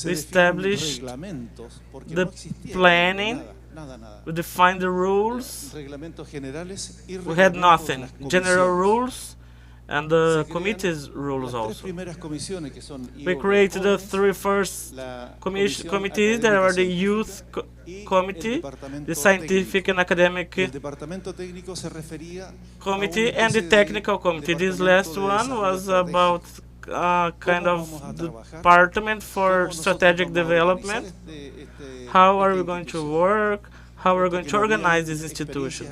We established the planning. We defined the rules. We had nothing. General rules and the committee's rules also. We created the 3 first committees that are the youth committee, the scientific and academic committee, and the technical committee. This last one was about kind of department for strategic development. How are we going to work? How are we going to organize this institution?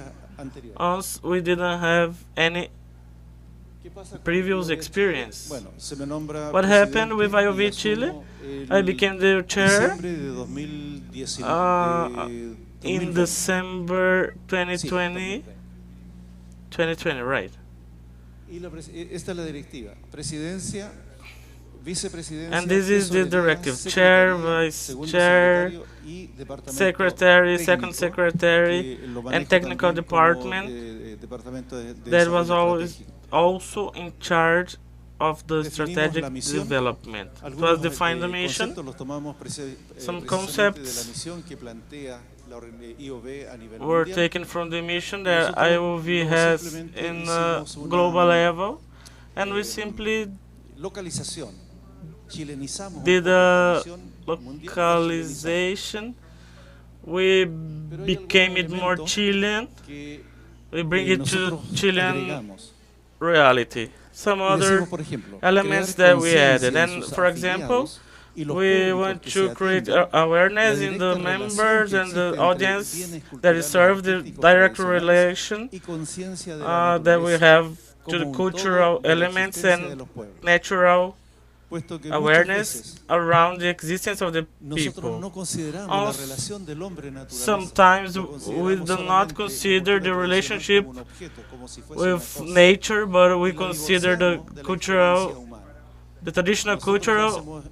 Us, we didn't have any previous experience. What happened with IOV Chile? I became the chair in December 2020, right? Esta es la directiva. Presidencia, vicepresidencia, and this is the directive: chair, vice chair, secretary, second secretary, and technical department that was always also in charge of the strategic development. It was defined the mission. Some concepts were taken from the mission that IOV has in a global level, and we simply did a localization. We became it more Chilean. We bring it to Chilean reality. Some other elements that we added. And for example, we want to create awareness in the members and the audience that is served the direct relation that we have to the cultural elements and natural awareness around the existence of the people. Sometimes we do not consider the relationship with nature, but we consider the traditional cultural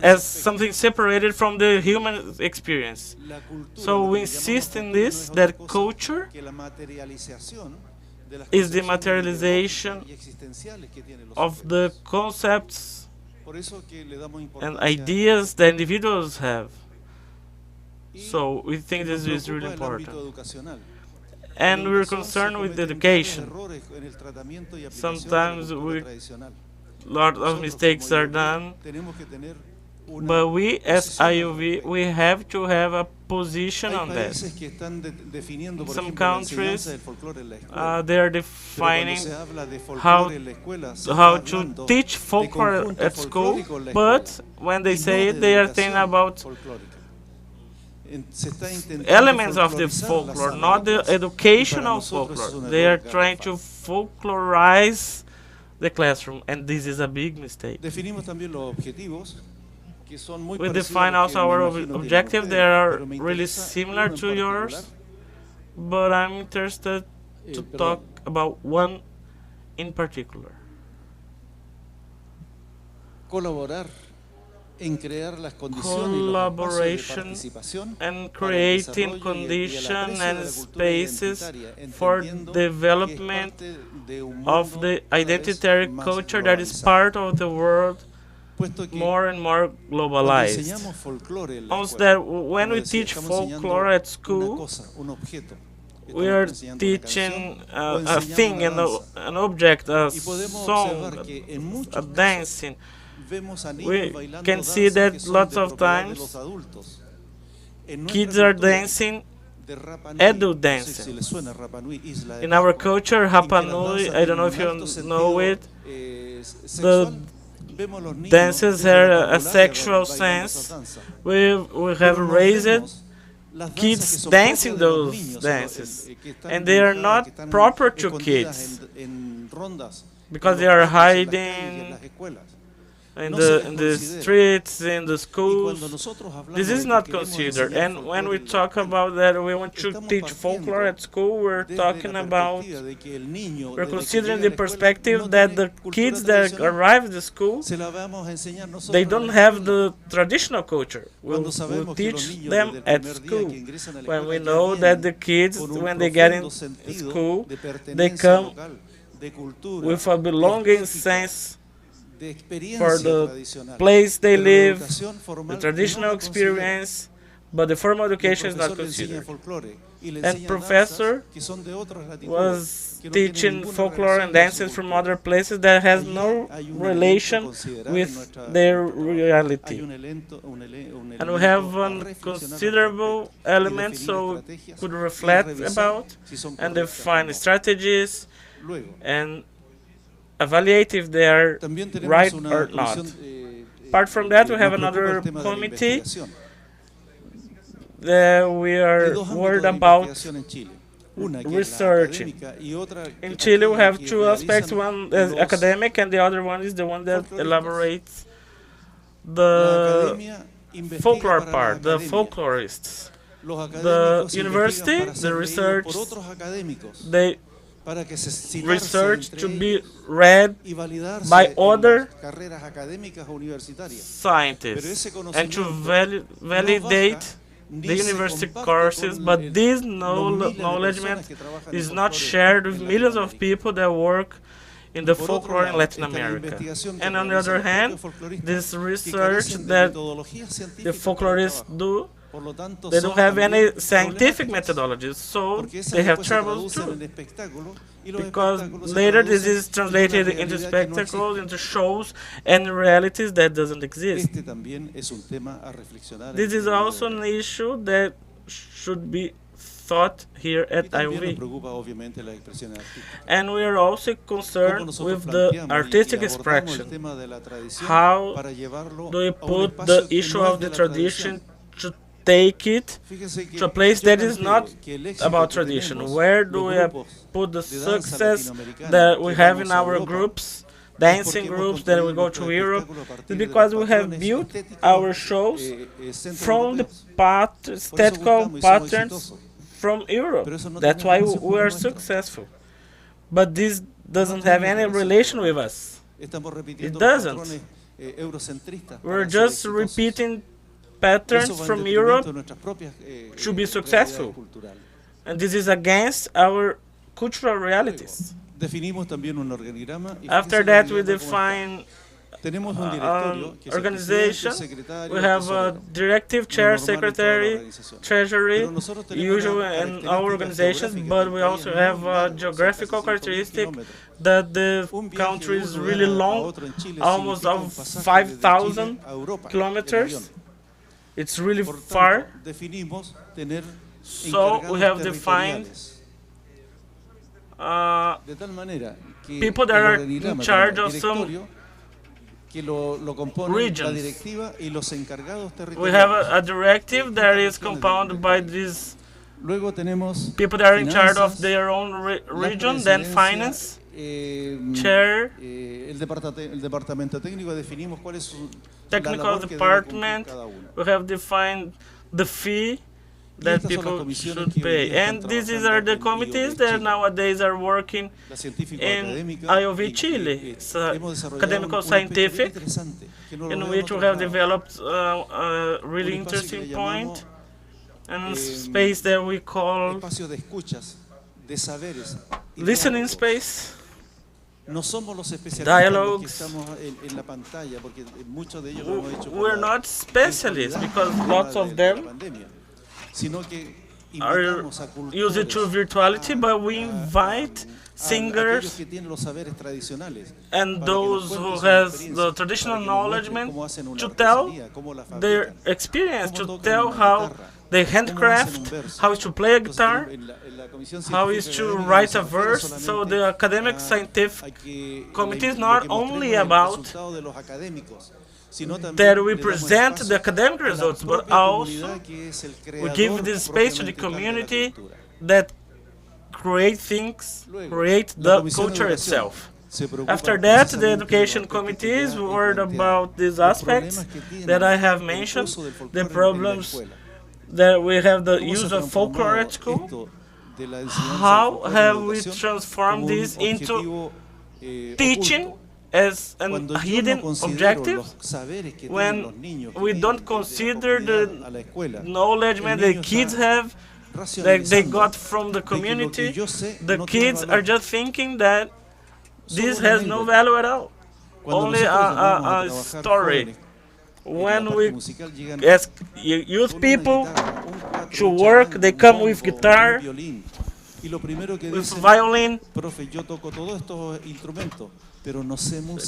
as something separated from the human experience. So we insist in this, that culture is the materialization of the concepts and ideas that individuals have. So we think this is really important. And we're concerned with education. Sometimes a lot of mistakes are done, but we as IOV, we have to have a position on that. Some countries, they are defining how to teach folklore at school, but when they say it, they are thinking about elements of the folklore, not the educational folklore. They are trying to folklorize the classroom, and this is a big mistake. We define also our objectives. They are really similar to yours, but I'm interested to talk about one in particular. Collaboration and creating conditions and spaces for development of the identitary culture that is part of the world, more and more globalized. Also, that when we teach folklore at school, we are teaching a thing, an object, a song, a dancing. We can see that lots of times kids are dancing adult dancing. In our culture, Rapa Nui, I don't know if you know it, the dances have a sexual sense. We have raised kids dancing those dances, and they are not proper to kids because they are hiding in the streets, in the schools. This is not considered. And when we talk about that we want to teach folklore at school, we're talking about, we're considering the perspective that the kids that arrive at the school, they don't have the traditional culture. We'll teach them at school. When we know that the kids, when they get in school, they come with a belonging sense for the place they live, the traditional experience, but the formal education is not considered. And professor was teaching folklore and dances from other places that has no relation with their reality. And we have one considerable element so we could reflect about and define strategies and evaluate if they are right or not. Apart from that, we have another committee that we are worried about researching. In Chile, we have two aspects. One is academic, and the other one is the one that elaborates the folklore part, the folklorists. The university, the research, they research to be read by other scientists and to validate the university courses, but this knowledge is not shared with millions of people that work in the folklore in Latin America. And on the other hand, this research that the folklorists do, they don't have any scientific methodologies, so they have trouble too. Because later this is translated into spectacles, into shows, and realities that doesn't exist. This is also an issue that should be thought here at IOV. And we are also concerned with the artistic expression. How do we put the issue of the tradition to take it to a place that is not about tradition? Where do we put the success that we have in our groups, dancing groups that we go to Europe? It's because we have built our shows from the aesthetical patterns from Europe. That's why we are successful. But this doesn't have any relation with us. It doesn't. We're just repeating patterns from Europe to be successful. And this is against our cultural realities. After that, we define organization. We have a directive chair, secretary, treasury, usually in our organizations, but we also have a geographical characteristic that the country is really long, almost of 5,000 kilometers. It's really far. So we have defined people that are in charge of some regions. We have a directive that is compounded by these people that are in charge of their own region, then finance, chair, technical department. We have defined the fee that people should pay. And these are the committees that nowadays are working in IOV Chile. It's academical scientific, in which we have developed a really interesting point and space that we call listening space, dialogues. We're not specialists because lots of them are used to virtuality, but we invite singers and those who has the traditional knowledge to tell their experience, to tell how they handcraft, how to play a guitar, how is to write a verse. So the academic scientific committee is not only about that we present the academic results, but also we give this space to the community that create things, create the culture itself. After that, the education committees worried about these aspects that I have mentioned, the problems that we have the use of folklore at school. How have we transformed this into teaching as a hidden objective when we don't consider the knowledge that the kids have, that they got from the community? The kids are just thinking that this has no value at all, only a story. When we ask youth people to work, they come with guitar, with violin.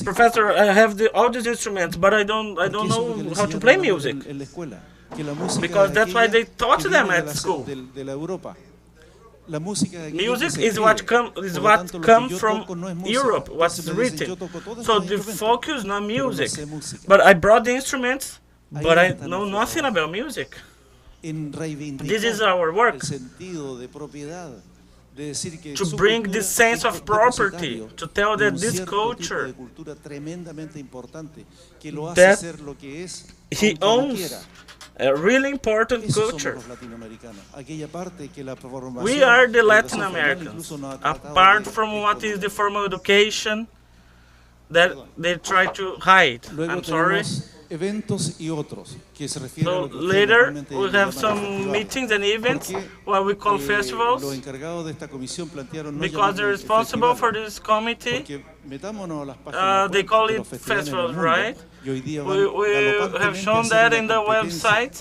Professor, I have all these instruments, but I don't know how to play music. Because that's why they taught them at school. Music is what comes from Europe, what's written. So the focus is not music. But I brought the instruments, but I know nothing about music. This is our work. To bring this sense of property, to tell that this culture, that he owns a really important culture. We are the Latin Americans, apart from what is the formal education that they try to hide. I'm sorry. eventos y otros, que se refiere a So lo que later normalmente we have llaman some festivales. meetings and events, Porque, what we call los festivals, encargados de esta comisión plantearon no because they're llamarle responsible for festivales, this committee. porque metámonos a las páginas They web call de it los festivales en el festivals, mundo, right? y hoy día We van have shown galopantemente a that hacer in una the competencia. website.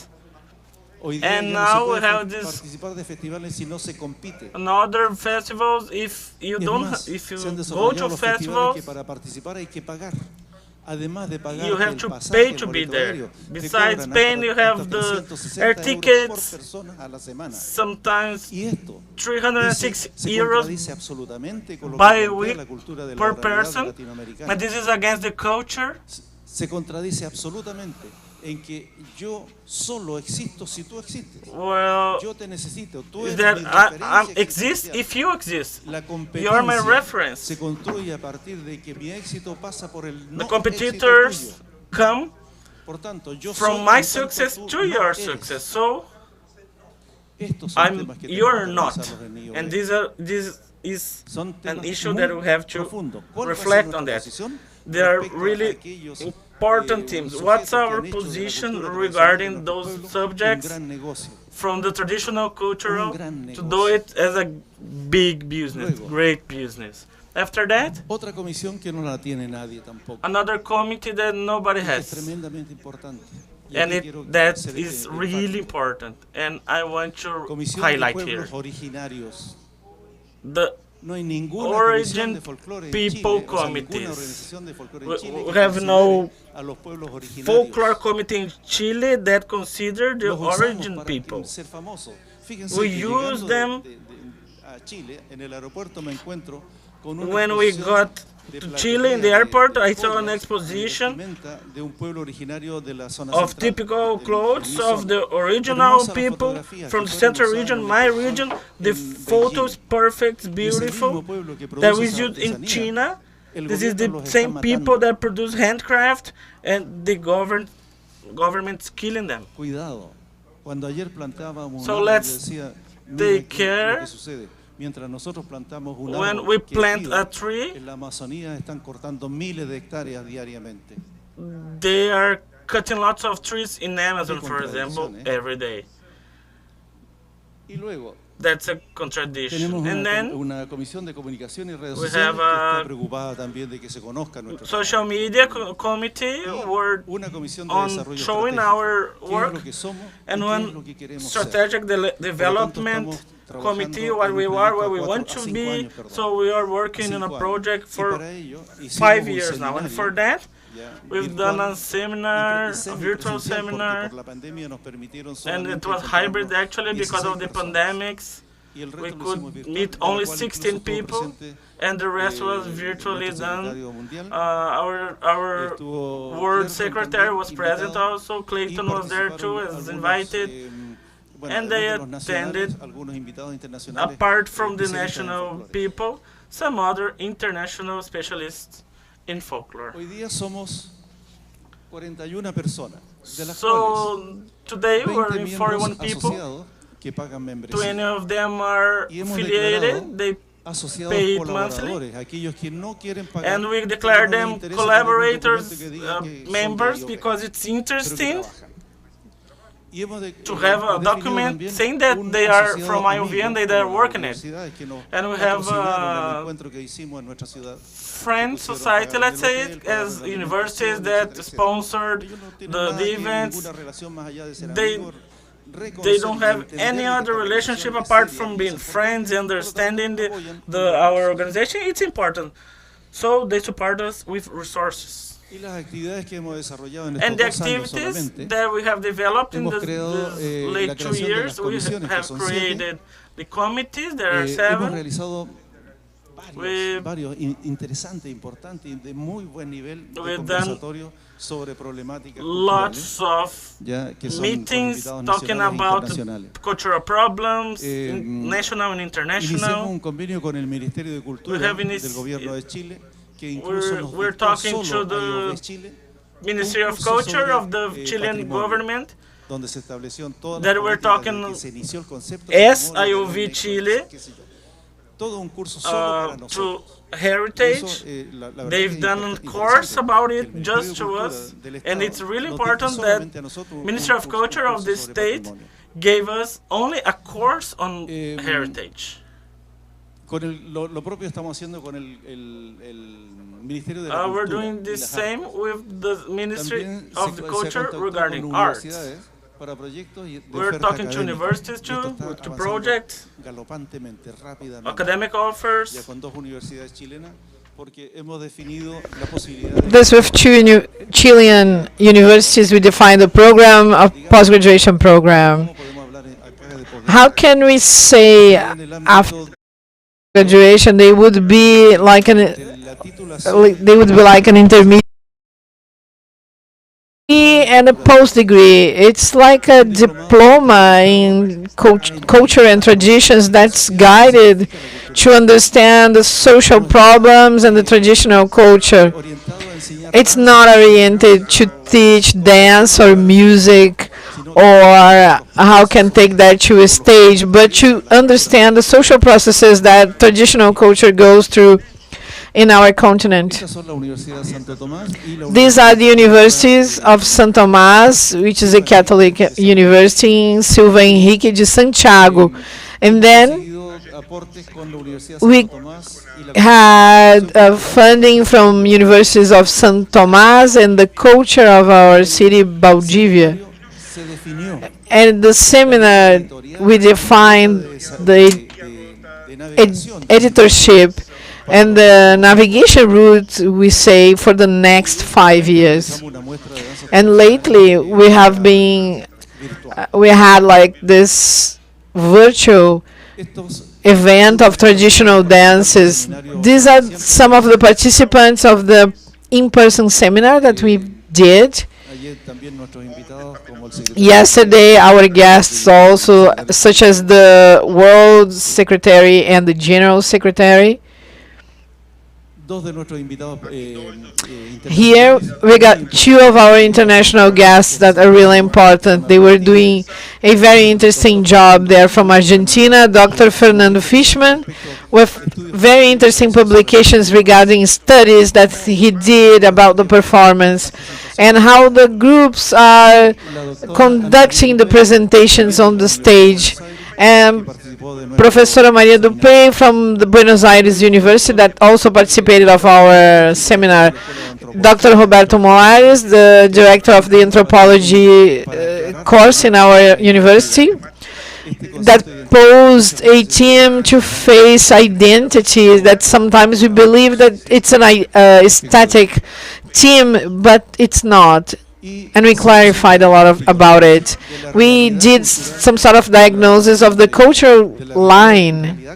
Hoy día And ya no se now we puede have this participar de festivales si no se compite. another festivals. If you Es don't, más, if you se han go desarrollado to los festivales festivals, que para participar hay que pagar. Además de pagar you have el to pasaje, pay el to be boleto there. aéreo, te Besides cobran paying, you hasta have the 360 air euros por tickets, persona a la semana. sometimes Y esto 306 se euros contradice absolutamente con lo que by plantea week la cultura de la per oralidad person, latinoamericana. and this is against the culture. Se contradice absolutamente en que yo solo existo si tú existes. Well, yo te necesito, tú is eres that mi I referencia exist existencial. if you exist. La You are my competencia reference. se construye a partir de que mi éxito pasa por el The no competitors éxito tuyo. come Por tanto, yo from soy my en tanto success tú to no your eres. success. So Estos son I'm, temas que you're tenemos que not, revisarlos en IOB. and this is Son an temas issue muy that we have to profundos. ¿Cuál va a ser reflect on nuestra that. posición They are respecto a really aquellos, important themes. sujetos What's que han our hecho de la position cultura tradicional de regarding nuestro those pueblo subjects, un gran negocio? from the traditional cultural Un gran to negocio. do it as a big business, Luego, great business? After that, otra comisión que no la tiene nadie tampoco. another committee that nobody Es has, tremendamente importante. Y and aquí quiero that ser is enfático. really important, and I want to Comisión de highlight here. pueblos originarios. The No hay ninguna comisión Origin de folclore en People Chile, o sea, ninguna Committees. organización de folclore en We Chile we que have no considere a los pueblos originarios. folklore committee in Chile that consider the Los usamos origin para people. ser famosos. Fíjense We que use llegando them a Chile, en el aeropuerto me encuentro con una when we exposición got de to platería Chile in the de airport. I saw joyas an y exposition vestimenta de un pueblo originario de la zona of central, typical de clothes mi of zona. the original Hermosas las people fotografías from que the fueron central usadas region, en my exposición region. The en photo is Beijing. perfect, Y ese beautiful. mismo pueblo que That produce was esa used in artesanía, China. el This is gobierno the los está same people matando. that produce handcraft, and the government's killing them. Cuidado. Cuando ayer plantábamos So un árbol, let's yo decía, mira take aquí care. lo que sucede. Mientras nosotros plantamos un When árbol we que es plant vida, a tree, en la Amazonía están cortando miles de hectáreas diariamente. they are cutting lots of trees in Amazon, Qué for example, contradicción, every day. Y luego That's a contradiction. tenemos And then una comisión de comunicación y redes we sociales have que a está preocupada también de que se conozca nuestro social media committee were una comisión de on desarrollo showing estratégico. our ¿Qué es work, lo que somos y and qué es one lo que queremos ser? strategic Por lo tanto, development estamos trabajando committee, what en we un are, proyecto where a we 4 want a to 5 be. años, perdón. So we are working on 5 a años. project Y for para ello hicimos 5 un years now, and seminario for that ya we've done a virtual seminar, y a virtual semipresencial, porque seminar, por la pandemia nos permitieron and solamente it was encontrarnos hybrid actually because of the 16 personas. pandemics. Y el We resto lo could hicimos virtual, meet de la only cual 16 incluso estuvo people, presente, and the rest was virtually nuestro done. secretario mundial, Our estuvo world Clayton secretary también was present invitado, also. y Clayton was there too, participaron as algunos, invited. Bueno, And they además de los nacionales, attended, algunos invitados internacionales, apart from the especialistas en national folclore. people, some other international specialists in folklore. Hoy día somos 41 personas, de las So cuales today 20 we're miembros 41 people. asociados que pagan 20 membresía. of them are Y hemos affiliated. They asociados pay it monthly. colaboradores, aquellos que no quieren pagar, And we declare pero no les them interesa tener un collaborators, documento que diga que son members, de IOB, because it's pero que interesting trabajan. Y hemos to have a definido document también saying that un they are asociado from IOV amigo and they are con working it. universidades que nos And we have patrocinaron el a encuentro que hicimos en nuestra ciudad. friend Pusieron society, pagar let's say el it, hotel, pagar as la universities alimentación, that etcétera, etcétera. sponsored Ellos no tienen the nada que- events. ninguna relación más allá de ser They- amigos, They reconocer don't y have entender any que other esta relationship relación es apart seria from y being es friends and importante, understanding por lo tanto, apoyan our organization. It's important. So they support us with resources. Y las actividades que hemos desarrollado en And estos the 2 años activities solamente, that we have developed in hemos these creado, late la 2 creación de years, las we comisiones, que have son created the committees. There are hemos 7. realizado We- varios interesantes, importantes y de muy buen nivel de We've conversatorio sobre problemáticas culturales, lots of ya que son con meetings invitados talking nacionales e about internacionales. cultural problems, Eh, national and Iniciamos international. un convenio con el Ministerio de Cultura We have del Gobierno de Chile, que incluso nos We're dictó talking solo to a the IOB Chile, Ministry un of curso Culture sobre, of the Chilean patrimonio, government, donde se estableció todas that las we're políticas talking desde que se inició el concepto as patrimonio, IOV de Chile. qué sé yo. to heritage. They've done a course about it just to us, and it's really important that Ministry of Culture of the state gave us only a course on heritage. We're doing the same with the Ministry of the Culture regarding arts. We're talking to universities too, to projects, academic offers. This with two Chilean universities, we define the program, a post-graduation program. How can we say after graduation they would be like an intermediate and a post degree? It's like a diploma in culture and traditions that's guided to understand the social problems and the traditional culture. It's not oriented to teach dance or music or how can take that to a stage, but to understand the social processes that traditional culture goes through in our continent. These are the universities of São Tomás, which is a Catholic university in Silva Henrique de Santiago. And then we had funding from universities of São Tomás and the culture of our city, Valdivia. And the seminar, we defined the editorship and the navigation route, we say, for the next 5 years. And lately, we had like this virtual event of traditional dances. These are some of the participants of the in-person seminar that we did. Yesterday, our guests also, such as the World Secretary and the General Secretary. Here, we got two of our international guests that are really important. They were doing a very interesting job. They're from Argentina, Dr. Fernando Fishman, with very interesting publications regarding studies that he did about the performance and how the groups are conducting the presentations on the stage. And Professora Maria Dupre from the Buenos Aires University that also participated of our seminar. Dr. Roberto Moares, the director of the anthropology course in our university, that posed a team to face identity that sometimes we believe that it's an static team, but it's not. And we clarified a lot about it. We did some sort of diagnosis of the cultural line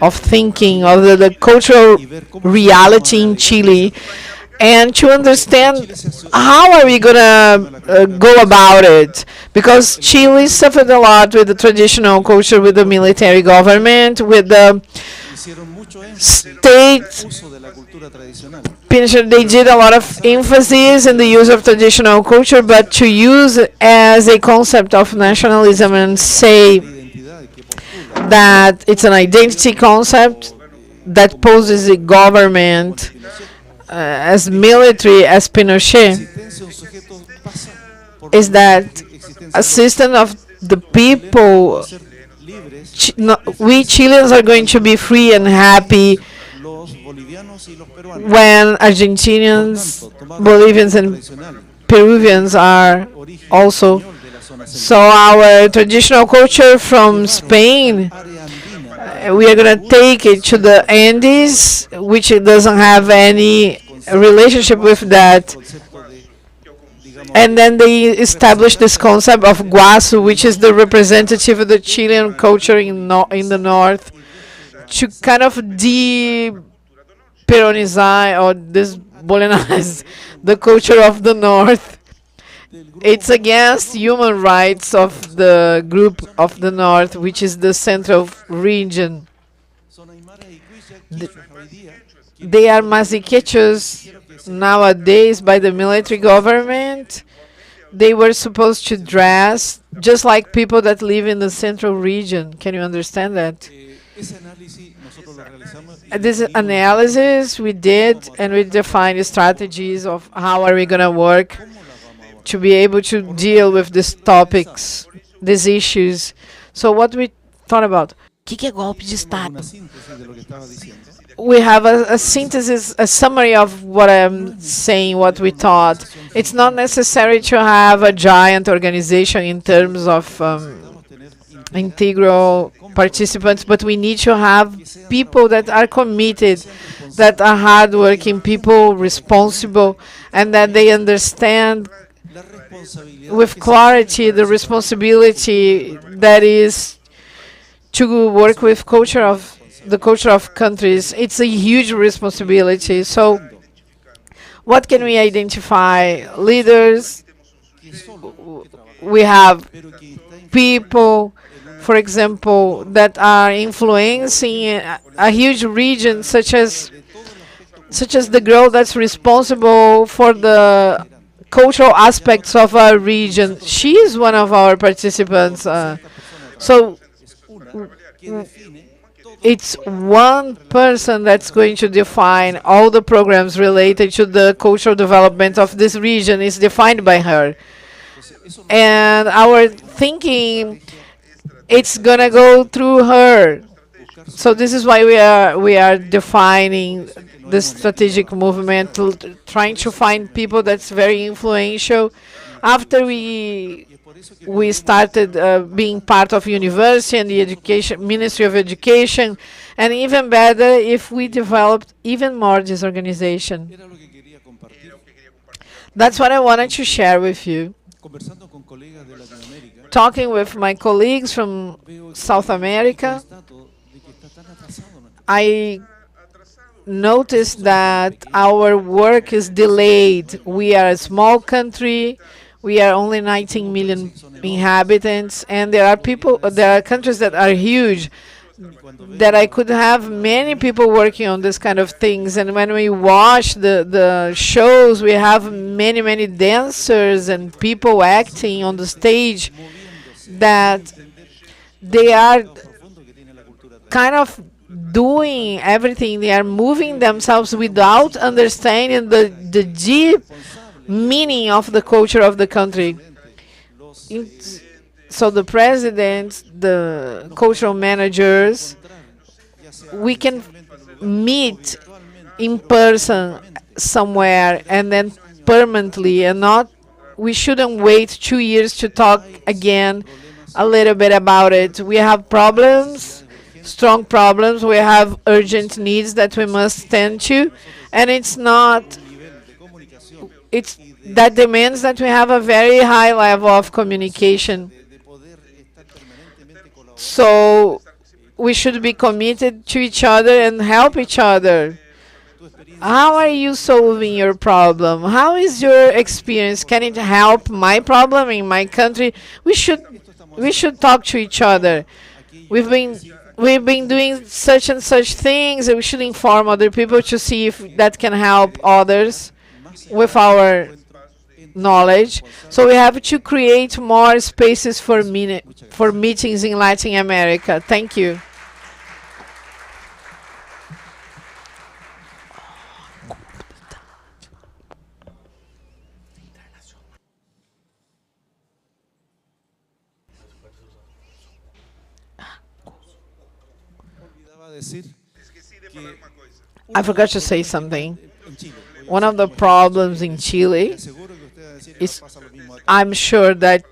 of thinking, of the cultural reality in Chile, and to understand how are we going to go about it. Because Chile suffered a lot with the traditional culture, with the military government, with the state. They did a lot of emphasis in the use of traditional culture, but to use it as a concept of nationalism and say that it's an identity concept that poses a government as military as Pinochet, is that a system of the people. We Chileans are going to be free and happy when Argentinians, Bolivians, and Peruvians are also. So our traditional culture from Spain, we are going to take it to the Andes, which it doesn't have any relationship with that. And then they established this concept of Guasu, which is the representative of the Chilean culture in the north, to kind of de-Peronize or disbolonize the culture of the north. It's against human rights of the group of the north, which is the central region. They are maziquechos nowadays by the military government. They were supposed to dress just like people that live in the central region. Can you understand that? This analysis we did, and we defined strategies of how are we going to work to be able to deal with these topics, these issues. So what we thought about, que é golpe de Estado? We have a synthesis, a summary of what I'm saying, what we thought. It's not necessary to have a giant organization in terms of integral participants, but we need to have people that are committed, that are hardworking, people responsible, and that they understand with clarity the responsibility that is to work with the culture of countries. It's a huge responsibility. So what can we identify? Leaders, we have people, for example, that are influencing a huge region, such as the girl that's responsible for the cultural aspects of our region. She is one of our participants. So it's one person that's going to define all the programs related to the cultural development of this region is defined by her. And our thinking, it's gonna go through her. So this is why we are defining the strategic movement, trying to find people that's very influential. After we started being part of university and the education Ministry of Education, and even better if we developed even more this organization. That's what I wanted to share with you. Talking with my colleagues from South America, I noticed that our work is delayed. We are a small country. We are only 19 million inhabitants, and there are countries that are huge, that I could have many people working on this kind of things. And when we watch the shows, we have many dancers and people acting on the stage that they are kind of doing everything. They are moving themselves without understanding the deep meaning of the culture of the country. So the presidents, the cultural managers, we can meet in person somewhere and then permanently, and not, we shouldn't wait 2 years to talk again a little bit about it. We have problems, strong problems. We have urgent needs that we must tend to, and that demands that we have a very high level of communication. So we should be committed to each other and help each other. How are you solving your problem? How is your experience? Can it help my problem in my country? We should talk to each other. We've been doing such and such things, and we should inform other people to see if that can help others with our knowledge. So we have to create more spaces for meetings in Latin America. Thank you. I forgot to say something. One of the problems in Chile is, I'm sure that,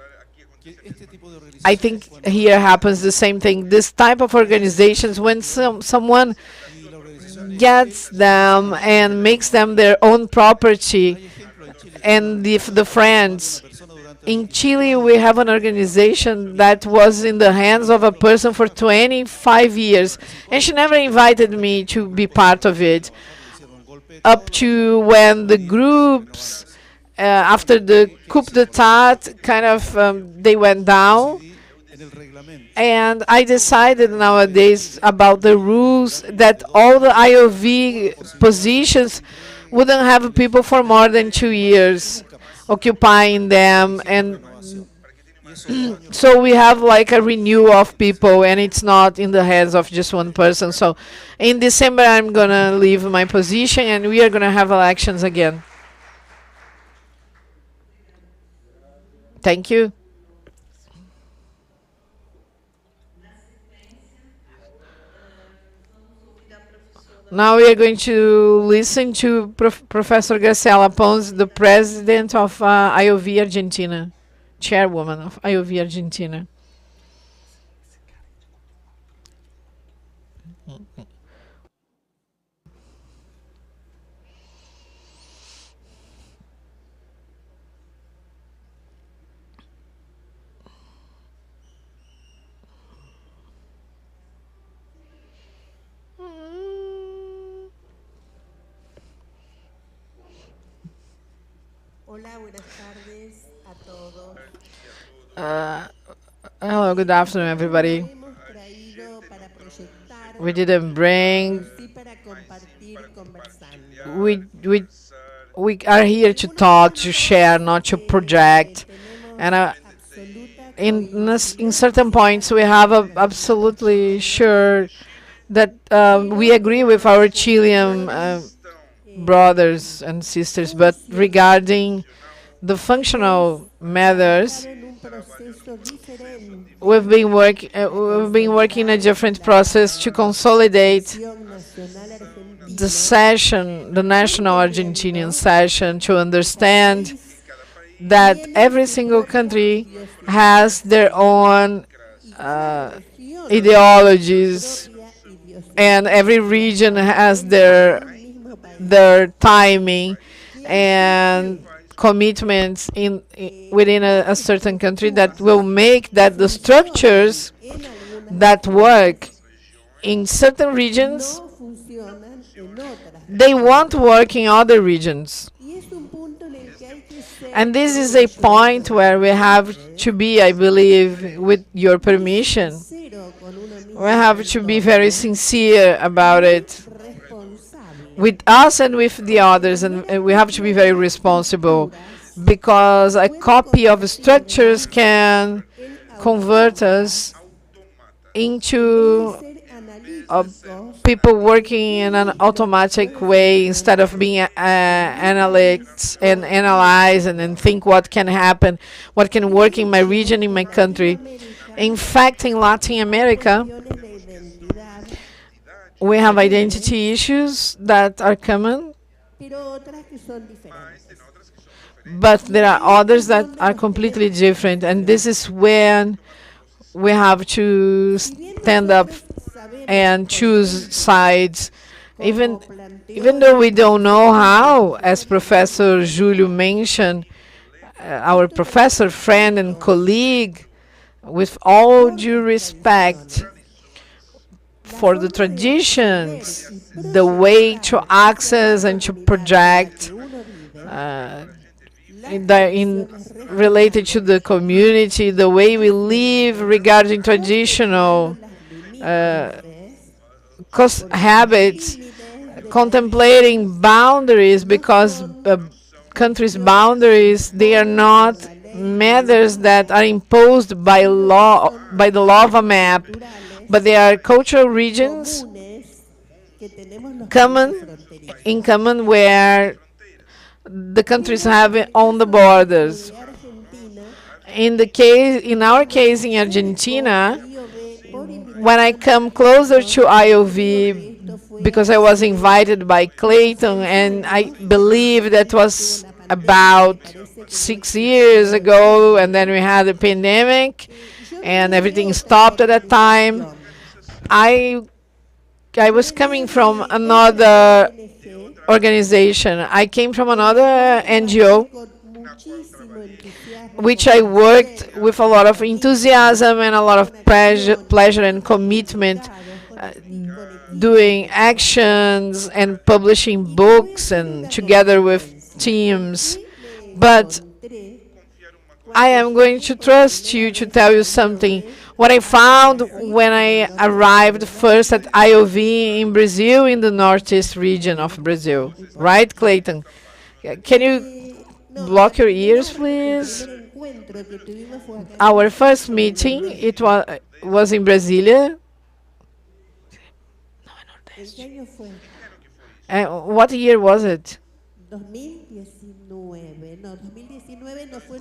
I think here happens the same thing. This type of organizations, when someone gets them and makes them their own property, and the friends. In Chile, we have an organization that was in the hands of a person for 25 years, and she never invited me to be part of it. Up to when the groups, after the coup d'etat, kind of they went down, and I decided nowadays about the rules that all the IOV positions wouldn't have people for more than 2 years occupying them, and So we have like a renewal of people, and it's not in the hands of just one person. So in December, I'm gonna leave my position, and we are gonna have elections again. Thank you. Now we are going to listen to Professor Graciela Pons, the president of IOV Argentina, chairwoman of IOV Argentina. Hello, good afternoon, everybody. We didn't bring. We are here to talk, to share, not to project. And in certain points, we have absolutely sure that we agree with our Chilean brothers and sisters, but regarding the functional matters, we've been working in a different process to consolidate the session, the national Argentinian session, to understand that every single country has their own ideologies, and every region has their timing and commitments within a certain country that will make that the structures that work in certain regions, they won't work in other regions. And this is a point where we have to be, I believe, with your permission, we have to be very sincere about it, with us and with the others, and we have to be very responsible, because a copy of structures can convert us into people working in an automatic way instead of being analysts and analyze and think what can happen, what can work in my region, in my country. In fact, in Latin America, we have identity issues that are common, but there are others that are completely different, and this is when we have to stand up and choose sides, even though we don't know how, as Professor Júlio mentioned, our professor, friend, and colleague, with all due respect for the traditions, the way to access and to project related to the community, the way we live regarding traditional habits, contemplating boundaries, because countries' boundaries, they are not matters that are imposed by law, by the law of a map, but they are cultural regions in common where the countries have it on the borders. In our case in Argentina, when I come closer to IOV, because I was invited by Clayton, and I believe that was about 6 years ago, and then we had a pandemic and everything stopped at that time. I was coming from another organization. I came from another NGO, which I worked with a lot of enthusiasm and a lot of pleasure and commitment, doing actions and publishing books and together with teams. But I am going to trust you to tell you something. What I found when I arrived first at IOV in Brazil, in the northeast region of Brazil. Right, Clayton? Can you block your ears, please? Our first meeting, it was in Brasilia. What year was it?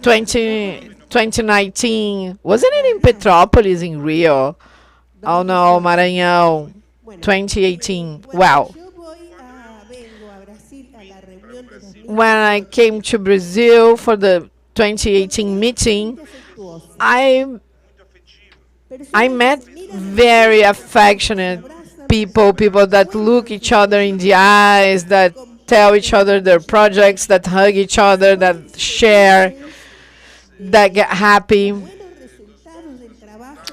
2019. Wasn't it in Petrópolis, in Rio? Oh no, Maranhão. 2018. Wow. When I came to Brazil for the 2018 meeting, I met very affectionate people that look each other in the eyes, that tell each other their projects, that hug each other, that share, that get happy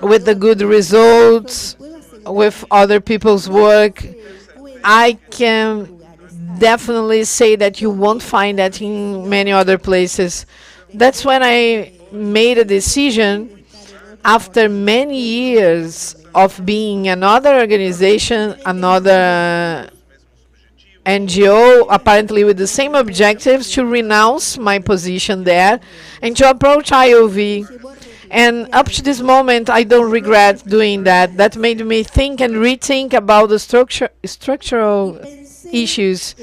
with the good results, with other people's work. I can definitely say that you won't find that in many other places. That's when I made a decision, after many years of being another organization, another NGO, apparently with the same objectives, to renounce my position there and to approach IOV. And up to this moment, I don't regret doing that. That made me think and rethink about the structural issues.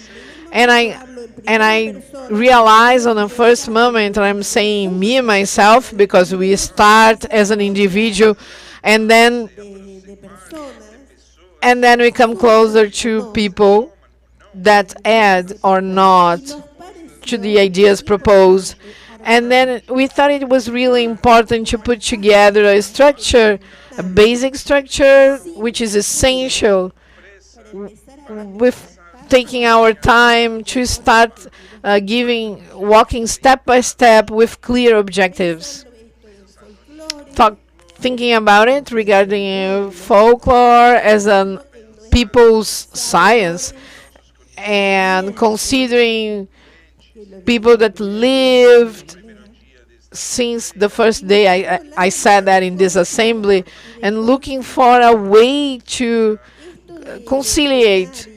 And I realized on the first moment, and I'm saying me and myself, because we start as an individual, and then we come closer to people that add or not to the ideas proposed. And then we thought it was really important to put together a structure, a basic structure, which is essential, with taking our time to start walking step by step with clear objectives. Thinking about it regarding folklore as a people's science, and considering people that lived since the first day I said that in this assembly, and looking for a way to conciliate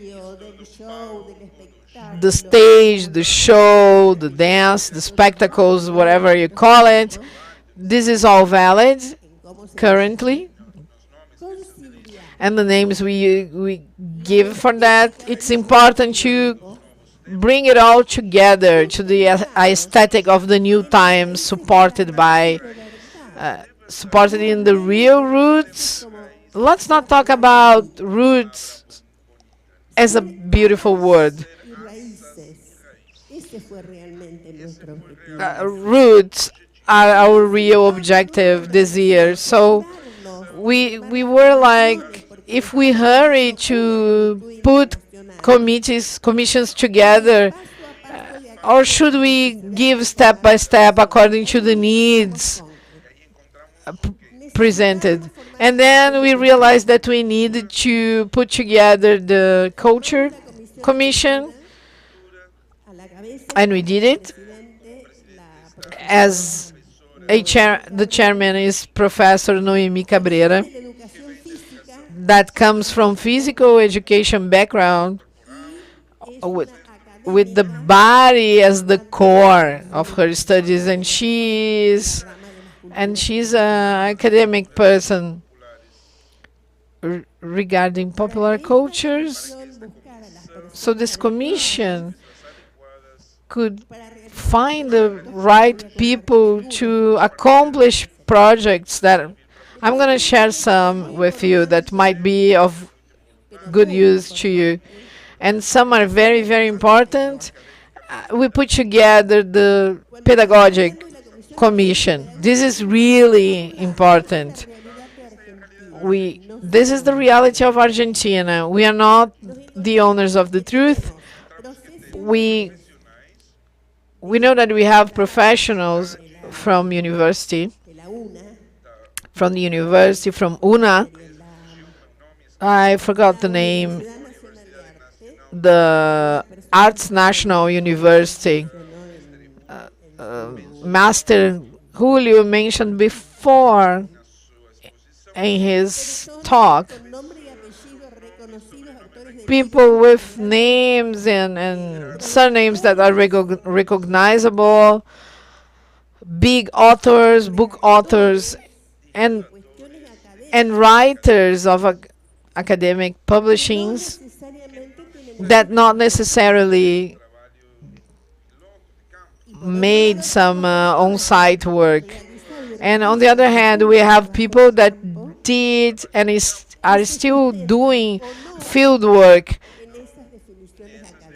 the stage, the show, the dance, the spectacles, whatever you call it. This is all valid currently. And the names we give for that, it's important to bring it all together to the aesthetic of the new times, supported in the real roots. Let's not talk about roots as a beautiful word. Roots are our real objective this year. So we were like, if we hurry to put commissions together, or should we give step by step according to the needs presented? And then we realized that we needed to put together the culture commission, and we did it. As the chairman is Professor Noemi Cabrera, that comes from physical education background, with the body as the core of her studies, and she's an academic person regarding popular cultures. So this commission could find the right people to accomplish projects that I'm going to share some with you that might be of good use to you. And some are very, very important. We put together the pedagogic commission. This is really important. This is the reality of Argentina. We are not the owners of the truth. We know that we have professionals from university, from UNA. I forgot the name. The Arts National University. Master Julio mentioned before in his talk, people with names and surnames that are recognizable, big authors, book authors, and writers of academic publishings that not necessarily made some on-site work. And on the other hand, we have people that did and are still doing field work,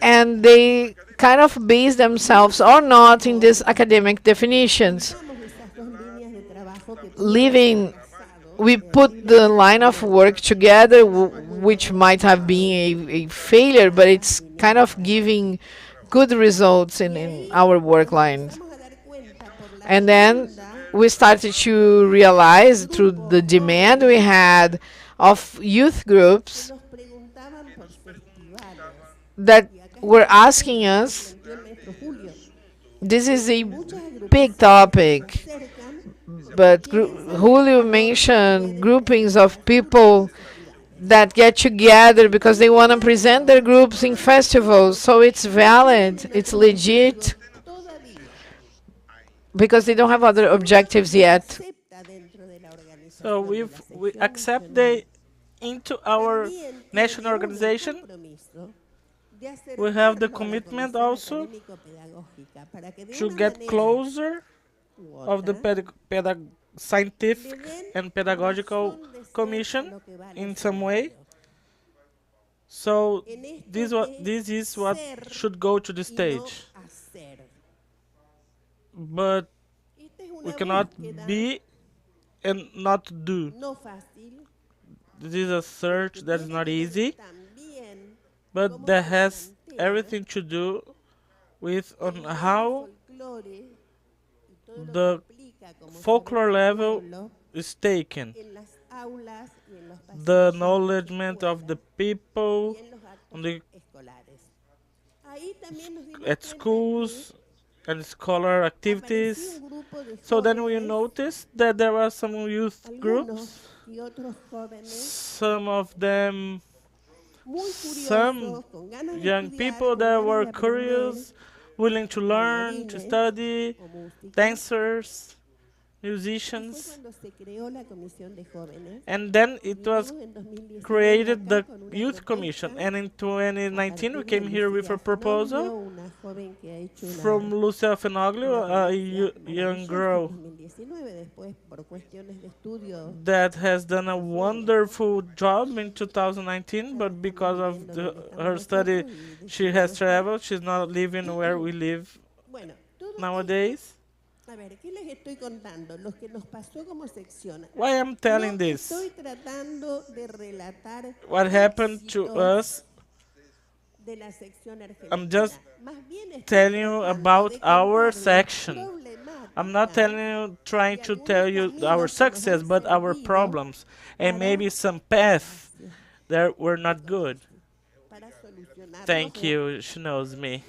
and they kind of base themselves or not in these academic definitions. We put the line of work together, which might have been a failure, but it's kind of giving good results in our work lines. And then we started to realize through the demand we had of youth groups that were asking us, this is a big topic, but Julio mentioned groupings of people that get together because they want to present their groups in festivals, so it's valid, it's legit, because they don't have other objectives yet. So we accept into our national organization. We have the commitment also to get closer of the scientific and pedagogical commission in some way. So this is what should go to the stage. But we cannot be and not do. This is a search that is not easy, but that has everything to do with on how the folklore level is taken. The knowledgement of the people at schools and scholar activities. So then we noticed that there were some youth groups, some of them, some young people that were curious, willing to learn, to study, dancers, musicians. And then it was created the Youth Commission. And in 2019 we came here with a proposal from Lucia Fenoglio, a young girl that has done a wonderful job in 2019, but because of her study she has traveled. She's not living where we live nowadays. Why I'm telling this? What happened to us? I'm just telling you about our section. I'm not trying to tell you our success, but our problems and maybe some paths that were not good. Thank you, she knows me.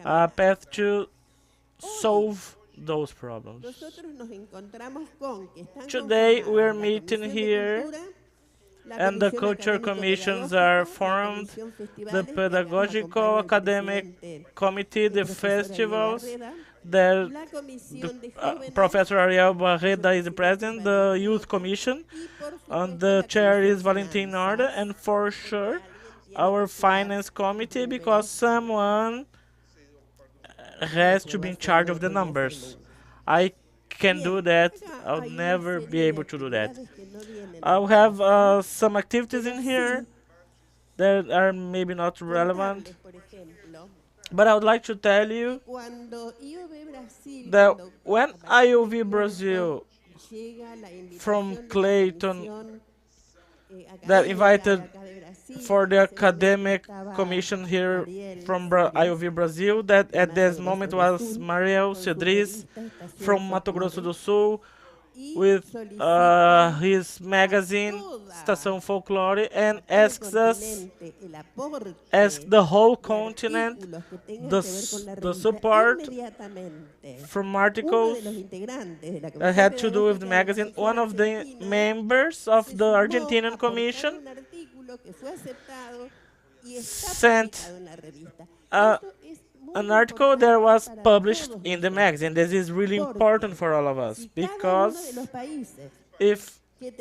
A path to solve those problems. Today we're meeting here and the culture commissions are formed, the pedagogical academic committee, the festivals, Professor Ariel Barreda is the president, the youth commission, and the chair is Valentin Norda, and for sure our finance committee, because someone has to be in charge of the numbers. I can do that. I'll never be able to do that. I'll have some activities in here that are maybe not relevant, but I would like to tell you that when IOV Brazil from Clayton that invited for the academic commission here from IOV Brazil, that at this moment was Mariel Cedriz from Mato Grosso do Sul with his magazine Estação Folklore, and asks the whole continent the support from articles that had to do with the magazine. One of the members of the Argentinian Commission sent an article that was published in the magazine. This is really important for all of us, because if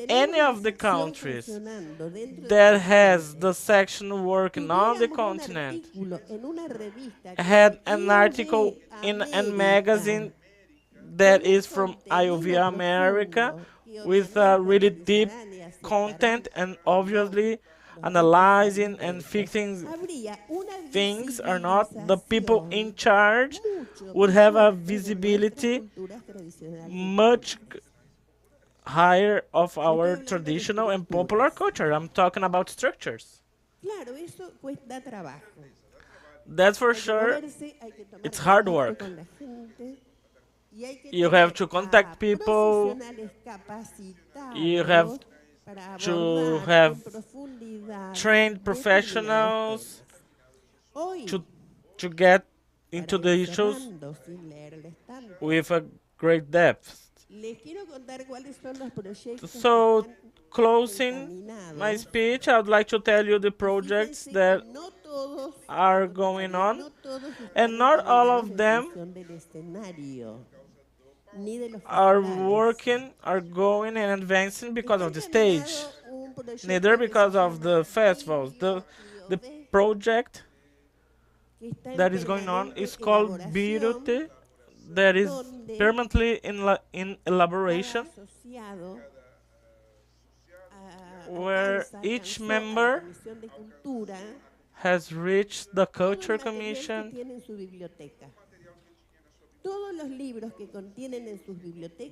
any of the countries that has the section working on the continent had an article in a magazine that is from IOV America with really deep content and obviously analyzing and fixing things or not, the people in charge would have a visibility much higher of our traditional and popular culture. I'm talking about structures. That's for sure. It's hard work. You have to contact people. You have to have trained professionals to get into the issues with a great depth. So, closing my speech, I would like to tell you the projects that are going on, and not all of them are working, are going and advancing because of the stage, neither because of the festivals. The project that is going on is called Birute, that is permanently in elaboration, where each member has reached the Culture Commission.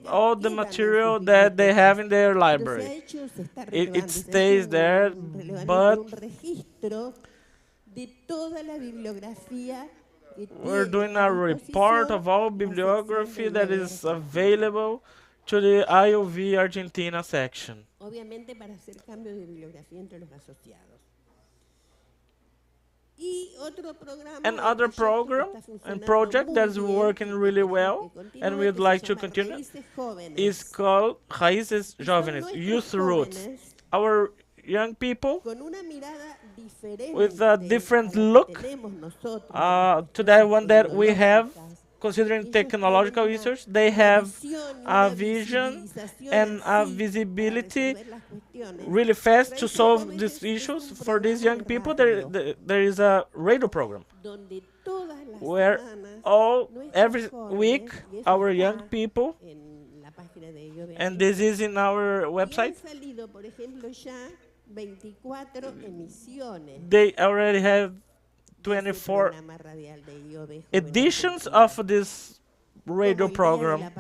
All the material that they have in their library, it stays there, but we're doing a report of all bibliography that is available to the IOV Argentina section. Another program and project that's working really well and we'd like to continue is called Raíces Jóvenes, Youth Roots. Our young people with a different look to that one that we have, considering technological issues. They have a vision and a visibility really fast to solve these issues. For these young people, there is a radio program where every week our young people, and this is in our website, they already have 24 editions of this radio program.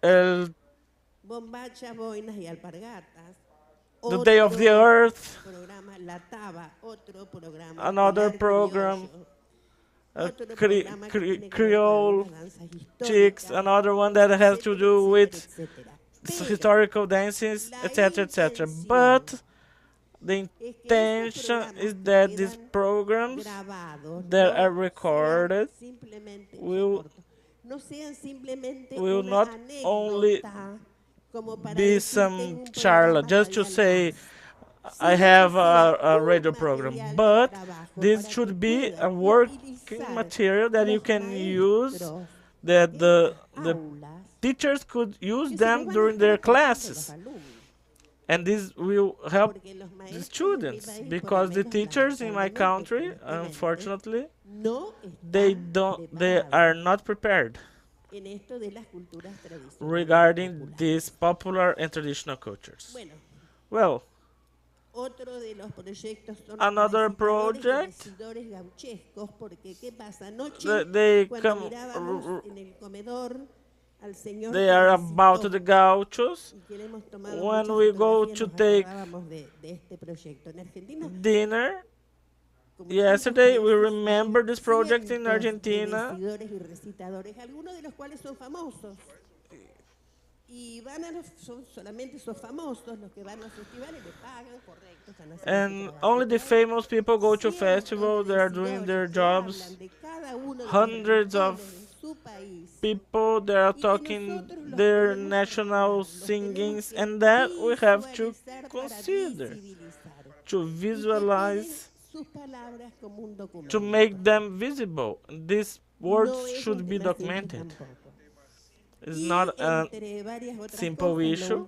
The Day of the Earth, another program, Creole Chicks, another one that has to do with historical dances, etc., etc. But the intention is that these programs that are recorded will not only be some charla, just to say, I have a radio program, but this should be a working material that you can use, that the teachers could use them during their classes. And this will help the students, because the teachers in my country, unfortunately, they are not prepared regarding these popular and traditional cultures. Well, another project, they are about the gauchos. When we go to take dinner, yesterday we remember this project in Argentina. And only the famous people go to festivals, they are doing their jobs. Hundreds of people, they are talking their national singings, and that we have to consider, to visualize to make them visible. These words should be documented. It's not a simple issue.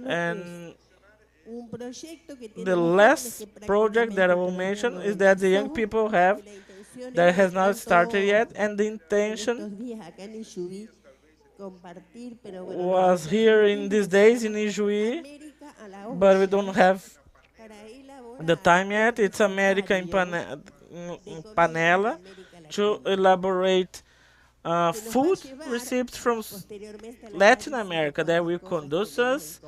And the last project that I will mention is that the young people have that has not started yet, and the intention was here in these days in Ijuí, but we don't have the time yet. It's America in Panela to elaborate food receipts from Latin America that will conduce us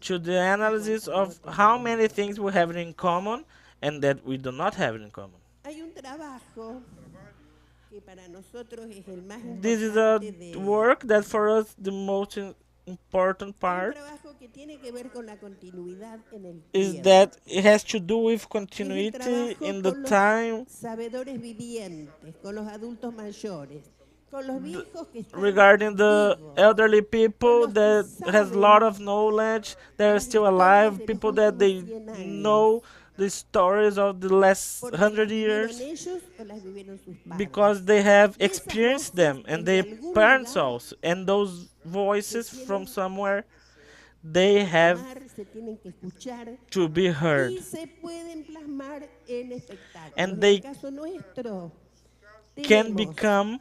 to the analysis of how many things we have in common and that we do not have in common. This is a work that for us the most important part is that it has to do with continuity in the time regarding the elderly people that has a lot of knowledge, that are still alive, people that they know the stories of the last 100 years because they have experienced them, and their parents also, and those voices from somewhere, they have to be heard, and they can become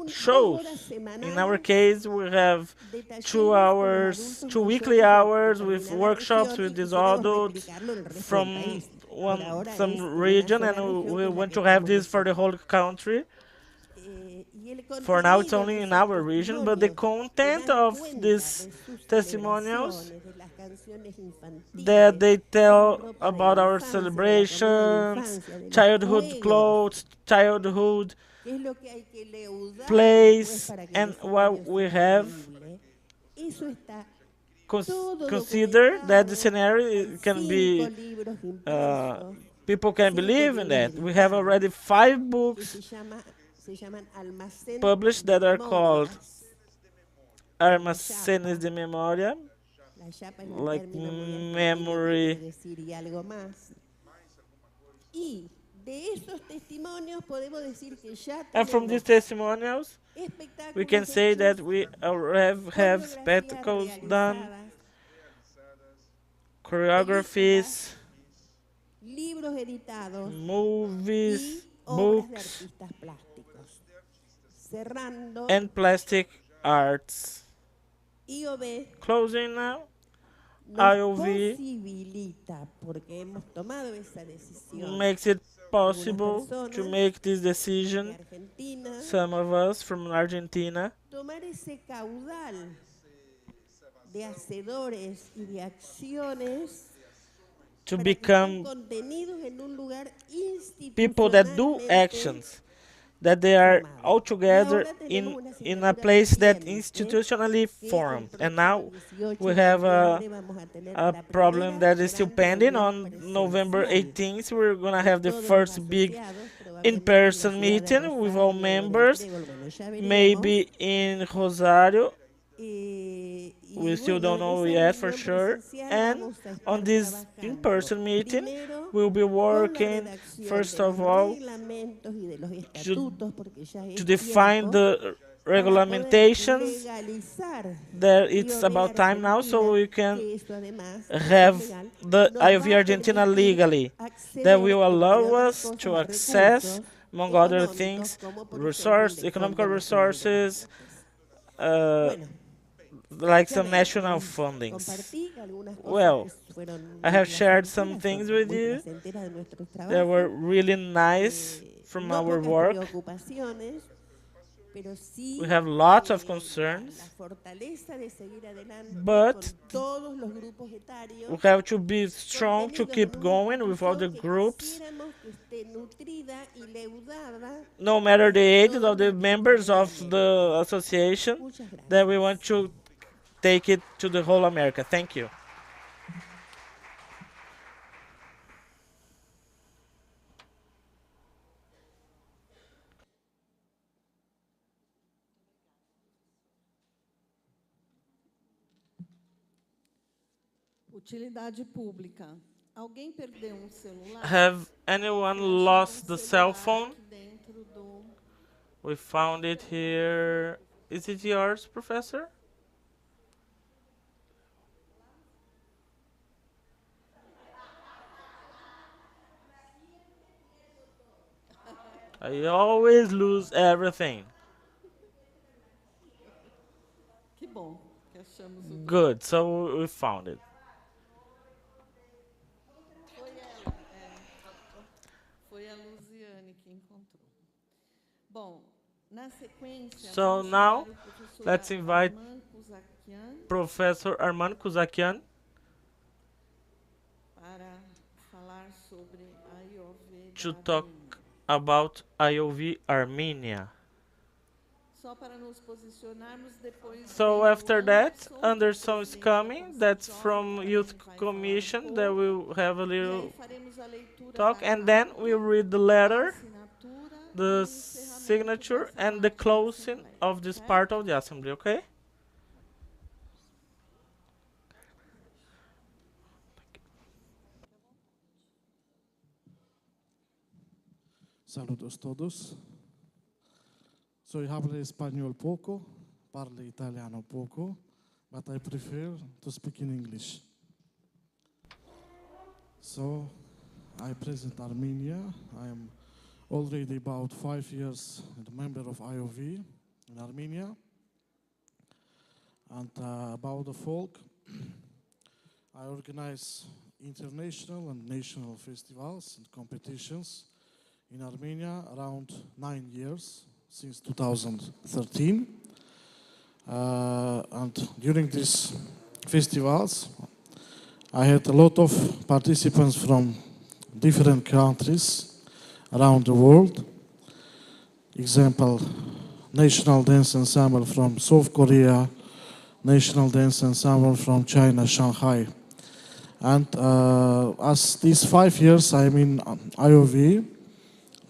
shows. In our case, we have 2 hours, 2 weekly hours with workshops with these adults from some region, and we want to have this for the whole country. For now, it's only in our region, but the content of these testimonials that they tell about our celebrations, childhood clothes, childhood place, and what we have consider that the scenario can be people can believe in that. We have already 5 books published that are called Almacenes de Memoria, like memory. And from these testimonials, we can say that we have spectacles done, choreographies, movies, books, and plastic arts. Closing now, IOV makes it possible to make this decision, some of us from Argentina, to become people that do actions, that they are all together in a place that institutionally formed. And now we have a problem that is still pending. On November 18th, we're going to have the first big in-person meeting with all members, maybe in Rosario. We still don't know yet for sure. And on this in-person meeting, we'll be working, first of all, to define the regulamentations. That it's about time now, so we can have the IOV Argentina legally. That will allow us to access, among other things, economical resources, like some national fundings. Well, I have shared some things with you that were really nice from our work. We have lots of concerns, but we have to be strong to keep going with all the groups, no matter the age of the members of the association, that we want to take it to the whole America. Thank you. Utilidade pública. Have anyone lost the cell phone? We found it here. Is it yours, Professor? I always lose everything. Good, so we found it. So now, let's invite Professor Armand Kouzakian to talk about IOV Armenia. So after that, Anderson is coming. That's from Youth Commission. That will have a little talk, and then we'll read the letter, the signature, and the closing of this part of the assembly. Okay? Saludos todos. So I hablo español poco, parlo italiano poco, but I prefer to speak in English. So I present Armenia. I am already about 5 years a member of IOV in Armenia. And about the folk, I organize international and national festivals and competitions in Armenia around 9 years, since 2013. And during these festivals, I had a lot of participants from different countries around the world. Example, National Dance Ensemble from South Korea, National Dance Ensemble from China, Shanghai. And as these 5 years I'm in IOV,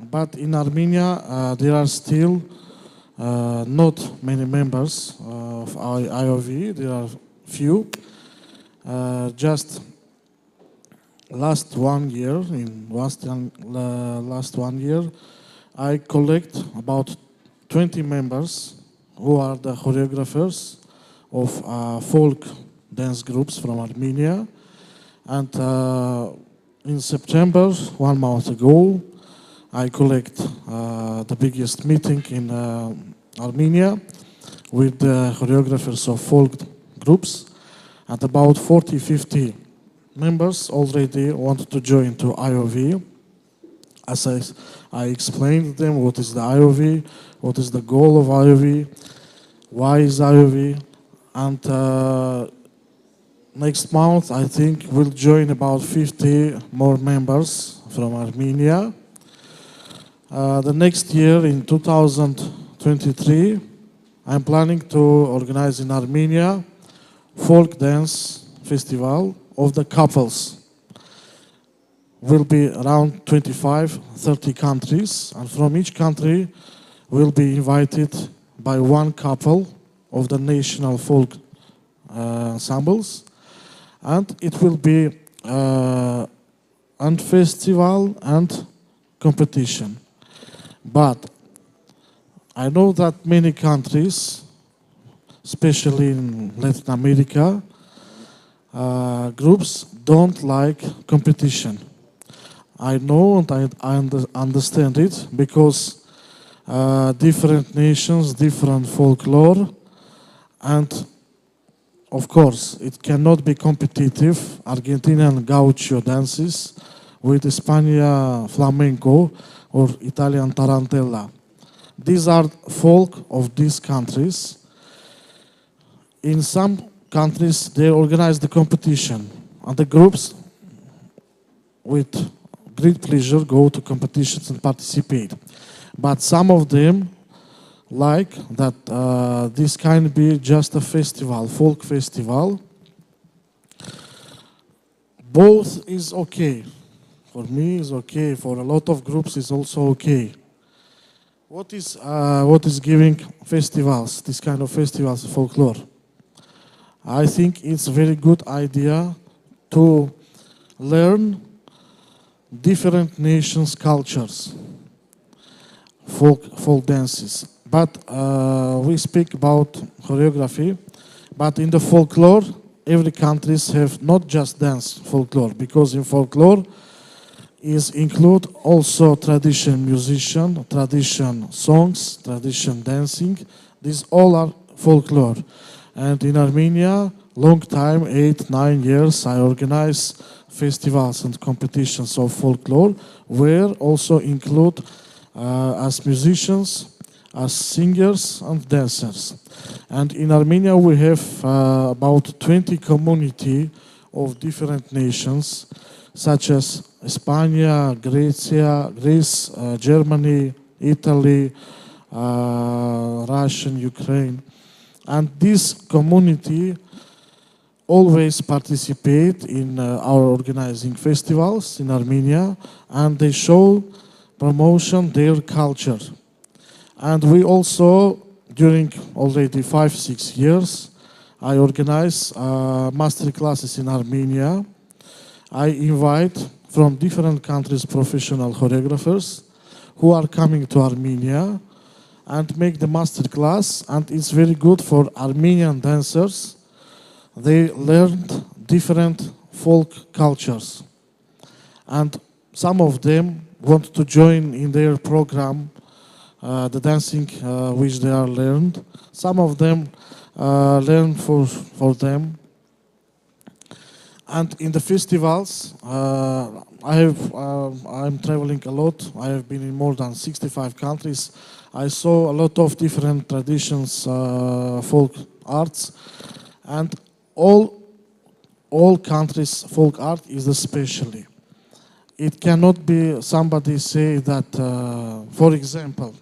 but in Armenia there are still not many members of IOV, there are few. Just last 1 year, last 1 year, I collect about 20 members who are the choreographers of folk dance groups from Armenia. And in September, 1 month ago, I collect the biggest meeting in Armenia with the choreographers of folk groups, and about 40-50 members already want to join to IOV. As I explained to them what is the IOV, what is the goal of IOV, why is IOV, and next month I think we'll join about 50 more members from Armenia. The next year, in 2023, I'm planning to organize in Armenia folk dance festival of the couples. Will be around 25-30 countries, and from each country will be invited by one couple of the national folk ensembles, and it will be a festival and competition. But I know that many countries, especially in Latin America, groups don't like competition. I know and I understand it because different nations, different folklore, and of course it cannot be competitive, Argentinian gaucho dances with Spanish flamenco or Italian tarantella. These are folk of these countries. In some countries they organize the competition, and the groups with great pleasure go to competitions and participate. But some of them like that this can be just a festival, folk festival. Both is okay. For me is okay, for a lot of groups is also okay. What is giving festivals, this kind of festivals, folklore? I think it's a very good idea to learn different nations' cultures, folk dances. But we speak about choreography, but in the folklore, every countries have not just dance folklore, because in folklore is include also tradition musician, tradition songs, tradition dancing. These all are folklore. And in Armenia, long time, 8-9 years, I organize festivals and competitions of folklore, where also include as musicians, as singers and dancers. And in Armenia we have about 20 community of different nations, such as Spain, Greece, Germany, Italy, Russia, Ukraine. And this community always participate in our organizing festivals in Armenia, and they show promotion their culture. And we also, during already 5-6 years, I organize master classes in Armenia. I invite from different countries professional choreographers who are coming to Armenia and make the master class, and it's very good for Armenian dancers. They learned different folk cultures, and some of them want to join in their program the dancing which they are learned. Some of them learn for them. And in the festivals, I'm traveling a lot. I have been in more than 65 countries. I saw a lot of different traditions, folk arts, and all countries' folk art is especially. It cannot be somebody say that, for example,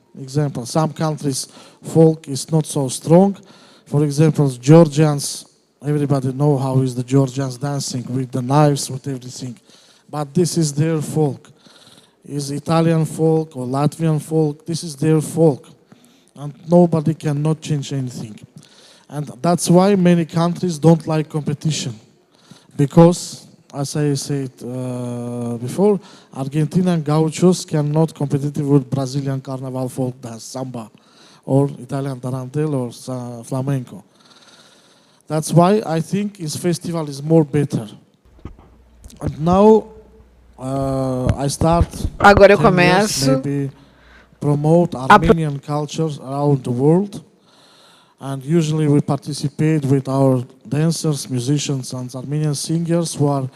some countries' folk is not so strong. For example, Georgians, everybody know how is the Georgians dancing with the knives, with everything. But this is their folk. Is Italian folk or Latvian folk, this is their folk. And nobody cannot change anything. And that's why many countries don't like competition. Because, as I said before, Argentinian gauchos cannot compete with Brazilian carnival folk dance, samba, or Italian tarantella or flamenco. That's why I think this festival is more better. And now I start Agora eu começo maybe promote Armenian cultures around the world. And usually we participate with our dancers, musicians, and Armenian singers who are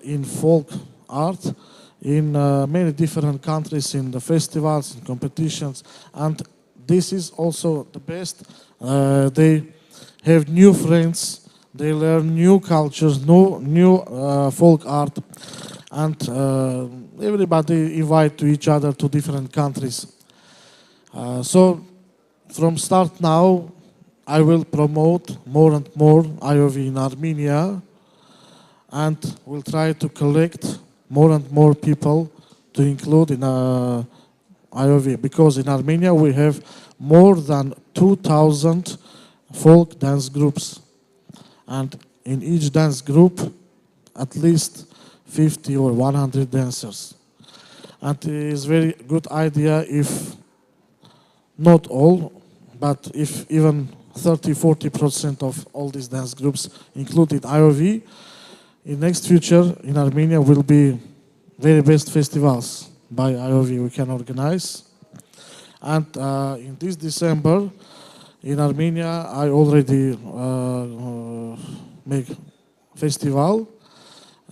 in folk art in many different countries, in the festivals, in competitions. And this is also the best. They have new friends, they learn new cultures, new folk art, and everybody invite to each other to different countries. So from start now, I will promote more and more IOV in Armenia, and will try to collect more and more people to include in IOV, because in Armenia we have more than 2,000 folk dance groups, and in each dance group at least 50 or 100 dancers. And it is very good idea if not all, but if even 30-40% of all these dance groups included IOV, in next future in Armenia will be very best festivals by IOV we can organize. And in this December in Armenia I already make festival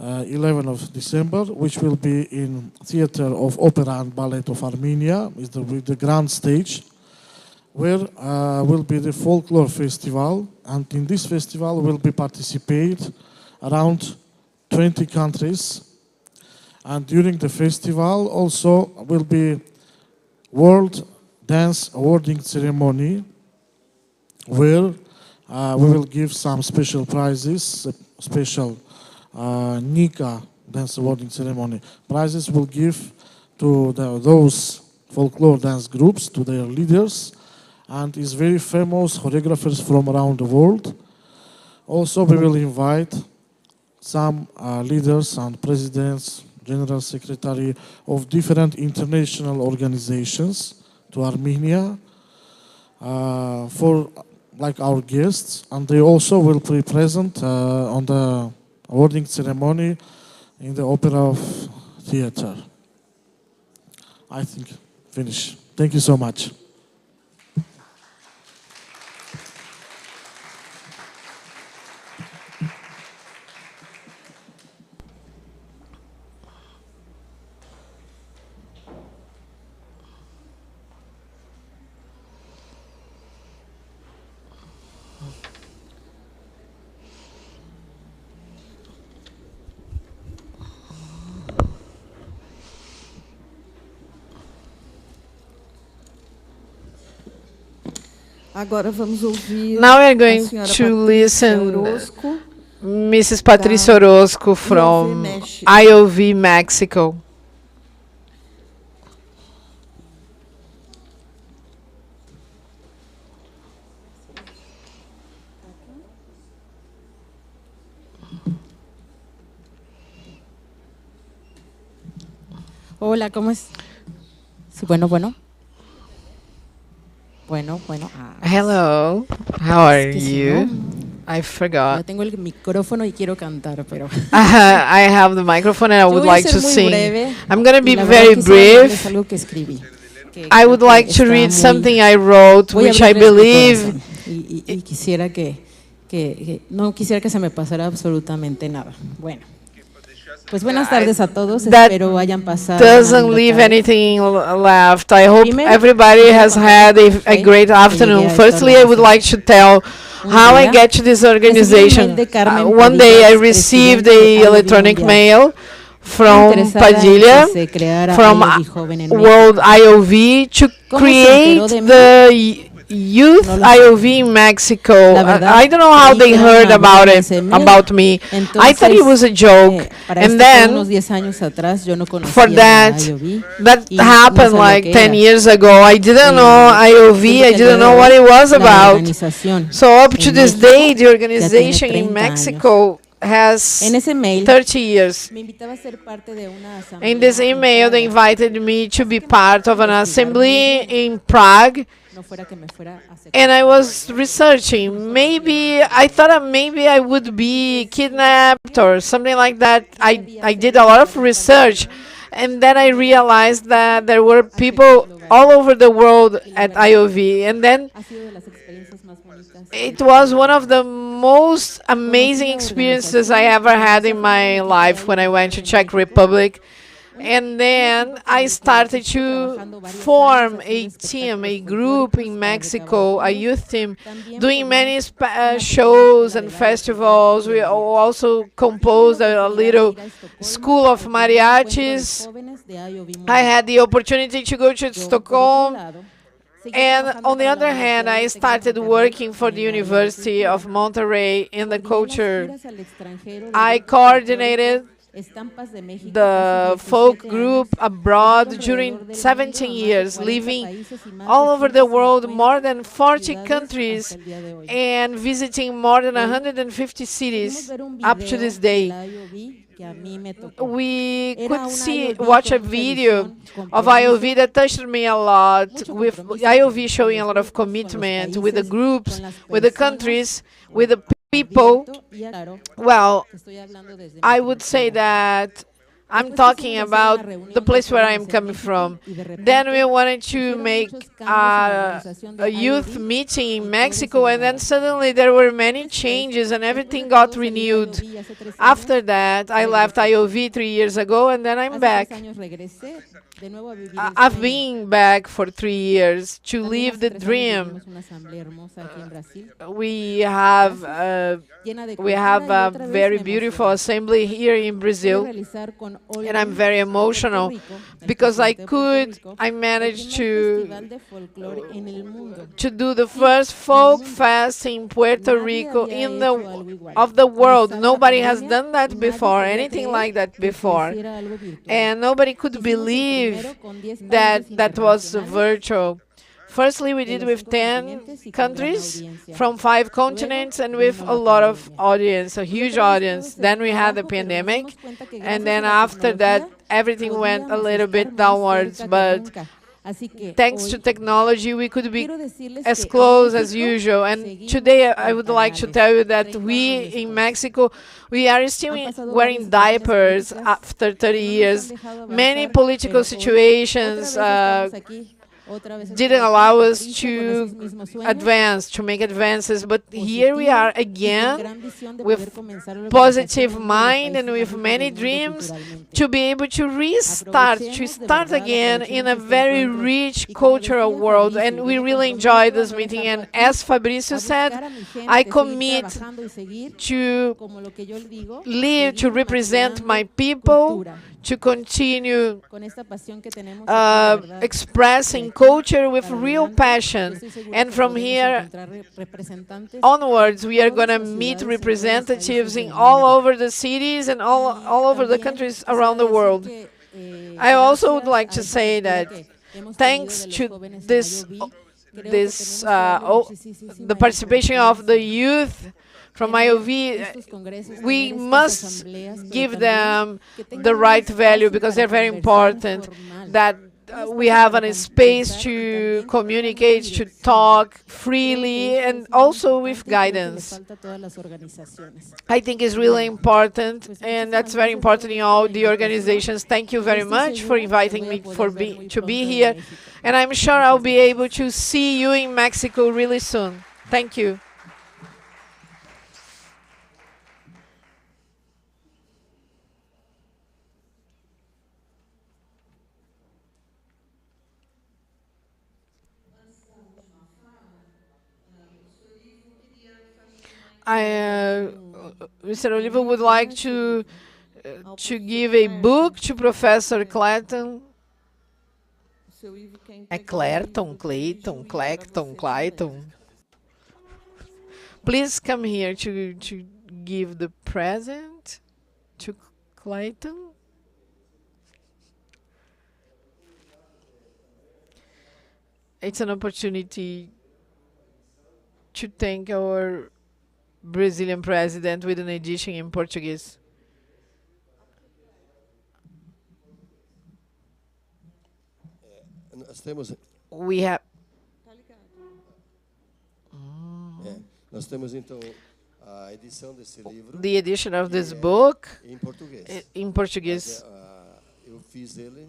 11th of December, which will be in Theater of Opera and Ballet of Armenia with the grand stage, where will be the folklore festival. And in this festival will be participate around 20 countries. And during the festival also will be World Dance Awarding Ceremony, where we will give some special prizes, special Nika Dance Awarding Ceremony. Prizes will give to those folklore dance groups, to their leaders, and is very famous choreographers from around the world. Also, we will invite some leaders and presidents, general secretary of different international organizations to Armenia for like our guests, and they also will be present on the awarding ceremony in the Opera Theater. I think finish. Thank you so much. Agora vamos ouvir. Now we're going to listen Mrs. Patricia Orozco from IOV Mexico. Hola, ¿cómo es? Sí, bueno. Hello, how are you? I forgot. Yo tengo el micrófono y quiero cantar, pero I have the microphone and I would like to sing. Breve, I'm going to be very brief. Algo que escribí, I would like to read something I wrote, which I believe. Y quisiera que no quisiera que se me pasara absolutamente nada. Bueno. Pues buenas tardes a todos. Espero hayan pasado. Doesn't leave anything left. I hope everybody has had a great afternoon. Firstly, I would like to tell how I get to this organization. One day I received the electronic mail from Padilla, from World IOV, to create the Youth IOV in Mexico. I don't know how they heard about me. I thought it was a joke. And then, for that happened like 10 years ago. I didn't know IOV, I didn't know what it was about. So up to this day, the organization in Mexico has 30 years. In this email, they invited me to be part of an assembly in Prague. And I was researching. I thought maybe I would be kidnapped or something like that. I did a lot of research, and then I realized that there were people all over the world at IOV. And then it was one of the most amazing experiences I ever had in my life when I went to Czech Republic. And then I started to form a team, a group in Mexico, a youth team, doing many shows and festivals. We also composed a little school of mariachis. I had the opportunity to go to Stockholm. And on the other hand, I started working for the University of Monterrey in the culture. I coordinated the folk group abroad during 17 years, living all over the world, more than 40 countries, and visiting more than 150 cities up to this day. We could watch a video of IOV that touched me a lot, with IOV showing a lot of commitment with the groups, with the countries, with the people. Well, I would say that I'm talking about the place where I'm coming from. Then we wanted to make a youth meeting in Mexico, and then suddenly there were many changes and everything got renewed. After that, I left IOV 3 years ago, and then I'm back. I've been back for 3 years to live the dream. We have a very beautiful assembly here in Brazil, and I'm very emotional because I managed to do the first folk fest in Puerto Rico of the world. Nobody has done that before, anything like that before, and nobody could believe that was virtual. Firstly, we did with 10 countries from 5 continents and with a lot of audience, a huge audience. Then we had the pandemic, and then after that, everything went a little bit downwards, but thanks to technology, we could be as close as usual. And today, I would like to tell you that we in Mexico, we are still wearing diapers after 30 years. Many political situations didn't allow us to advance, to make advances, but here we are again with positive mind and with many dreams to be able to restart, to start again in a very rich cultural world. And we really enjoyed this meeting, and as Fabricio said, I commit to live, to represent my people, to continue expressing culture with real passion. And from here onwards, we are going to meet representatives in all over the cities and all over the countries around the world. I also would like to say that thanks to the participation of the youth from IOV, we must give them the right value because they're very important, that we have a space to communicate, to talk freely, and also with guidance. I think it's really important, and that's very important in all the organizations. Thank you very much for inviting me to be here, and I'm sure I'll be able to see you in Mexico really soon. Thank you. Mr. Oliva would like to give a book to Professor Clayton. Clayton. Please come here to give the present to Clayton. It's an opportunity to thank our Brazilian president with an edition in Portuguese. We have. Nós temos então a edição desse livro. The edition of this book in Portuguese. Eu fiz ele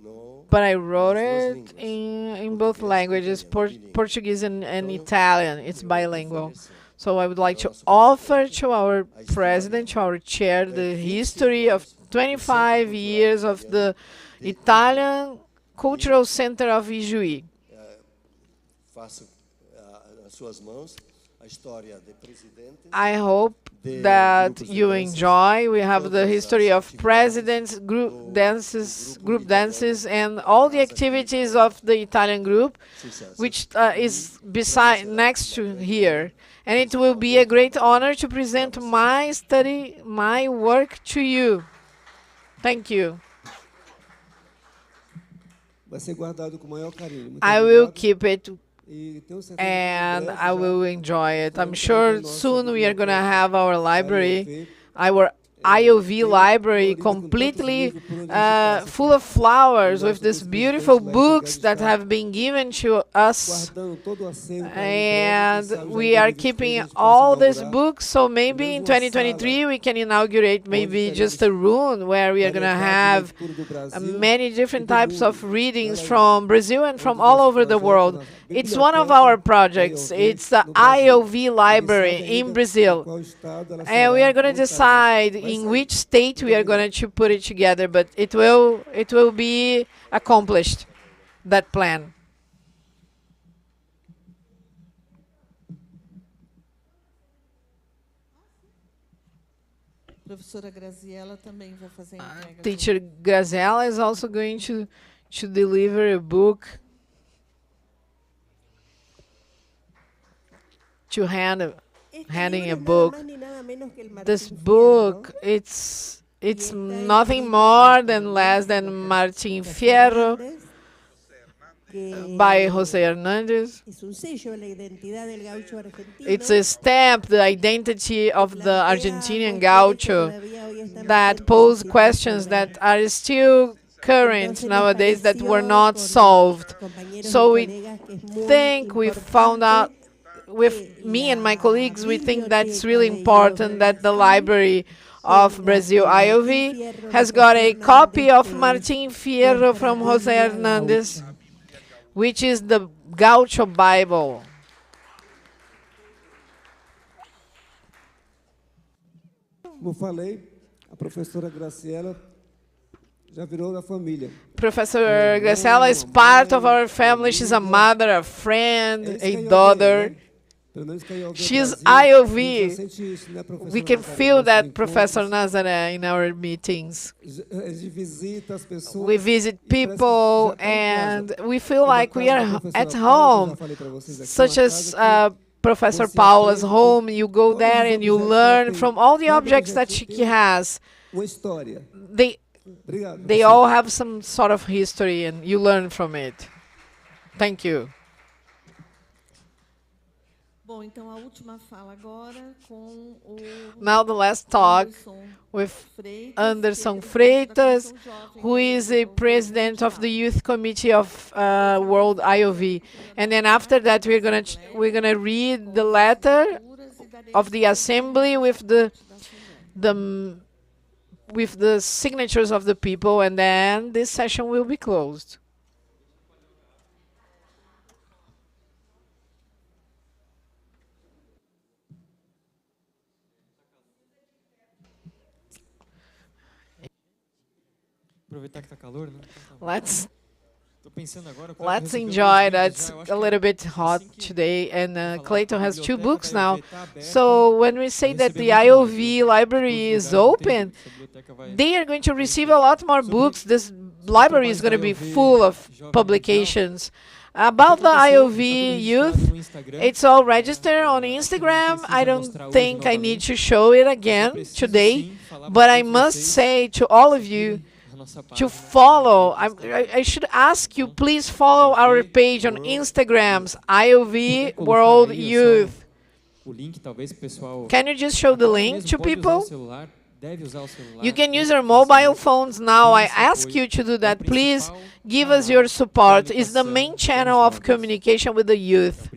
no. But I wrote it in both languages, Portuguese and Italian. It's bilingual. So I would like to offer to our president, to our chair, the history of 25 years of the Italian Cultural Center of Ijuí. Faço nas suas mãos a história de presidentes. I hope that you enjoy. We have the history of presidents, group dances, and all the activities of the Italian group, which is next to here. And it will be a great honor to present my study, my work to you. Thank you. I will keep it and I will enjoy it. I'm sure soon we are going to have our library, our IOV library, completely full of flowers with these beautiful books that have been given to us. And we are keeping all these books, so maybe in 2023 we can inaugurate maybe just a room where we are going to have many different types of readings from Brazil and from all over the world. It's one of our projects. It's the IOV library in Brazil. And we are going to decide in which state we are going to put it together, but it will be accomplished, that plan. Teacher Graziella is also going to deliver a book, handing a book. This book, it's nothing more than less than Martin Fierro by José Hernández. It's a stamp, the identity of the Argentinian gaucho, that pose questions that are still current nowadays that were not solved. So we think we found out, with me and my colleagues, we think that's really important that the Library of Brazil, IOV, has got a copy of Martim Fierro from José Hernández, which is the Gaucho Bible. Como falei, a professora Graciela já virou da família. Professor Graciela is part of our family. She's a mother, a friend, a daughter. She's IOV. We can feel that, Professor Nazaré, in our meetings. We visit people and we feel like we are at home, such as Professor Paula's home. You go there and you learn from all the objects that she has. They all have some sort of history and you learn from it. Thank you. Bom, então a última fala agora com o Now the last talk with Anderson Freitas, who is the president of the youth committee of World IOV. And then after that we're gonna read the letter of the assembly with the signatures of the people, and then this session will be closed. Let's enjoy that. It's a little bit hot today, and Clayton has 2 books now. So when we say that the IOV library is open, they are going to receive a lot more books. This library is going to be full of publications. About the IOV youth, it's all registered on Instagram. I don't think I need to show it again today, but I must say to all of you to follow. I should ask you, please follow our page on Instagrams, IOV World Youth. Can you just show the link to people? You can use your mobile phones now. I ask you to do that. Please give us your support. It's the main channel of communication with the youth.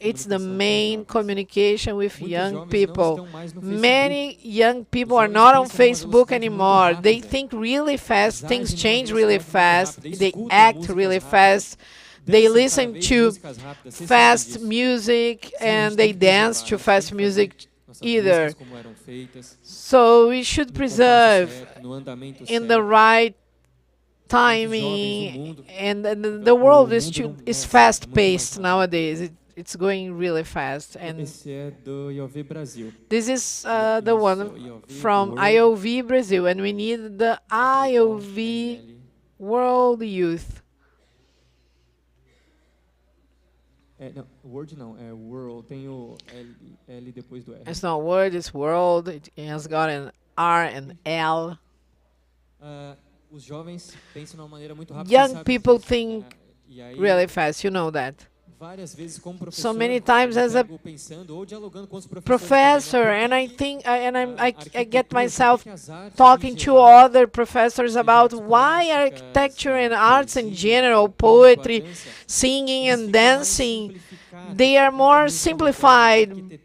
It's the main communication with young people. Many young people are not on Facebook anymore. They think really fast. Things change really fast. They act really fast. They listen to fast music and they dance to fast music either. So we should preserve in the right timing, and the world is fast-paced nowadays. It's going really fast, and this is the one from IOV Brazil, and we need the IOV World Youth. Word não, é world, tem o L depois do R. It's not word, it's world. It has got an R and L. Os jovens pensam de uma maneira muito rápida. Young people think really fast, you know that. So many times as a professor, and I think, I get myself talking to other professors about why architecture and arts in general, poetry, singing and dancing, they are more simplified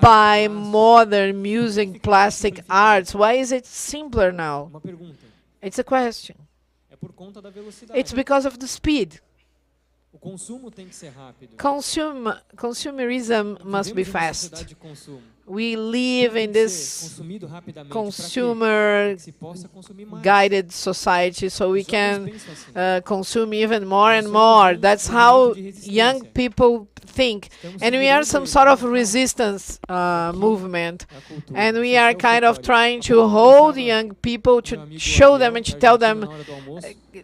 by modern music, plastic arts. Why is it simpler now? It's a question. It's because of the speed. Consumerism must be fast. We live in this consumer-guided society, so we can consume even more and more. That's how young people think. And we are some sort of resistance movement. And we are kind of trying to hold young people, to show them and to tell them,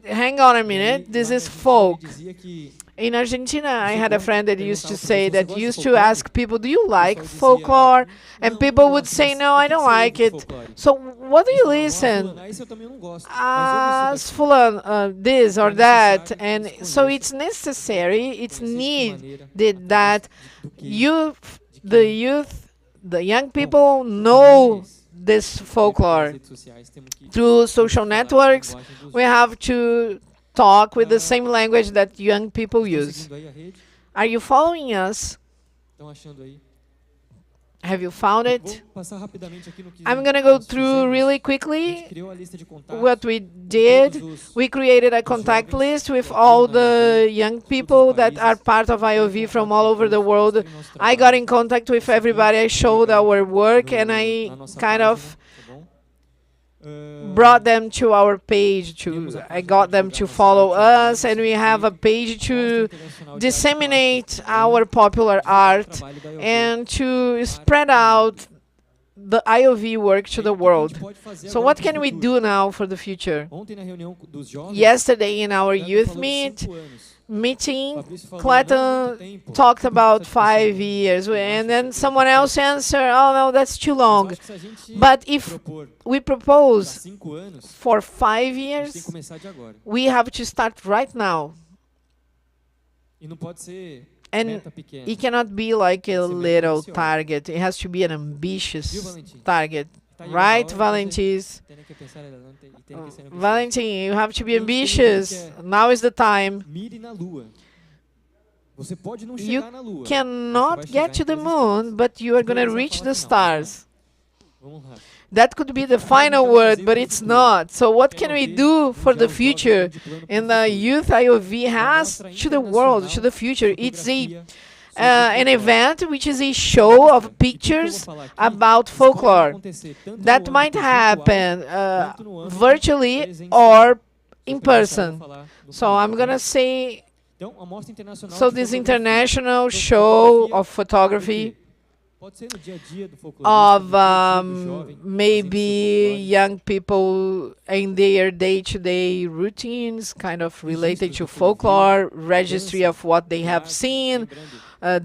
hang on a minute, this is folk. In Argentina, I had a friend that used to say that used to ask people, do you like folklore? And people would say, no, I don't like it. So what do you listen? As fulan, this or that. And so it's necessary, it's needed that the young people know this folklore. Through social networks, we have to talk with the same language that young people use. Are you following us? Have you found it? I'm going to go through really quickly what we did. We created a contact list with all the young people that are part of IOV from all over the world. I got in contact with everybody. I showed our work, and I kind of brought them to our page. I got them to follow us, and we have a page to disseminate our popular art and to spread out the IOV work to the world. So what can we do now for the future? Yesterday in our youth meeting, Clayton talked about 5 years, and then someone else answered, oh no, that's too long. But if we propose for 5 years, we have to start right now. And it cannot be like a little target. It has to be an ambitious target. Right, Valentin? Valentin, you have to be ambitious. Now is the time. You cannot get to the moon, but you are going to reach the stars. That could be the final word, but it's not. So what can we do for the future? And the Youth IOV has to the world, to the future. It's an event which is a show of pictures about folklore that might happen virtually or in person. So I'm going to say, so this international show of photography of maybe young people in their day-to-day routines, kind of related to folklore, registry of what they have seen,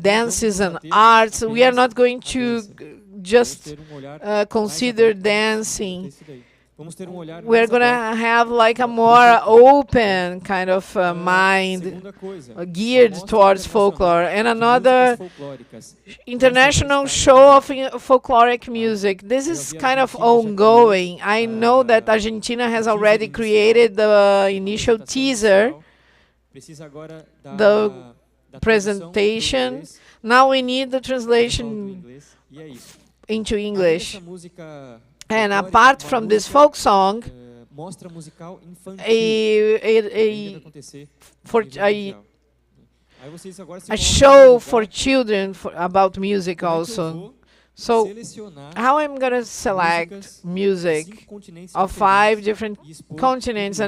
dances and arts. We are not going to just consider dancing. We're going to have like a more open kind of mind geared towards folklore. And another international show of folkloric music. This is kind of ongoing. I know that Argentina has already created the initial teaser, the presentation. Now we need the translation into English. And apart from this folk song, a show for children about music also. So how I'm going to select music of 5 different continents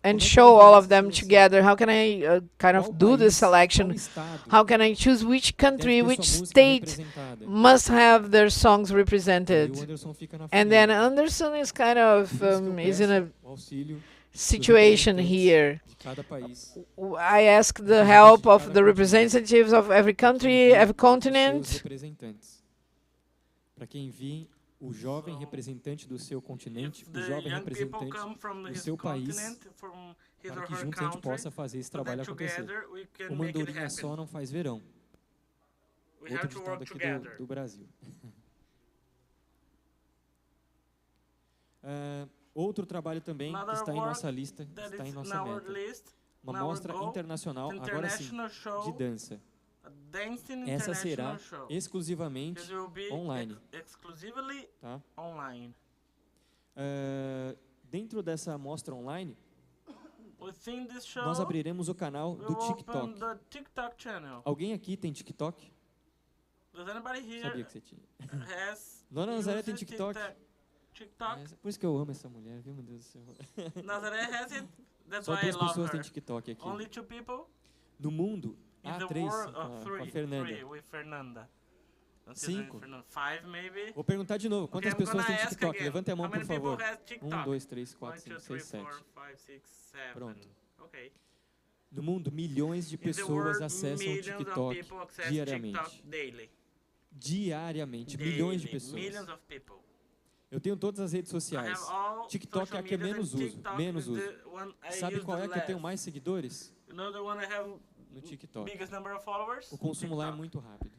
and show all of them together? How can I kind of do this selection? How can I choose which country, which state must have their songs represented? And then Anderson is kind of is in a situation here. I ask the help of the representatives of every country, every continent. O jovem representante do seu continente, o jovem representante do seu país, para que juntos a gente possa fazer esse trabalho acontecer. Uma andorinha só não faz verão. Outro ditado aqui do Brasil. Outro trabalho também que está em nossa lista, está em nossa meta. Uma mostra internacional, agora sim, de dança. Essa será exclusivamente online. Tá? Dentro dessa mostra online, nós abriremos o canal do TikTok. Alguém aqui tem TikTok? Sabia que você tinha. Dona Nazaré tem TikTok? Por isso que eu amo essa mulher, viu, meu Deus do céu. Só 2 pessoas têm TikTok aqui. No mundo, 3 com a Fernanda. 5. Vou perguntar de novo. Quantas pessoas têm TikTok? Levanta a mão, por favor. 1, 2, 3, 4, 5, 6, 7. Pronto. No mundo, milhões de pessoas acessam o TikTok diariamente. Diariamente, milhões de pessoas. Eu tenho todas as redes sociais. TikTok é a que eu menos uso. Sabe qual é a que eu tenho mais seguidores? No TikTok. O consumo lá é muito rápido.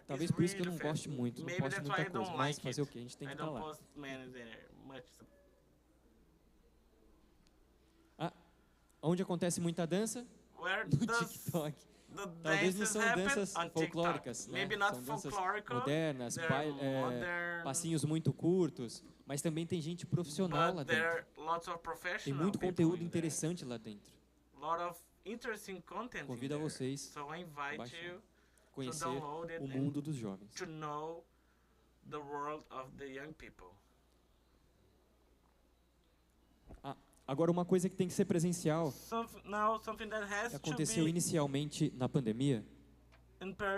Talvez por isso que eu não goste muito, não posto muita coisa. Mas fazer o quê? A gente tem que estar lá. Onde acontece muita dança? No TikTok. Talvez não são danças folclóricas, né? São danças modernas, passinhos muito curtos, mas também tem gente profissional lá dentro. Tem muito conteúdo interessante lá dentro. Convido a vocês a baixar, conhecer o mundo dos jovens. Agora, uma coisa que tem que ser presencial, que aconteceu inicialmente na pandemia,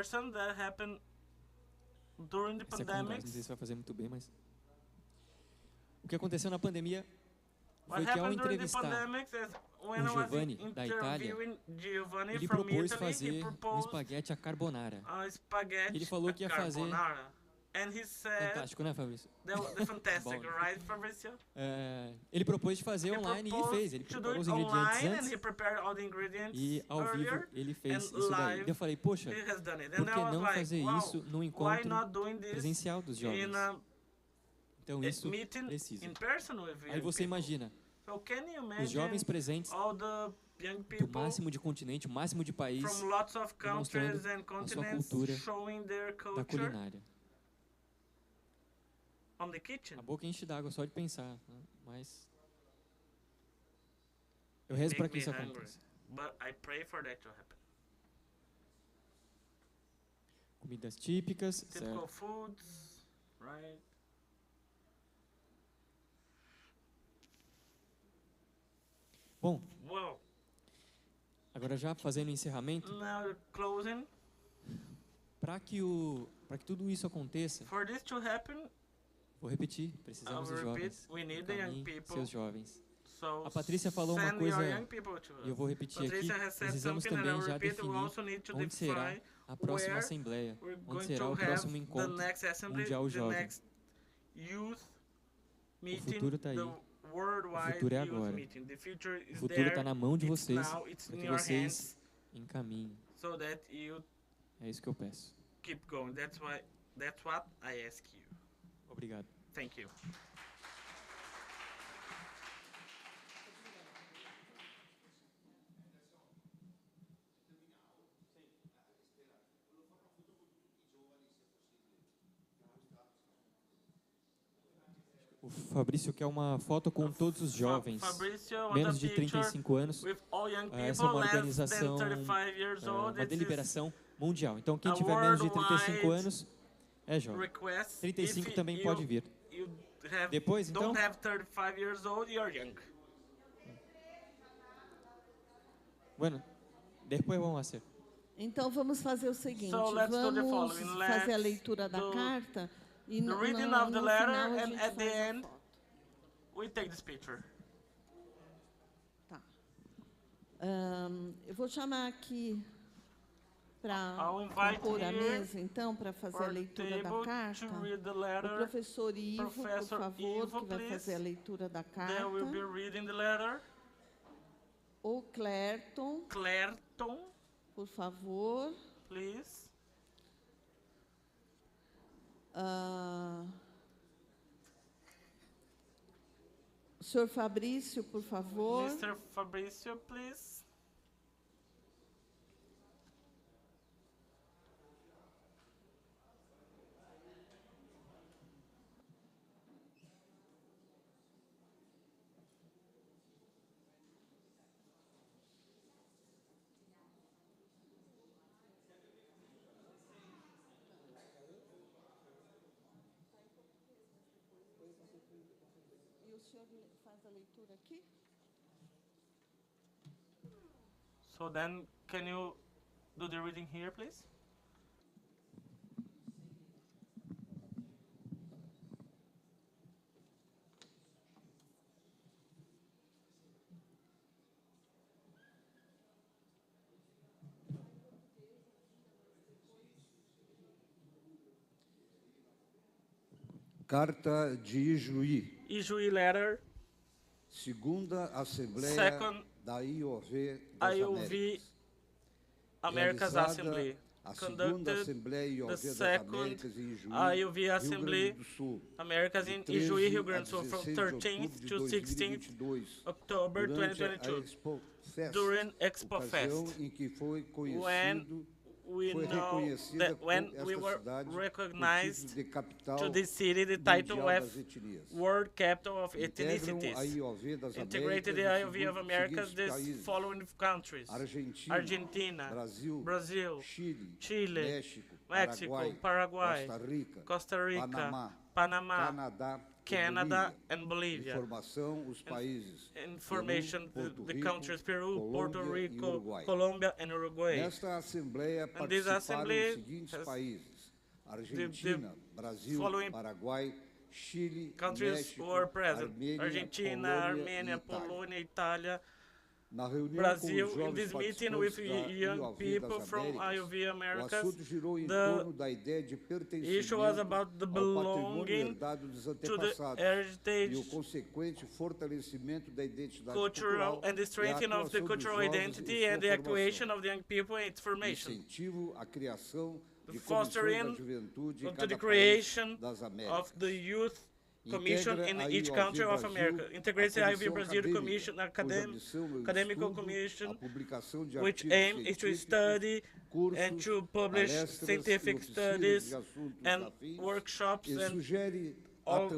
essa não sei se vai fazer muito bem, mas o que aconteceu na pandemia foi que, ao entrevistar o Giovanni, da Itália, ele propôs fazer um espaguete à carbonara. Ele falou que ia fazer... Fantástico, né, Fabrício? Fantastic, right, Fabrício? Ele propôs de fazer online e fez. Ele preparou os ingredientes antes e, ao vivo, ele fez isso daí. Eu falei, poxa, por que não fazer isso no encontro presencial dos jovens? Então, isso precisa. Aí você imagina, os jovens presentes do máximo de continente, o máximo de país, demonstrando a sua cultura da culinária. A boca enche d'água só de pensar, né? Mas eu rezo para que isso aconteça. Comidas típicas, certo? Foods, right? Bom, agora já fazendo o encerramento, para que tudo isso aconteça, vou repetir, precisamos de jovens. Seus jovens. A Patrícia falou uma coisa e eu vou repetir aqui. Precisamos também já definir onde será a próxima assembleia, onde será o próximo encontro mundial jovem. O futuro está aí. O futuro é agora. O futuro está na mão de vocês, para que vocês encaminhem. É isso que eu peço. Keep going. That's what I ask you. Obrigado. Thank you. O Fabrício quer uma foto com todos os jovens, menos de 35 anos. Essa é uma organização, uma deliberação mundial. Então, quem tiver menos de 35 anos é jovem. 35 também pode vir. Depois, então... Bueno, depois vamos fazer. Então, vamos fazer o seguinte. Vamos fazer a leitura da carta. E the reading of the letter, and at the end, we take this picture. Tá. Eu vou chamar aqui para compor a mesa, então, para fazer a leitura da carta. O professor Ivo, por favor, que vai fazer a leitura da carta. Will be reading the letter. O Clerton, por favor. Please. Senhor Fabrício, por favor. Mr. Fabrício, please. E o senhor faz a leitura aqui? So then, can you do the reading here, please? Carta de Ijuí. Ijuí letter. Segunda Assembleia Second da IOV das IOV Americas Assembly. Conducted the second IOV Assembly Americas in Ijuí, Rio Grande do Sul, from 13th to 16th October 2022, during Expofest, when we were recognized to the city the title of World Capital of Ethnicities, integrated the IOV of Americas the following countries: Argentina, Brazil, Chile, Mexico, Paraguay, Costa Rica, Panama, Canada, and Bolivia. Information, the countries Peru, Puerto Rico, Colombia, and Uruguay. And this assembly os seguintes países: Argentina, Brasil, Paraguai, Chile, countries who are present: Argentina, Armenia, Polonia, Italia, Brazil. In this meeting with young people from IOV Americas, the issue was about the belonging to the heritage, cultural, and the strengthening of the cultural identity and the actuation of the young people in its formation. The fostering to the creation of the youth Commission in each country of America. Integrates the IOV Brazil Commission, Academical Commission, which aim is to study and to publish scientific studies and workshops and all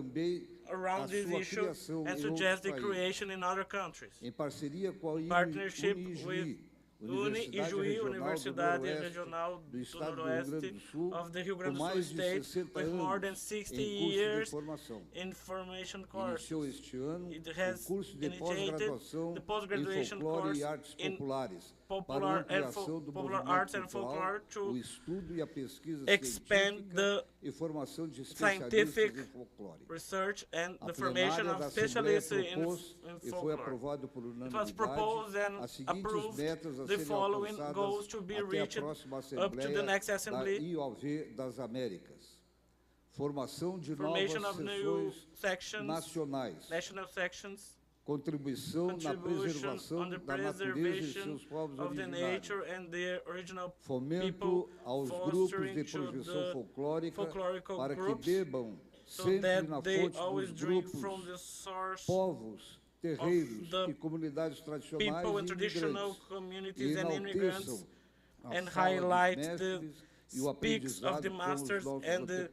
around this issue, and suggest the creation in other countries. Partnership with Ijuí, Universidade Regional do Noroeste of the Rio Grande do Sul State, with more than 60 years information course. It has initiated the post-graduation course in popular arts and folklore to expand the scientific research and the formation of specialists in folklore. It was proposed and approved the following goals to be reached up to the next assembly: formation of new sections, national sections, contribution on the preservation of the nature and the original people, fostering to the folklorical groups, so that they always drink from the source of the people and traditional communities and immigrants, and highlight the speaks of the masters and the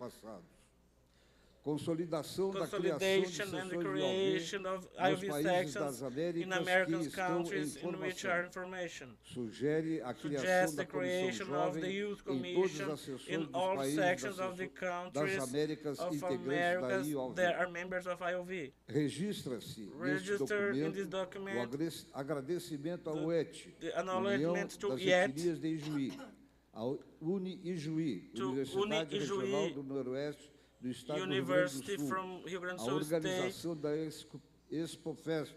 consolidation and the creation of IOV sections in American countries in which are information. Suggests the creation of the Youth Commission in all sections of the countries of Americas that are members of IOV. Register in this document the acknowledgement to IET, to Uni-Ijuí, University from Rio Grande do Sul State,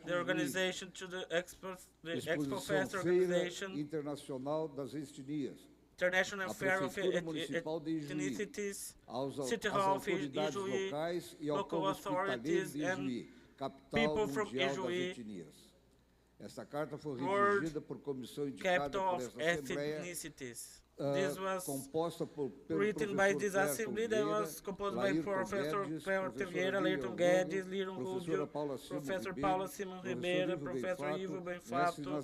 the organization to the Expofest organization, International Fair of Ethnicities, City Hall of Ijuí, local authorities, and people from Ijuí, World Capital of Ethnicities. This was written by this assembly that was composed by Professor Cléo Vieira, Leirton Guedes, Liron Rubio, Professor Paula Simão Ribeira, Professor Ivo Benfato,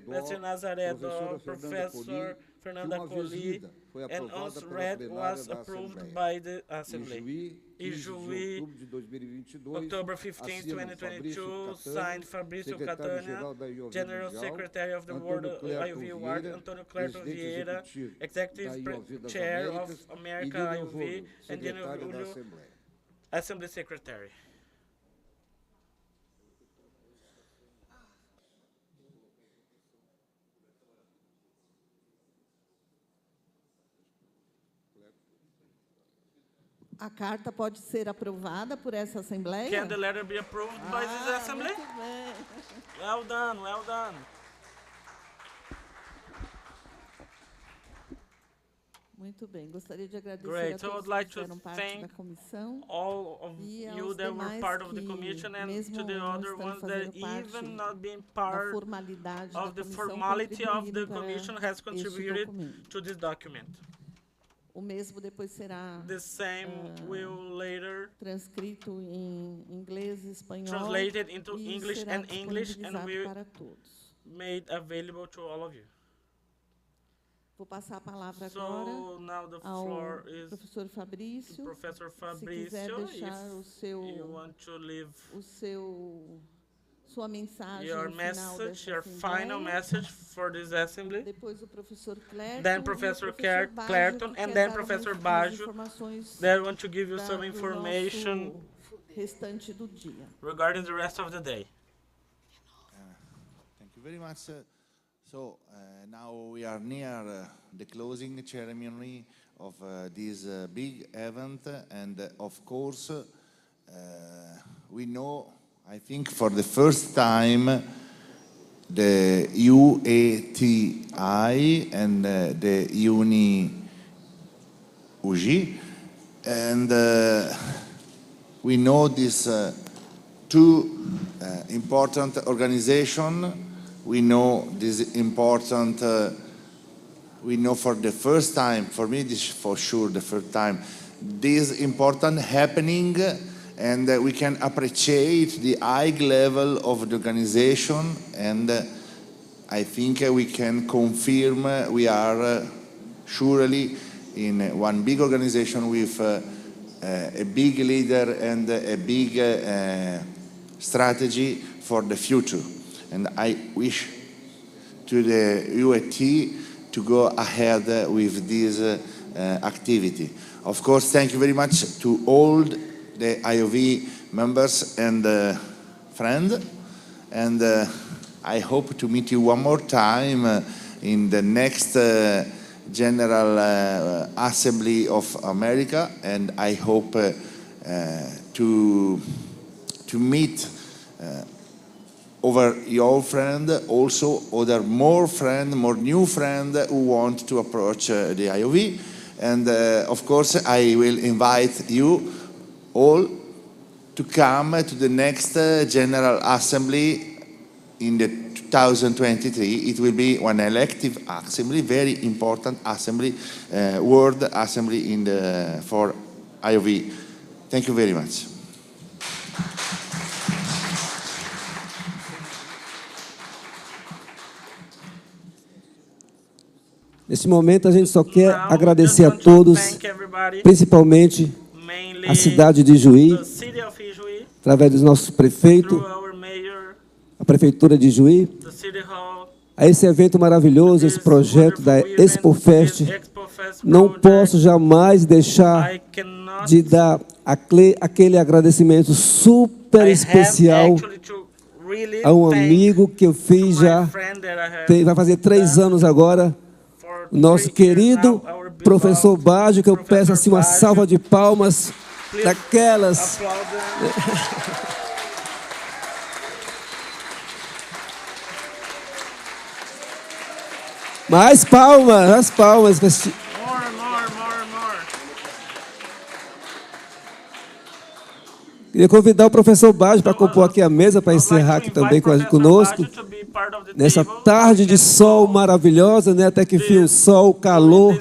Mestre Nazaré Dó, Professor Fernanda Colli, and once read was approved by the assembly. Ijuí, October 15, 2022, signed Fabrício Catania, General Secretary of the World IOV Award, Antônio Clérton Vieira, Executive Chair of America IOV, and Daniel Julio, Assembly Secretary. A carta pode ser aprovada por essa Assembleia? Can the letter be approved by this Assembly? Muito bem. Well done, well done. Muito bem, gostaria de agradecer Great. a So I todos would like que to fizeram parte da thank comissão all of e you aos that were demais part of the que, commission and mesmo to the não other estando ones fazendo that parte even not being da part formalidade da of the comissão, formality of the contribuíram para commission has este contributed documento. to this document. O mesmo depois será The same will later transcrito em inglês e espanhol translated into e English será and English and disponibilizado will para todos. made available to all of you. Vou passar a palavra So agora now the ao floor is professor Fabrício. Professor Se quiser Fabrício, deixar sua mensagem your final message, dessa your final assembleia. message for this assembly. Depois o professor Clerton, Then Professor Clerton, and then Professor Baggio, that want to give you some information restante do dia. regarding the rest of the day. Thank you very much. So now we are near the closing ceremony of this big event, and of course we know, I think for the first time, the UATI and the Ijuí, and we know these two important organizations. We know this important, we know for the first time, for me this is for sure the first time, this important happening, and we can appreciate the high level of the organization, and I think we can confirm we are surely in one big organization with a big leader and a big strategy for the future. And I wish to the UAT to go ahead with this activity. Of course, thank you very much to all the IOV members and friends. And I hope to meet you one more time in the next General Assembly of America. And I hope to meet over your friend, also other more new friend who want to approach the IOV. And of course, I will invite you all to come to the next General Assembly in the 2023. It will be one elective assembly, very important assembly, World Assembly for IOV. Thank you very much. Nesse momento, a gente só quer agradecer a todos, principalmente a cidade de Ijuí, através do nosso prefeito, a prefeitura de Ijuí, a esse evento maravilhoso, esse projeto da Expofest. Não posso jamais deixar de dar aquele agradecimento super especial a um amigo que eu fiz já, vai fazer 3 anos agora, o nosso querido professor Baggio, que eu peço assim uma salva de palmas daquelas. Mais palmas, mais palmas. Queria convidar o professor Baggio para compor aqui a mesa, para encerrar aqui também conosco. Nessa tarde de sol maravilhosa, né? Até que enfim o sol, o calor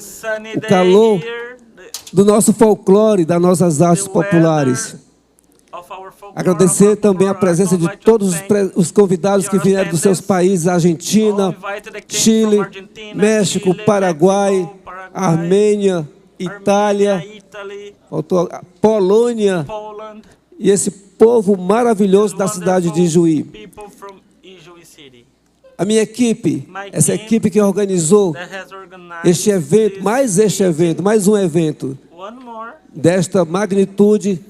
do nosso folclore, das nossas artes populares. Agradecer também a presença de todos os convidados que vieram dos seus países, Argentina, Chile, México, Paraguai, Armênia, Itália, Polônia, e esse povo maravilhoso da cidade de Ijuí. A minha equipe, essa equipe que organizou este evento, mais um evento desta magnitude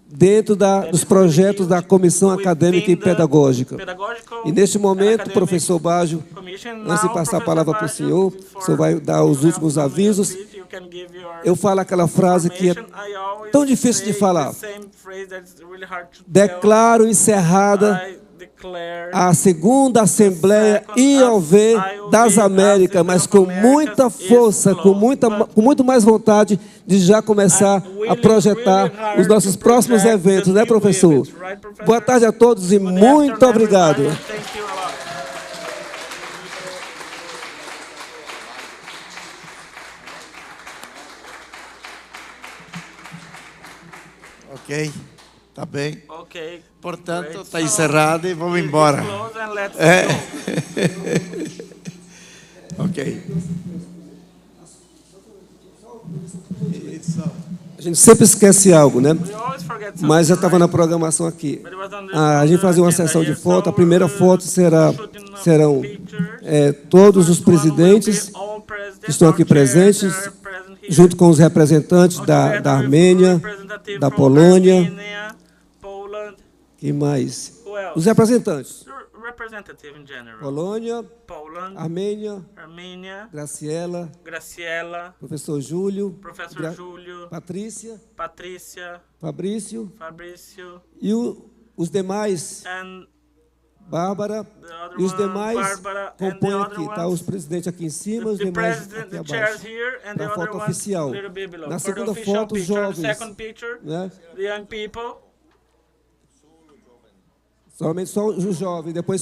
dentro dos projetos da Comissão Acadêmica e Pedagógica. E neste momento, professor Baggio, antes de passar a palavra para o senhor vai dar os últimos avisos. Eu falo aquela frase que é tão difícil de falar. Declaro encerrada a segunda Assembleia IOV das Américas, mas com muita força, com muito mais vontade de já começar a projetar os nossos próximos eventos, né, professor? Boa tarde a todos e muito obrigado. Ok, tá bem. Ok. Portanto, está encerrado e vamos embora. Ok. A gente sempre esquece algo, né? Mas já estava na programação aqui. A gente fazia uma sessão de foto. A primeira foto serão todos os presidentes que estão aqui presentes, junto com os representantes da Armênia, da Polônia. Que mais? Os representantes. Polônia, Armênia, Graciela, professor Júlio, Patrícia, Fabrício, e os demais, Bárbara, e os demais compõem aqui, tá? Os presidentes aqui em cima, os demais aqui abaixo, na foto oficial. Na segunda foto, os jovens, né? Somente só os jovens, depois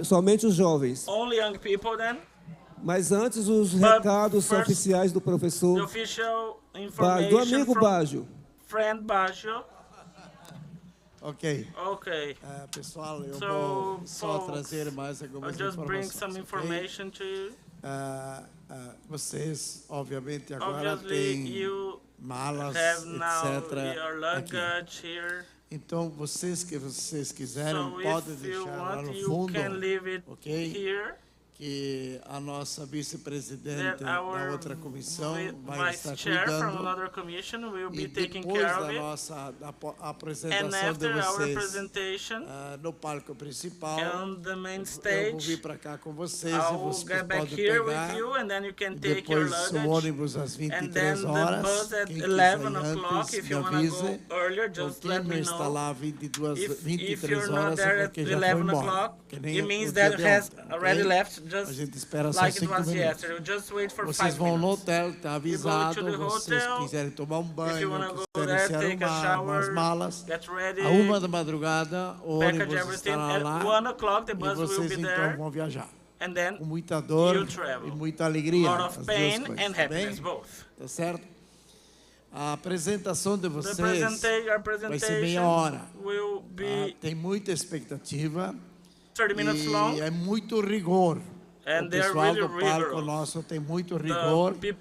somente os jovens. Only young people then? Mas antes os recados oficiais do professor Baggio, do amigo Baggio. Friend Baggio. Ok. Ok. Pessoal, eu vou só trazer mais algumas informações. Okay? Vocês, obviamente, agora têm malas, etc. Aqui. Então, vocês quiserem, podem deixar lá no fundo, ok? Que a nossa vice-presidente da outra comissão vai estar cuidando. E depois da nossa apresentação de vocês no palco principal, eu vou vir para cá com vocês e vocês podem pegar. E depois o ônibus às 23 horas. Quem quiser antes, me avise. Quem não está lá às 23 horas é porque já foi embora. Que nem o dia de ontem, a gente espera só 5 minutos. Vocês vão no hotel, está avisado. Vocês quiserem tomar um banho, quiserem se arrumar, umas malas. À 1 da madrugada, o ônibus estará lá. E vocês então vão viajar. Com muita dor e muita alegria. As duas coisas, tá bem? Tá certo? A apresentação de vocês vai ser meia hora. Tem muita expectativa. E é muito rigor. O pessoal do palco nosso tem muito rigor, porque,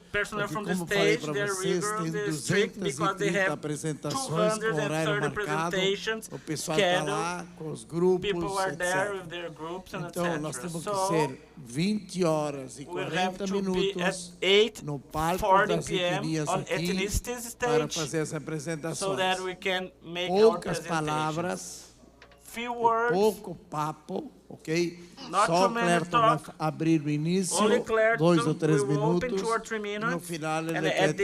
como falei para vocês, tem 230 apresentações com horário marcado, o pessoal está lá com os grupos, etc. Então, nós temos que ser 20 horas e 40 minutos no palco das etnias aqui para fazer as apresentações. Poucas palavras, pouco papo, ok? Só o Clerton vai abrir no início, 2 ou 3 minutos, e no final ele quer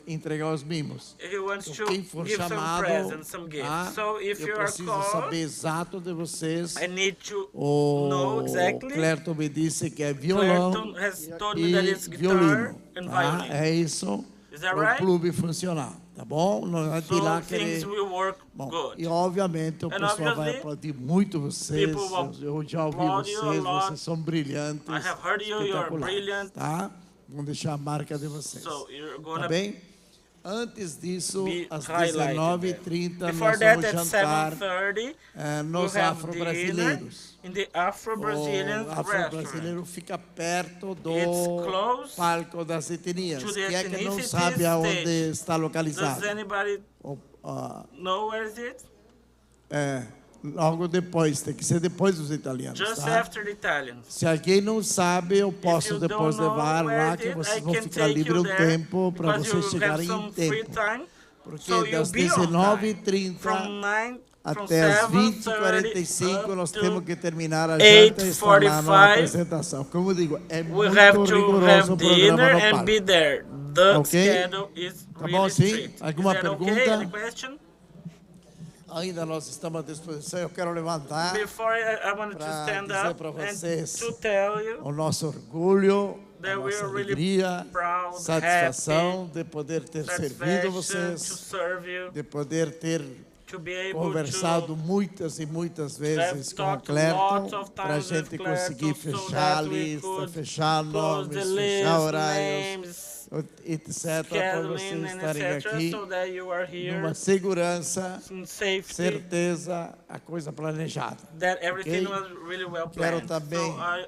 entregar os mimos. Então, quem for chamado, eu preciso saber exato de vocês. O Clerton me disse que é violão e violino. Tá? É isso para o clube funcionar. Tá bom? Não é de lá querer. Bom, e obviamente o pessoal vai aplaudir muito vocês. Eu já ouvi vocês são brilhantes, espetaculares. Tá? Vamos deixar a marca de vocês. Tá bem? Antes disso, às 19h30, nós vamos jantar nos afro-brasileiros. O afro-brasileiro fica perto do palco das etnias. Quem é que não sabe aonde está localizado? Logo depois, tem que ser depois dos italianos. Tá? Se alguém não sabe, eu posso depois levar lá, que vocês vão ficar livre um tempo para vocês chegarem em tempo. Porque das 19h30 até as 20h45 nós temos que terminar a janta e estar lá na apresentação. Como eu digo, é muito rigoroso o programa no palco. Ok? Tá bom assim? Alguma pergunta? ainda nós estamos à disposição, eu quero levantar para dizer para vocês you o nosso orgulho, a that we nossa are really alegria, proud, satisfação de poder ter servido to vocês, serve you, de poder ter to be able conversado muitas e muitas vezes com o talked Clerton lots of para a times with gente Clerton conseguir so fechar a that we lista, could fechar close the nomes, list, fechar horários, names, etc., para vocês scheduling, and estarem etc., aqui so that you are here numa segurança, in safety, certeza, a coisa planejada. that everything Ok? was really well Quero planned. também So I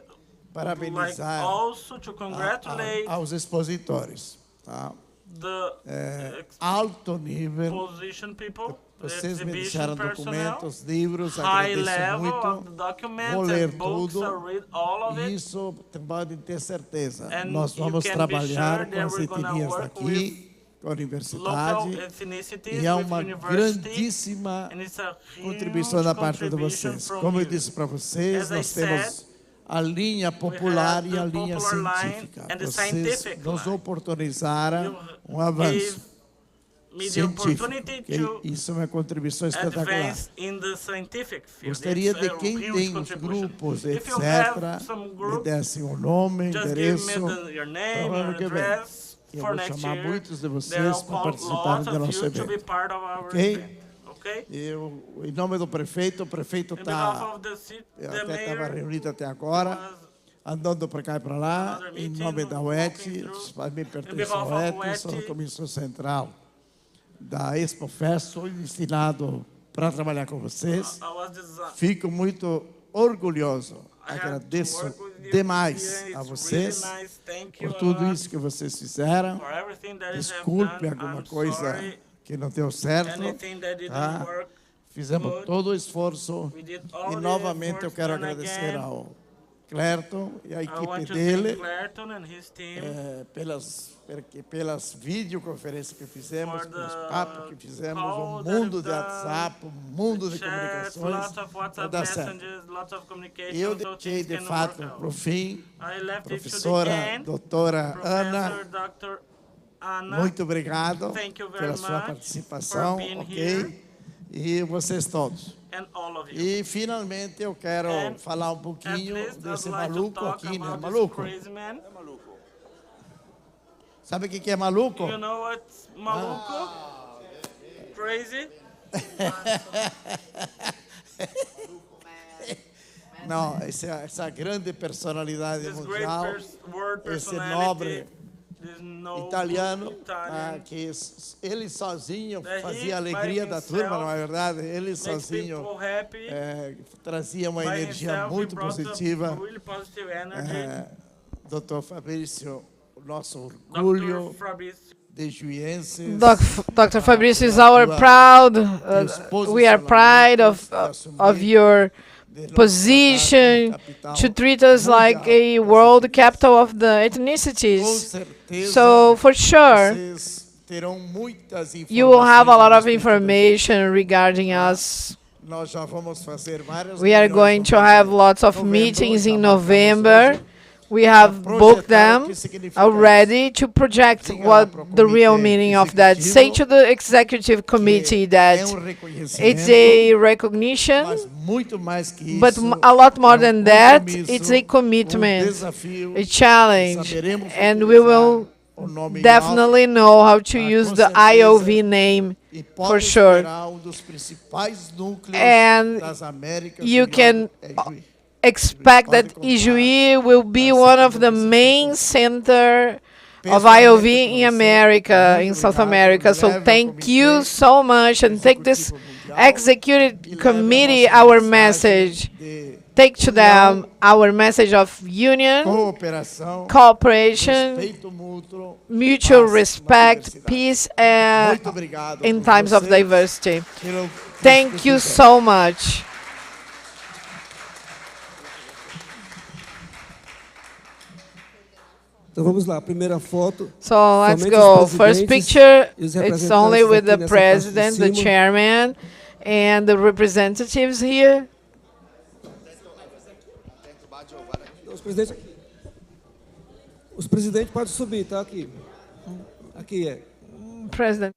parabenizar like also to congratulate aos expositores. Tá? the Alto nível. exposition people, Vocês me exhibition deixaram personnel, documentos, livros, high agradeço level of muito. the documents Vou ler and books, tudo. I'll read all of it. Isso podem ter certeza. And Nós you vamos can be trabalhar sure com that as we're gonna etnias work daqui, com a universidade. local ethnicities, E há with uma university, grandíssima and it's a contribuição da parte de contribution vocês. from Como eu you. disse para vocês, As I nós temos said, a linha popular have e a the linha popular line científica. and the Vocês scientific nos line. oportunizaram um avanço me the científico. opportunity Okay? to Isso é uma contribuição espetacular. advance in the scientific field. Gostaria It's de a quem huge tem os contribution. grupos, If you etc., have some me group, dessem o nome, just give endereço, me your name, para o ano your que vem. address Eu for vou next chamar year. muitos de Then vocês I'll para call participarem lots do of nosso you to be evento. part of our Ok? event. Okay? Eu, em nome do prefeito, o prefeito In behalf está... of the city, Eu the até estava mayor reunido até agora, andando para cá e para lá, em nome da UET, para mim pertence à UET, sou da Comissão Central da Expofest, sou destinado para trabalhar com vocês. Fico muito orgulhoso, agradeço demais a vocês por tudo isso que vocês fizeram. Desculpe alguma coisa que não deu certo. Tá? Fizemos todo o esforço e novamente eu quero agradecer ao Clerton e a equipe dele pelas videoconferências que fizemos, pelos papos que fizemos, o mundo de WhatsApp, o mundo de comunicações, para dar certo. Eu deixei, de fato, para o fim, professora doutora Ana, muito obrigado pela sua participação, ok? E vocês todos. E, finalmente, eu quero falar um pouquinho desse maluco aqui, né? Maluco? Sabe o que é maluco? You know what's maluco? Crazy? Não, essa grande personalidade mundial, esse nobre italiano, que ele sozinho fazia a alegria da turma, não é verdade? Ele sozinho trazia uma energia muito positiva. Dr. Fabrício, o nosso orgulho de juienses. Dr. Fabrício is our proud, we are proud of your position to treat us like a world capital of the ethnicities. So, for sure, you will have a lot of information regarding us. We are going to have lots of meetings in November. We have booked them already to project what the real meaning of that. Say to the executive committee that it's a recognition, but a lot more than that, it's a commitment, a challenge, and we will definitely know how to use the IOV name for sure. And you can expect that Ijuí will be one of the main center of IOV in America, in South America. So thank you so much, and take this executive committee our message. Take to them our message of union, cooperation, mutual respect, peace, and in times of diversity. Thank you so much. Então vamos lá, primeira foto. So let's go. First picture, it's only with the president, the chairman, and the representatives here. Os presidentes podem subir, tá aqui. Aqui é. President.